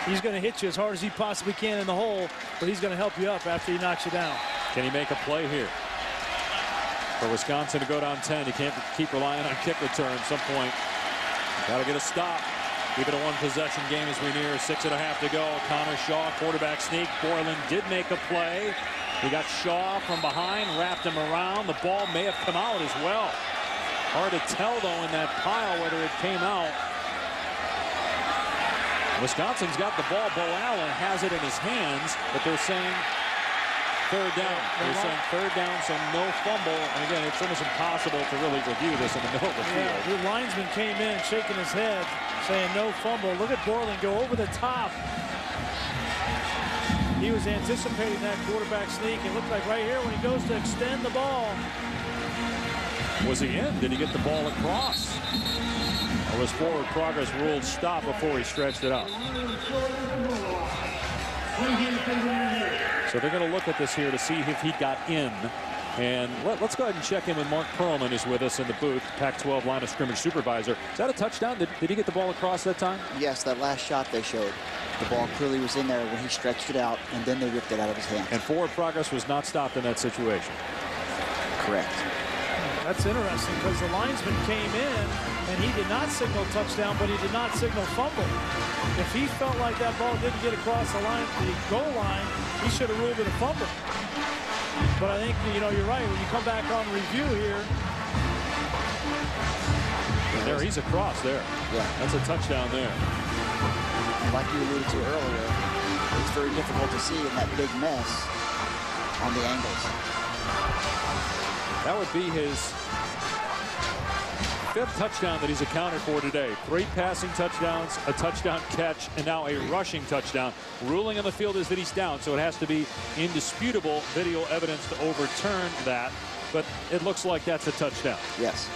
He's going to hit you as hard as he possibly can in the hole, but he's going to help you up after he knocks you down. Can he make a play here? For Wisconsin to go down 10, you can't keep relying on kick return at some point. Got to get a stop. Keep it a 1-possession game as we near 6.5 to go. Connor Shaw, quarterback sneak. Borland did make a play. He got Shaw from behind, wrapped him around. The ball may have come out as well. Hard to tell, though, in that pile whether it came out. Wisconsin's got the ball. Bo Allen has it in his hands, but they're saying third down. They're saying third down, so no fumble. And again, it's almost impossible to really review this in the middle of the field. The linesman came in shaking his head, saying no fumble. Look at Borland go over the top. He was anticipating that quarterback sneak. It looked like right here when he goes to extend the ball. Was he in? Did he get the ball across? Or was forward progress ruled stop before he stretched it out? So they're going to look at this here to see if he got in. And let's go ahead and check in with Mark Perlman, who's with us in the booth, Pac-12 line of scrimmage supervisor. Is that a touchdown? Did he get the ball across that time? Yes, that last shot they showed. The ball clearly was in there when he stretched it out, and then they ripped it out of his hands. And forward progress was not stopped in that situation. Correct. That's interesting because the linesman came in and he did not signal touchdown, but he did not signal fumble. If he felt like that ball didn't get across the line, the goal line, he should have ruled it a fumble. But I think, you know, you're right. When you come back on review here. There, he's across there. Yeah. That's a touchdown there. Like you alluded to earlier, it's very difficult to see in that big mess on the angles. That would be his 5th touchdown that he's accounted for today. 3 passing touchdowns, a touchdown catch, and now a rushing touchdown. Ruling on the field is that he's down, so it has to be indisputable video evidence to overturn that. But it looks like that's a touchdown. Yes.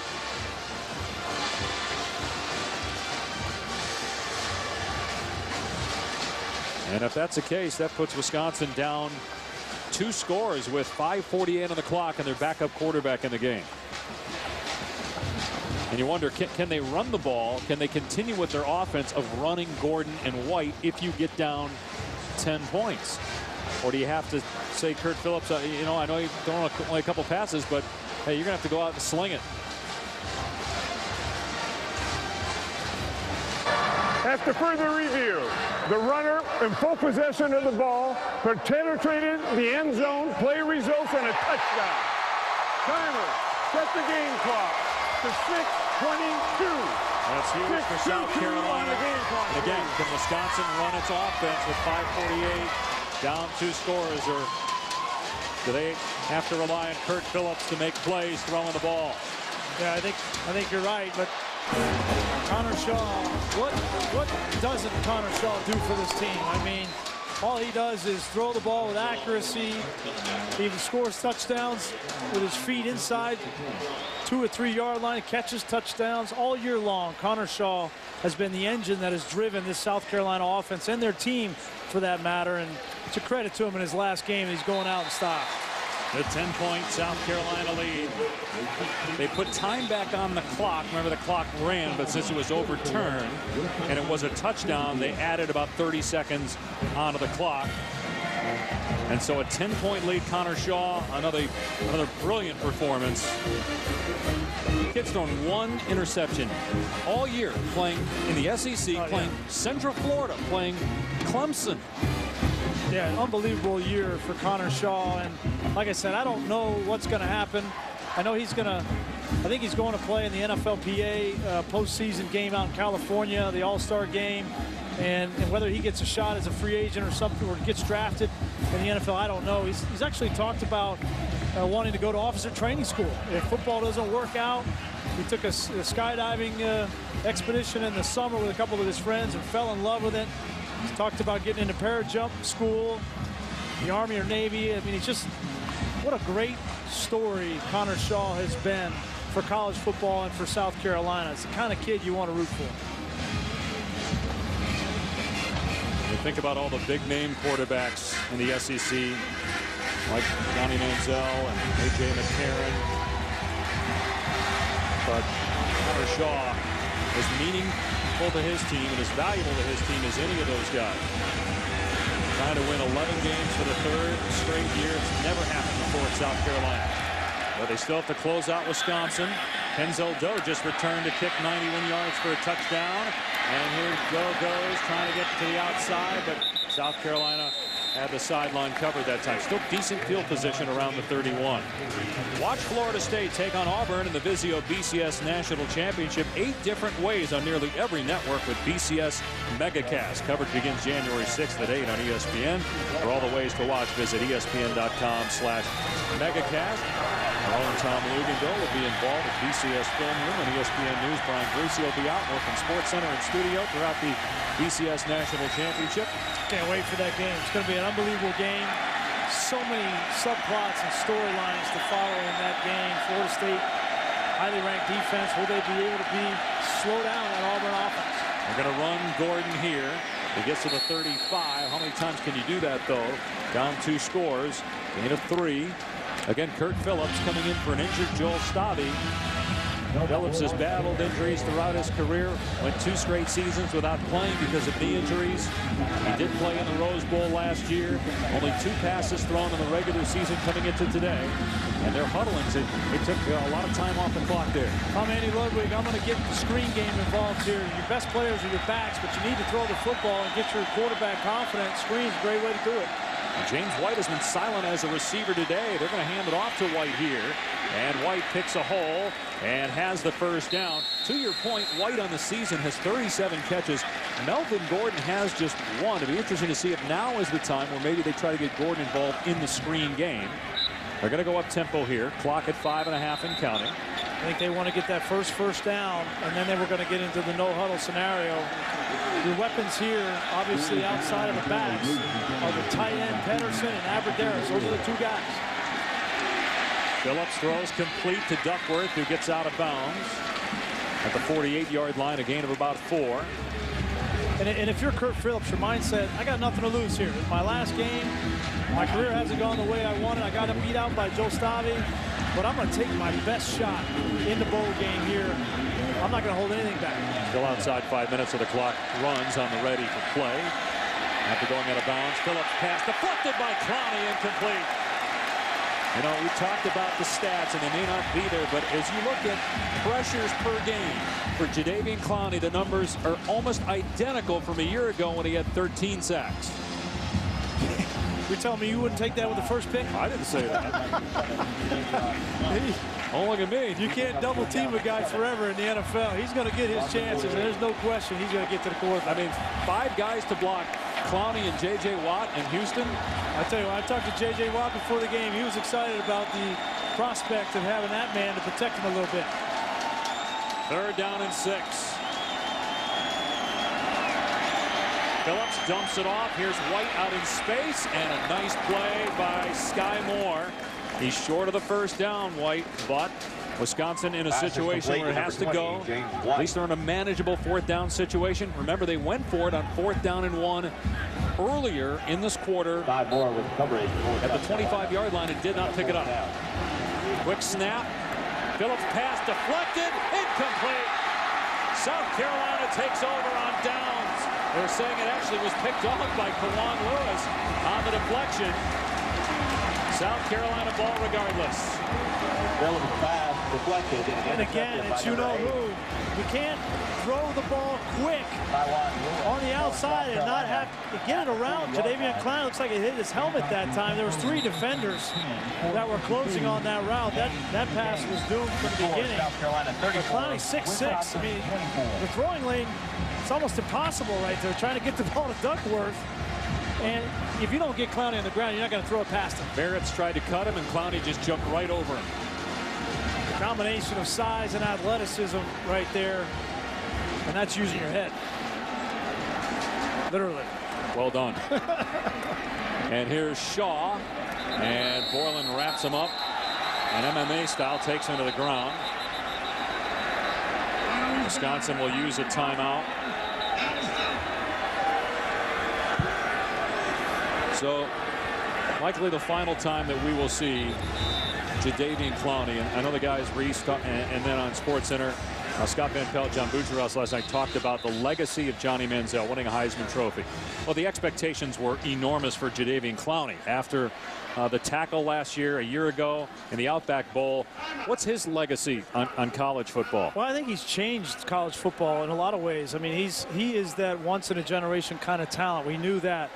And if that's the case, that puts Wisconsin down 2 scores with 5:48 on the clock and their backup quarterback in the game. And you wonder, can they run the ball? Can they continue with their offense of running Gordon and White if you get down 10 points? Or do you have to say, Kurt Phillips, you know, I know you thrown only a couple passes, but hey, you're going to have to go out and sling it. After further review, the runner in full possession of the ball penetrated the end zone. Play results in a touchdown. Timer, set the game clock to 6:22. That's huge for South Carolina. And again, can Wisconsin run its offense with 5:48 down 2 scores, or do they have to rely on Kurt Phillips to make plays throwing the ball? Yeah, I think you're right, but Connor Shaw, what doesn't Connor Shaw do for this team? I mean, all he does is throw the ball with accuracy. He even scores touchdowns with his feet inside 2 or 3 yard line, catches touchdowns all year long. Connor Shaw has been the engine that has driven this South Carolina offense and their team for that matter, and it's a credit to him in his last game. He's going out and stopped. The 10-point South Carolina lead. They put time back on the clock. Remember, the clock ran, but since it was overturned and it was a touchdown, they added about 30 seconds onto the clock. And so a 10-point lead. Connor Shaw, another brilliant performance. Kid's thrown 1 interception all year, playing in the SEC, playing Central Florida, playing Clemson. Yeah, an unbelievable year for Connor Shaw, and like I said, I don't know what's going to happen. I know I think he's going to play in the NFLPA postseason game out in California, the All-Star game, and whether he gets a shot as a free agent or something, or gets drafted in the NFL, I don't know. He's actually talked about wanting to go to officer training school. If football doesn't work out, he took a skydiving expedition in the summer with a couple of his friends and fell in love with it. He's talked about getting into parajump school, the Army or Navy. I mean, it's just, what a great story Connor Shaw has been for college football and for South Carolina. It's the kind of kid you want to root for. You think about all the big-name quarterbacks in the SEC, like Johnny Manziel and A.J. McCarron. But Connor Shaw is meaningful to his team and as valuable to his team as any of those guys. Trying to win 11 games for the 3rd straight year. It's never happened before at South Carolina. But they still have to close out Wisconsin. Kenzel Doe just returned to kick 91 yards for a touchdown. And here Doe goes, trying to get to the outside, but South Carolina had the sideline covered that time. Still decent field position around the 31. Watch Florida State take on Auburn in the Vizio BCS National Championship 8 different ways on nearly every network with BCS Megacast. Coverage begins January 6th at 8 on ESPN. For all the ways to watch, visit ESPN.com/Megacast. Our own Tom Luganville will be involved with BCS Film Room and ESPN News. Brian Greasy will be out more from Sports Center and studio throughout the BCS National Championship. Can't wait for that game. It's going to be an unbelievable game. So many subplots and storylines to follow in that game. Florida State, highly ranked defense. Will they be able to slow down that Auburn offense? They're going to run Gordon here. He gets to the 35. How many times can you do that, though? Down 2 scores. Gain of 3. Again, Kurt Phillips coming in for an injured Joel Stabby. Phillips has battled injuries throughout his career. Went 2 straight seasons without playing because of knee injuries. He did play in the Rose Bowl last year. Only 2 passes thrown in the regular season coming into today. And their huddlings, it took a lot of time off the clock there. I'm Andy Ludwig. I'm going to get the screen game involved here. Your best players are your backs, but you need to throw the football and get your quarterback confident. Screen's a great way to do it. And James White has been silent as a receiver today. They're going to hand it off to White here. And White picks a hole and has the first down. To your point, White on the season has 37 catches. Melvin Gordon has just 1. It'll be interesting to see if now is the time where maybe they try to get Gordon involved in the screen game. They're going to go up tempo here. Clock at 5.5 and counting. I think they want to get that first down, and then they were going to get into the no-huddle scenario. Your weapons here, obviously outside of the backs, are the tight end Pedersen and Aberderis. Those are the 2 guys. Phillips throws complete to Duckworth, who gets out of bounds at the 48-yard line, a gain of about 4. And if you're Kurt Phillips, your mindset, I got nothing to lose here. My last game, my career hasn't gone the way I wanted. I got beat out by Joe Stavi, but I'm going to take my best shot in the bowl game here. I'm not going to hold anything back. Still outside 5 minutes of the clock. Runs on the ready for play. After going out of bounds, Phillips pass deflected by Clowney, incomplete. You know, we talked about the stats, and they may not be there, but as you look at pressures per game for Jadeveon Clowney, the numbers are almost identical from a year ago when he had 13 sacks. You're telling me you wouldn't take that with the first pick? I didn't say that. Don't look at me. You can't double team a guy forever in the NFL. He's going to get his chances, and there's no question he's going to get to the quarterback. I mean, 5 guys to block Clowney and J.J. Watt in Houston. I tell you what, I talked to J.J. Watt before the game. He was excited about the prospect of having that man to protect him a little bit. 3rd down and 6. Phillips dumps it off. Here's White out in space, and a nice play by Sky Moore. He's short of the first down, White, but Wisconsin in a situation where it has to go. At least they're in a manageable 4th down situation. Remember, they went for it on 4th down and 1 earlier in this quarter. At the 25-yard line, it did not pick it up. Quick snap. Phillips pass deflected, incomplete. South Carolina takes over on downs. They're saying it actually was picked off by Kawan Lewis on the deflection. South Carolina ball regardless. Phillips pass deflected. And again, it's you-know-who. You can't throw the ball quick on the outside and not have to get it around. Jadeveon Clowney looks like it hit his helmet that time. There was 3 defenders that were closing on that route. That pass was doomed from the beginning. Clowney 6'6". I mean, the throwing lane, it's almost impossible right there, trying to get the ball to Duckworth. And if you don't get Clowney on the ground, you're not going to throw it past him. Barrett's tried to cut him, and Clowney just jumped right over him. The combination of size and athleticism right there, and that's using your head. Literally. Well done. And here's Shaw, and Borland wraps him up, and MMA style takes him to the ground. Wisconsin will use a timeout. So likely the final time that we will see Jadeveon Clowney. And I know the guys, Reese, and then on SportsCenter, Scott Van Pelt, John Bucharest last night talked about the legacy of Johnny Manziel winning a Heisman Trophy. Well, the expectations were enormous for Jadeveon Clowney after the tackle last year, a year ago, in the Outback Bowl. What's his legacy on college football? Well, I think he's changed college football in a lot of ways. I mean, he is that once-in-a-generation kind of talent. We knew that.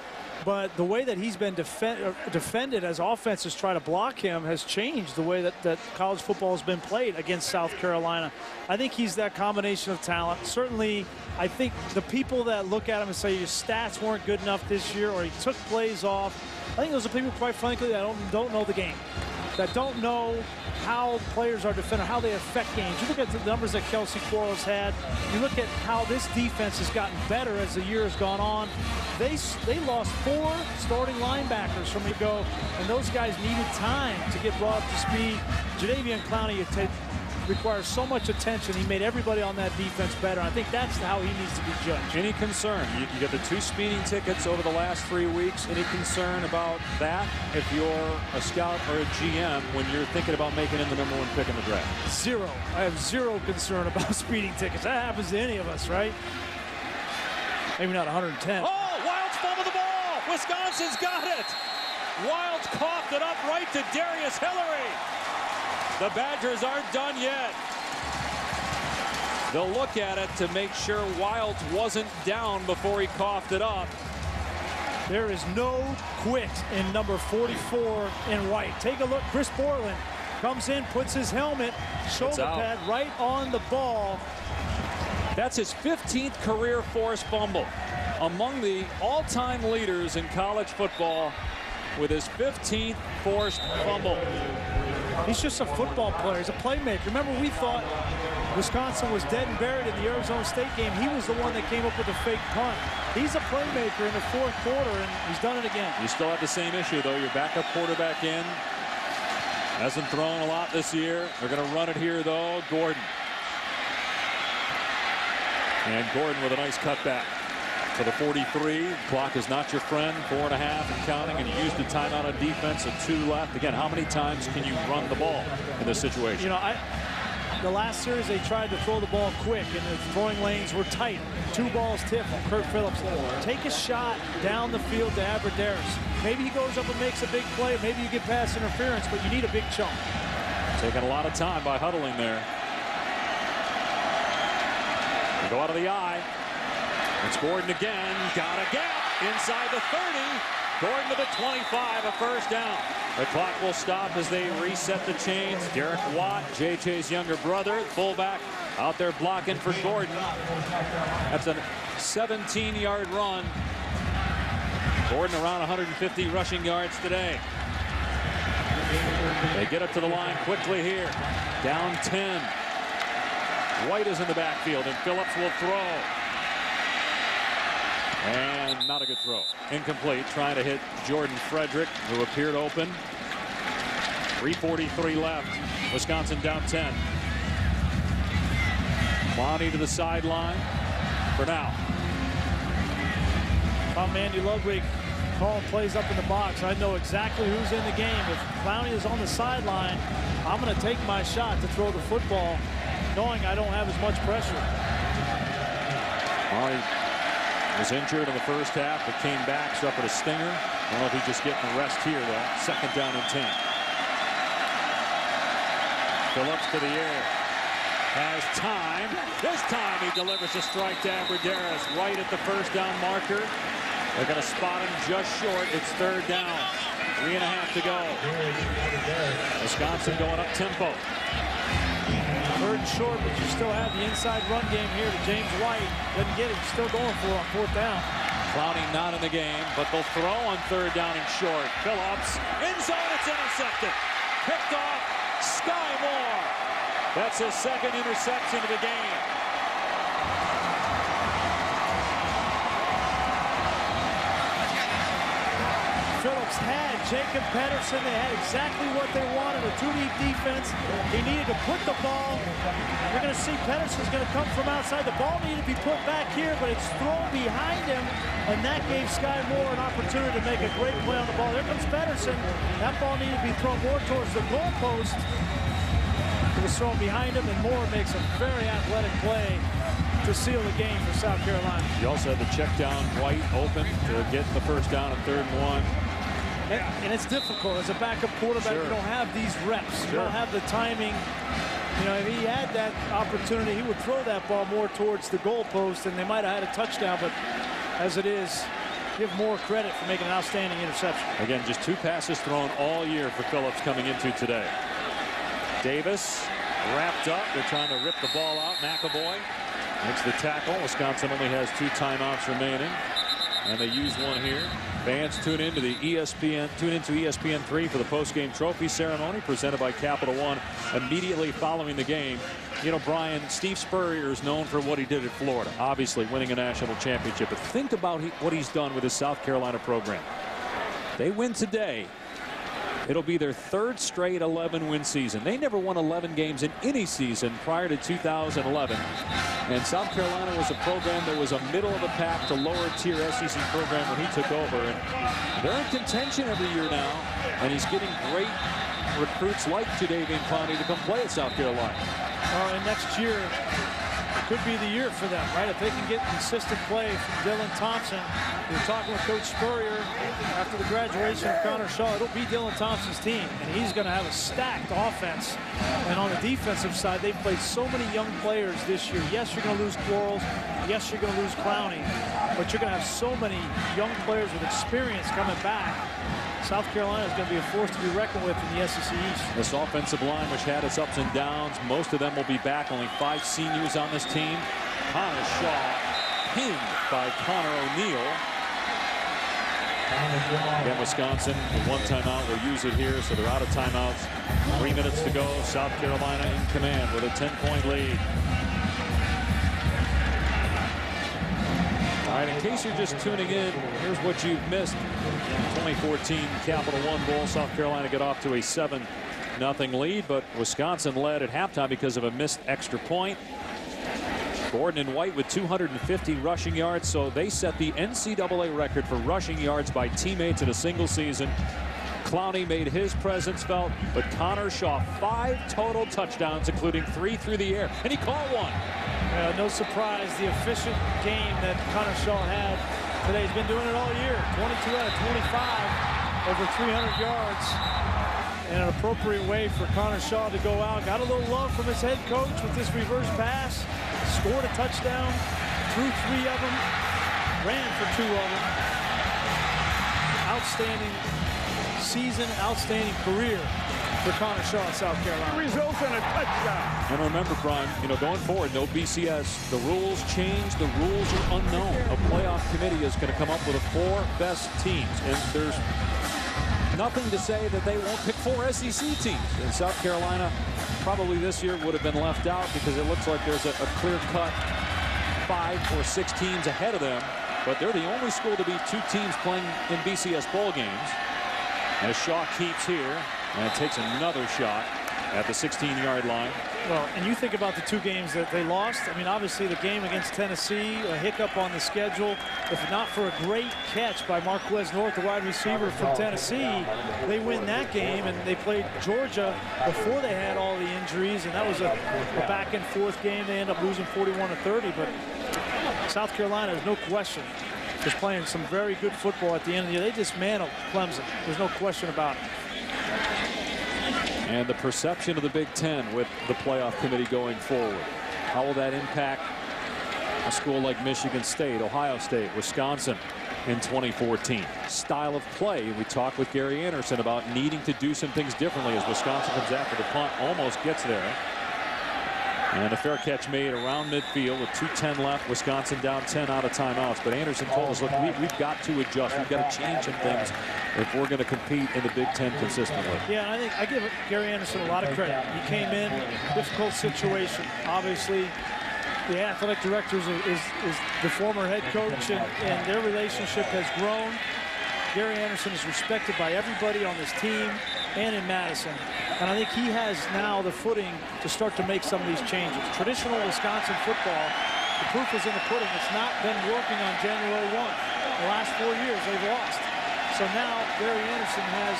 But the way that he's been defended as offenses try to block him has changed the way that college football has been played against South Carolina. I think he's that combination of talent. Certainly, I think the people that look at him and say your stats weren't good enough this year or he took plays off, I think those are people, quite frankly, that don't know the game, that don't know how players are defended, how they affect games. You look at the numbers that Kelsey Quarles had. You look at how this defense has gotten better as the year has gone on. They lost 4 starting linebackers from ago, and those guys needed time to get brought up to speed. Jadeveon Clowney, requires so much attention. He made everybody on that defense better. I think that's how he needs to be judged. Any concern? You get the 2 speeding tickets over the last 3 weeks. Any concern about that if you're a scout or a GM when you're thinking about making him the #1 pick in the draft? Zero. I have zero concern about speeding tickets. That happens to any of us, right? Maybe not 110. Oh, Wilds fumbled the ball. Wisconsin's got it. Wilds coughed it up right to Darius Hillary. The Badgers aren't done yet. They'll look at it to make sure Wilds wasn't down before he coughed it up. There is no quit in number 44 in white. Take a look. Chris Borland comes in, puts his helmet, shoulder pad right on the ball. That's his 15th career forced fumble. Among the all-time leaders in college football with his 15th forced fumble. He's just a football player. He's a playmaker. Remember, we thought Wisconsin was dead and buried in the Arizona State game. He was the one that came up with the fake punt. He's a playmaker in the 4th quarter, and he's done it again. You still have the same issue, though. Your backup quarterback in. Hasn't thrown a lot this year. They're going to run it here, though. Gordon. And Gordon with a nice cutback to the 43. Clock is not your friend. 4.5 and counting, and you used the timeout on defense at 2 left. Again, how many times can you run the ball in this situation? You know, the last series they tried to throw the ball quick, and the throwing lanes were tight. 2 balls tipped from Kurt Phillips. Take a shot down the field to Aberderis. Maybe he goes up and makes a big play. Maybe you get pass interference, but you need a big chunk. Taking a lot of time by huddling there. They go out of the eye. It's Gordon again. Got a gap inside the 30. Gordon to the 25, a first down. The clock will stop as they reset the chains. Derek Watt, JJ's younger brother, fullback, out there blocking for Gordon. That's a 17-yard run. Gordon around 150 rushing yards today. They get up to the line quickly here. Down 10. White is in the backfield, and Phillips will throw. And not a good throw. Incomplete. Trying to hit Jordan Frederick, who appeared open. 3:43 left. Wisconsin down 10. Clowney to the sideline for now. I'm Andy Ludwig. Call plays up in the box. I know exactly who's in the game. If Clowney is on the sideline, I'm going to take my shot to throw the football, knowing I don't have as much pressure. Clowney was injured in the first half, but came back, suffered a stinger. I don't know if he's just getting a rest here, though. 2nd down and 10. Phillips to the air. Has time. This time he delivers a strike to Aberderis right at the first down marker. They're going to spot him just short. It's 3rd down. 3.5 to go. Wisconsin going up tempo. 3rd and short, but you still have the inside run game here to James White. Doesn't get it. Still going for it on 4th down. Clowney not in the game, but they'll throw on 3rd down and short. Phillips, end zone, it's intercepted. Picked off Sky Moore. That's his 2nd interception of the game. Phillips had Jacob Pedersen. They had exactly what they wanted, a 2-deep defense. He needed to put the ball. You're going to see Pedersen's going to come from outside. The ball needed to be put back here, but it's thrown behind him, and that gave Sky Moore an opportunity to make a great play on the ball. There comes Pedersen. That ball needed to be thrown more towards the goalpost. It was thrown behind him, and Moore makes a very athletic play to seal the game for South Carolina. You also had the check down White open to get the first down at 3rd and 1. And it's difficult as a backup quarterback. You don't have these reps. You don't have the timing. You know, if he had that opportunity, he would throw that ball more towards the goalpost, and they might have had a touchdown. But as it is, give Moore credit for making an outstanding interception. Again, just 2 passes thrown all year for Phillips coming into today. Davis wrapped up. They're trying to rip the ball out. McAvoy makes the tackle. Wisconsin only has 2 timeouts remaining, and they use one here. Fans tune into ESPN3 for the post-game trophy ceremony presented by Capital One immediately following the game. You know, Brian, Steve Spurrier is known for what he did at Florida, obviously winning a national championship. But think about what he's done with his South Carolina program. They win today. It'll be their 3rd straight 11-win season. They never won 11 games in any season prior to 2011. And South Carolina was a program that was a middle-of-the-pack to lower-tier SEC program when he took over. And they're in contention every year now. And he's getting great recruits like Jadeveon Clowney to come play at South Carolina. And next year could be the year for them, right? If they can get consistent play from Dylan Thompson. You're talking with Coach Spurrier after the graduation of Connor Shaw. It'll be Dylan Thompson's team, and he's going to have a stacked offense. And on the defensive side, they've played so many young players this year. Yes, you're going to lose Quarles. Yes, you're going to lose Clowney. But you're going to have so many young players with experience coming back. South Carolina is going to be a force to be reckoned with in the SEC East. This offensive line, which had its ups and downs, most of them will be back. Only 5 seniors on this team. Connor Shaw pinned by Connor O'Neill. Again, Wisconsin, with 1 timeout, will use it here, so they're out of timeouts. 3 minutes to go. South Carolina in command with a 10-point lead. All right, in case you're just tuning in, here's what you've missed. 2014 Capital One Bowl. South Carolina get off to a 7-0 lead, but Wisconsin led at halftime because of a missed extra point. Gordon and White with 250 rushing yards, so they set the NCAA record for rushing yards by teammates in a single season. Clowney made his presence felt, but Connor Shaw 5 total touchdowns, including 3 through the air, and he caught one. No surprise, the efficient game that Connor Shaw had today. He's been doing it all year. 22 out of 25, over 300 yards. And an appropriate way for Connor Shaw to go out. Got a little love from his head coach with this reverse pass. Scored a touchdown, threw 3 of them, ran for 2 of them. Outstanding season, outstanding career for Connor Shaw in South Carolina. Results in a touchdown. And remember, Brian, going forward, no BCS. The rules change. The rules are unknown. A playoff committee is going to come up with the 4 best teams. And there's nothing to say that they won't pick 4 SEC teams. And South Carolina probably this year would have been left out because it looks like there's a clear-cut 5 or 6 teams ahead of them. But they're the only school to beat 2 teams playing in BCS bowl games. As Shaw keeps here and takes another shot at the 16-yard line. Well, and you think about the 2 games that they lost. I mean, obviously the game against Tennessee, a hiccup on the schedule. If not for a great catch by Marquez North, the wide receiver from Tennessee, they win that game. And they played Georgia before they had all the injuries, and that was a back-and-forth game. They end up losing 41-30. But South Carolina, there's no question, is playing some very good football at the end of the year. They dismantled Clemson. There's no question about it. And the perception of the Big Ten with the playoff committee going forward. How will that impact a school like Michigan State, Ohio State, Wisconsin in 2014? Style of play. We talked with Gary Anderson about needing to do some things differently as Wisconsin comes after the punt, almost gets there. And a fair catch made around midfield with 2:10 left. Wisconsin down 10 out of timeouts. But Anderson told us, look, we've got to adjust. We've got to change some things if we're going to compete in the Big Ten consistently. Yeah, and I think I give Gary Anderson a lot of credit. He came in, difficult situation. Obviously, the athletic director is the former head coach, and their relationship has grown. Gary Anderson is respected by everybody on this team and in Madison. And I think he has now the footing to start to make some of these changes. Traditional Wisconsin football, the proof is in the pudding. It's not been working on January 1. The last 4 years, they've lost. So now Gary Anderson has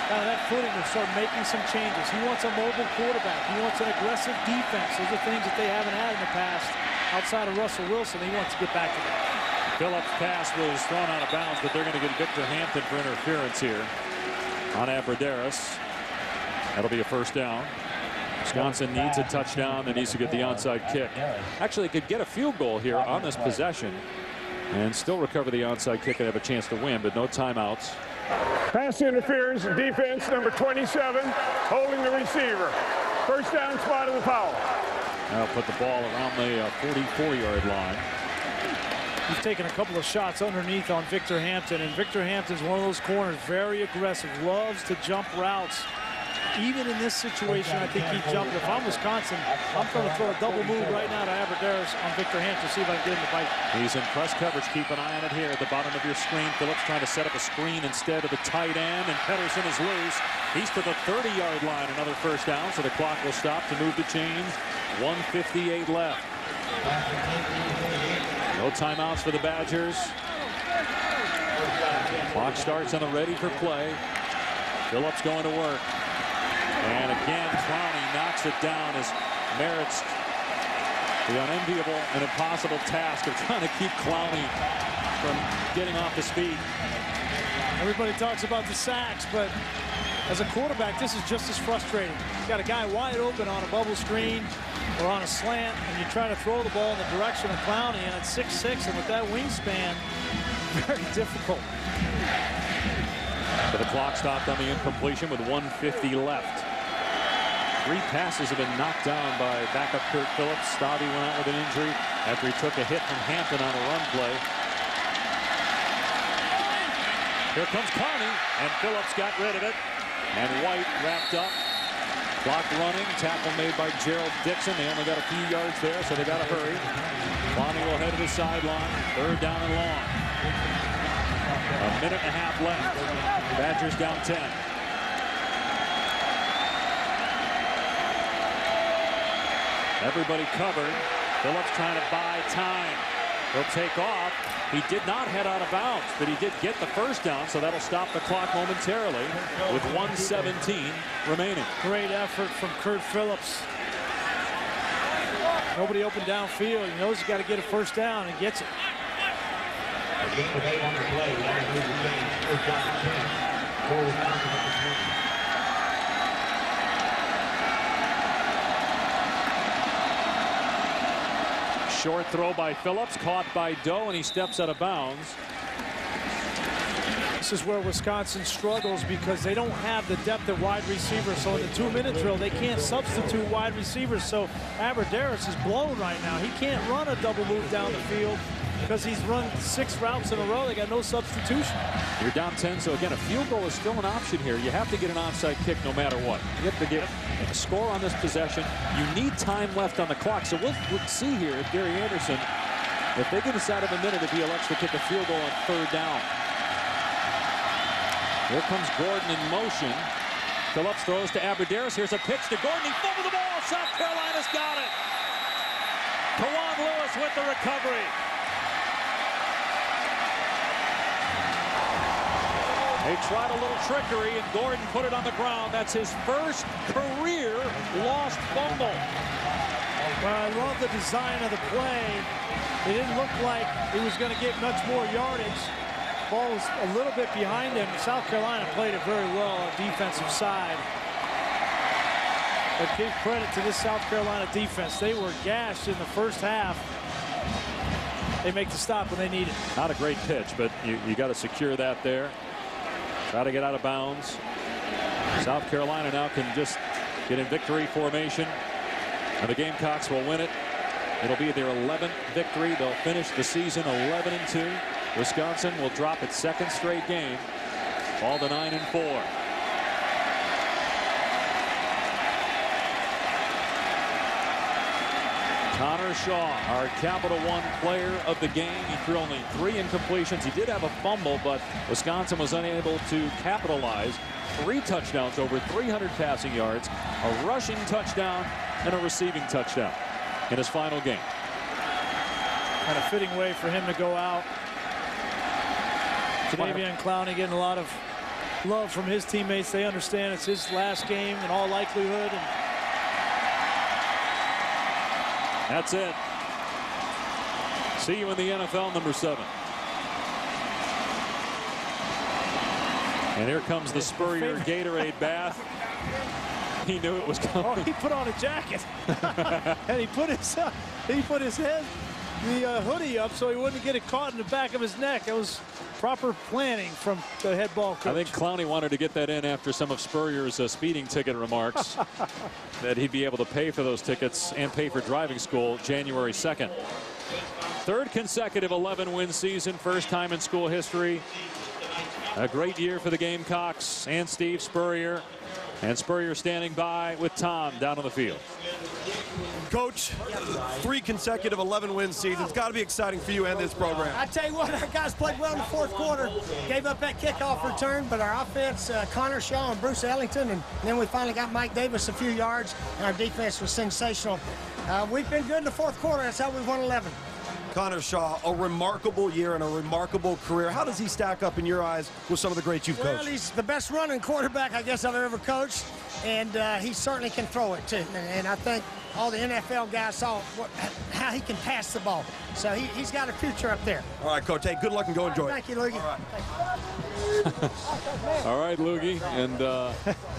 kind of that footing to start making some changes. He wants a mobile quarterback. He wants an aggressive defense. Those are things that they haven't had in the past outside of Russell Wilson. He wants to get back to that. Phillips' pass was thrown out of bounds, but they're going to get Victor Hampton for interference here on Abradaris. That'll be a first down. Wisconsin needs a touchdown. It needs to get the onside kick. Actually, it could get a field goal here on this possession and still recover the onside kick and have a chance to win, but no timeouts. Pass interference, defense, number 27, holding the receiver. First down spot of the foul. That'll put the ball around the 44-yard line. He's taken a couple of shots underneath on Victor Hampton, and Victor Hampton's one of those corners, very aggressive, loves to jump routes. even in this situation, I think he'd jump. If I'm Wisconsin, I'm going to throw a double move right now to Aberderis on Victor Hampton, see if I can get him to bite. He's in press coverage. Keep an eye on it here at the bottom of your screen. Phillips trying to set up a screen instead of the tight end, and Pedersen is loose. He's to the 30-yard line. Another first down, so the clock will stop to move the chains. 1:58 left. No timeouts for the Badgers. Clock starts on the ready for play. Phillips going to work. And again, Clowney knocks it down as merits the unenviable and impossible task of trying to keep Clowney from getting off his feet. Everybody talks about the sacks, but as a quarterback, this is just as frustrating. You got a guy wide open on a bubble screen or on a slant, and you try to throw the ball in the direction of Clowney, and at 6'6", and with that wingspan, very difficult. So the clock stopped on the incompletion with 1:50 left. 3 passes have been knocked down by backup Kurt Phillips. Stabby went out with an injury after he took a hit from Hampton on a run play. Here comes Clowney, and Phillips got rid of it. And White wrapped up. Clock running. Tackle made by Gerald Dixon. They only got a few yards there, so they got to hurry. Clowney will head to the sideline. 3rd down and long. A minute and a half left. Badgers down 10. Everybody covered. Phillips trying to buy time. He'll take off. He did not head out of bounds, but he did get the first down, so that'll stop the clock momentarily with 1:17 remaining. Great effort from Kurt Phillips. Nobody open downfield. He knows he's got to get a first down and gets it. A game of 8 on the play. That moves the game. First down and 10. For Wisconsin at the 20. Short throw by Phillips, caught by Doe, and he steps out of bounds. This is where Wisconsin struggles because they don't have the depth at wide receiver. So in the 2-minute drill, they can't substitute wide receivers. So Aberderis is blown right now. He can't run a double move down the field because he's run 6 routes in a row. They got no substitution. You're down 10, so again, a field goal is still an option here. You have to get an onside kick no matter what. You have to get a score on this possession. You need time left on the clock. So we'll see here if Gary Anderson, if they get inside of a minute, if he elects to kick a field goal on 3rd down. Here comes Gordon in motion. Phillips throws to Aberderis. Here's a pitch to Gordon. He fumbled the ball. South Carolina's got it. Kawan Lewis with the recovery. They tried a little trickery, and Gordon put it on the ground. That's his first career lost fumble. Well, I love the design of the play. It didn't look like he was going to get much more yardage. Ball was a little bit behind him. South Carolina played it very well on the defensive side. But give credit to this South Carolina defense. They were gashed in the first half. They make the stop when they need it. Not a great pitch, but you got to secure that there. Try to get out of bounds. South Carolina now can just get in victory formation, and the Gamecocks will win it. It'll be their 11th victory. They'll finish the season 11-2. Wisconsin will drop its 2nd straight game, all to 9-4. Connor Shaw, our Capital One player of the game. He threw only 3 incompletions. He did have a fumble, but Wisconsin was unable to capitalize. 3 touchdowns, over 300 passing yards, a rushing touchdown, and a receiving touchdown in his final game. And a fitting way for him to go out. Jadeveon Clowney getting a lot of love from his teammates. They understand it's his last game in all likelihood. And that's it. See you in the NFL, number 7. And here comes the Spurrier Gatorade bath. He knew it was coming. Oh, he put on a jacket. And he put his head, the hoodie up so he wouldn't get it caught in the back of his neck. It was proper planning from the head ball coach. I think Clowney wanted to get that in after some of Spurrier's speeding ticket remarks. That he'd be able to pay for those tickets and pay for driving school January 2nd. 3rd consecutive 11-win season, first time in school history. A great year for the Gamecocks and Steve Spurrier. And Spurrier standing by with Tom down on the field. Coach, 3 consecutive 11-win seasons. It's got to be exciting for you and this program. I tell you what, our guys played well in the 4th quarter. Gave up that kickoff return, but our offense, Connor Shaw and Bruce Ellington, and then we finally got Mike Davis a few yards, and our defense was sensational. We've been good in the 4th quarter. That's how we won 11. Connor Shaw, a remarkable year and a remarkable career. How does he stack up in your eyes with some of the greats you've coached? Well, he's the best running quarterback I guess I've ever coached, and he certainly can throw it too. And I think all the NFL guys saw how he can pass the ball. So he's got a future up there. All right, Coach. Hey, good luck and go enjoy it. Thank you, Loogie. All right. All right, Loogie. And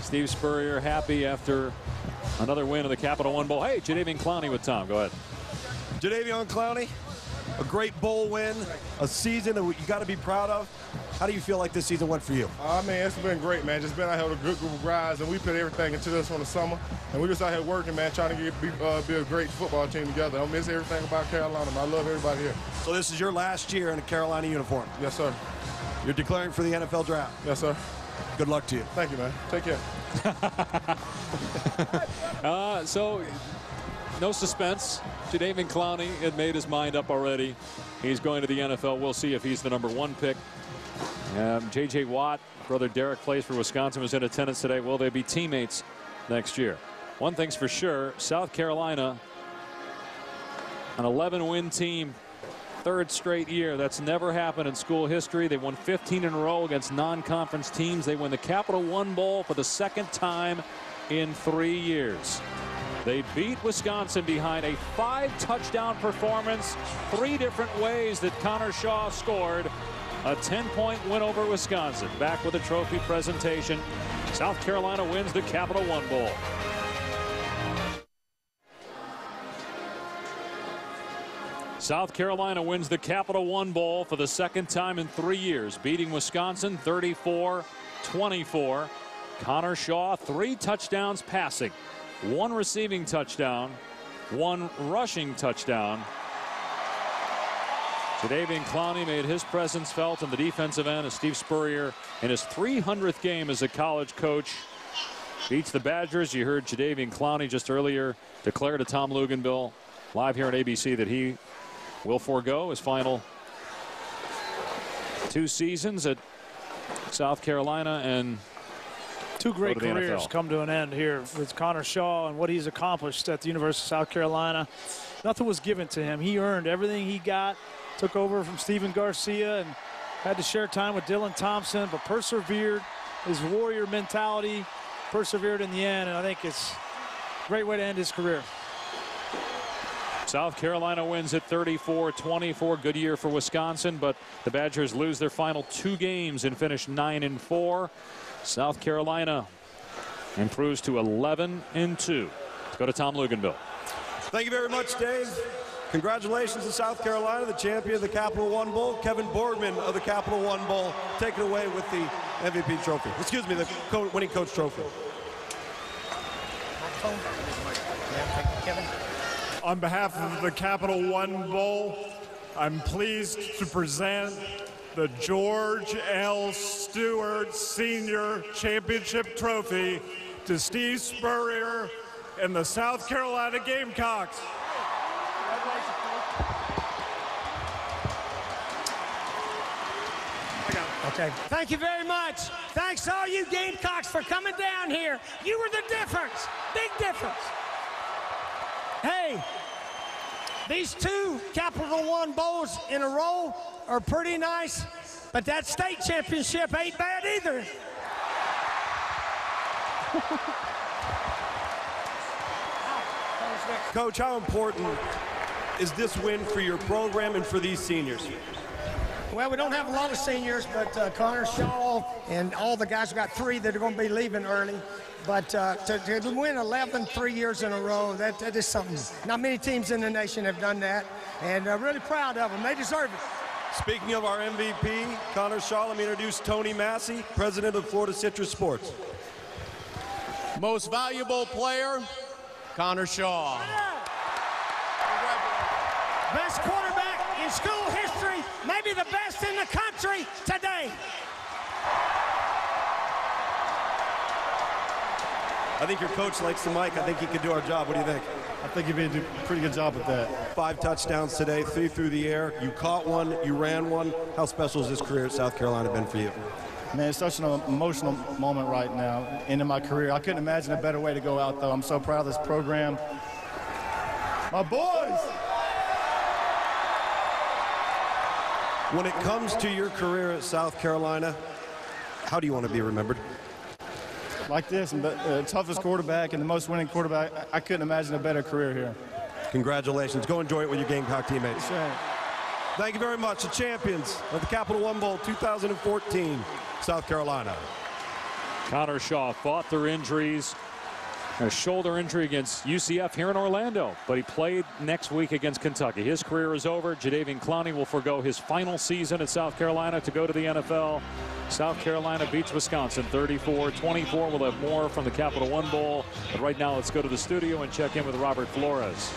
Steve Spurrier happy after another win in the Capital One Bowl. Hey, Jadeveon Clowney with Tom. Go ahead. Jadeveon Clowney, a great bowl win, a season that you got to be proud of. How do you feel like this season went for you? I mean, it's been great, man. Just been out here with a good group of guys, and we put everything into this from the summer. And we just out here working, man, trying to be a great football team together. I miss everything about Carolina, man. I love everybody here. So this is your last year in a Carolina uniform? Yes, sir. You're declaring for the NFL draft? Yes, sir. Good luck to you. Thank you, man. Take care. So no suspense. Jadeveon Clowney had made his mind up already. He's going to the NFL. We'll see if he's the #1 pick. J.J. Watt, brother Derek, plays for Wisconsin, was in attendance today. Will they be teammates next year? One thing's for sure, South Carolina, an 11-win team, 3rd straight year. That's never happened in school history. They won 15 in a row against non-conference teams. They win the Capital One Bowl for the 2nd time in 3 years. They beat Wisconsin behind a 5-touchdown performance, 3 different ways that Connor Shaw scored. A 10-point win over Wisconsin. Back with a trophy presentation. South Carolina wins the Capital One Bowl. South Carolina wins the Capital One Bowl for the 2nd time in 3 years, beating Wisconsin 34-24. Connor Shaw, 3 touchdowns passing, 1 receiving touchdown, 1 rushing touchdown. Jadeveon Clowney made his presence felt on the defensive end as Steve Spurrier, in his 300th game as a college coach, beats the Badgers. You heard Jadeveon Clowney just earlier declare to Tom Luganville live here on ABC that he will forego his final 2 seasons at South Carolina and 2 great careers come to an end here with Connor Shaw and what he's accomplished at the University of South Carolina. Nothing was given to him. He earned everything he got. Took over from Stephen Garcia and had to share time with Dylan Thompson, but persevered. His warrior mentality, persevered in the end, and I think it's a great way to end his career. South Carolina wins at 34-24. Good year for Wisconsin, but the Badgers lose their final 2 games and finish 9-4. South Carolina improves to 11-2. Let's go to Tom Luganville. Thank you very much, Dave. Congratulations to South Carolina, the champion of the Capital One Bowl. Kevin Borgman of the Capital One Bowl, take it away with the MVP trophy. Excuse me, the winning coach trophy. On behalf of the Capital One Bowl, I'm pleased to present the George L. Stewart Senior Championship Trophy to Steve Spurrier and the South Carolina Gamecocks. Okay. Thank you very much. Thanks to all you Gamecocks for coming down here. You were the difference. Big difference. Hey, these 2 Capital One Bowls in a row are pretty nice, but that state championship ain't bad either. Coach, how important is this win for your program and for these seniors? Well, we don't have a lot of seniors, but Connor Shaw and all the guys, we got 3 that are going to be leaving early. But to win 11 3 years in a row, that is something. Not many teams in the nation have done that, and really proud of them. They deserve it. Speaking of our MVP, Connor Shaw, let me introduce Tony Massey, president of Florida Citrus Sports. Most valuable player, Connor Shaw. Best quarterback in school history, maybe the best in the country today. I think your coach likes the mic. I think he could do our job. What do you think? I think he'd do a pretty good job with that. 5 touchdowns today, 3 through the air. You caught one, you ran one. How special has this career at South Carolina been for you? Man, it's such an emotional moment right now, end of my career. I couldn't imagine a better way to go out, though. I'm so proud of this program. My boys! When it comes to your career at South Carolina, how do you want to be remembered? Like this, the toughest quarterback and the most winning quarterback. I couldn't imagine a better career here. Congratulations. Go enjoy it with your Gamecock teammates. Sure. Thank you very much. The champions of the Capital One Bowl 2014, South Carolina. Connor Shaw fought through injuries. A shoulder injury against UCF here in Orlando, but he played next week against Kentucky. His career is over. Jadeveon Clowney will forgo his final season at South Carolina to go to the NFL. South Carolina beats Wisconsin 34-24. We'll have more from the Capital One Bowl. But right now, let's go to the studio and check in with Robert Flores.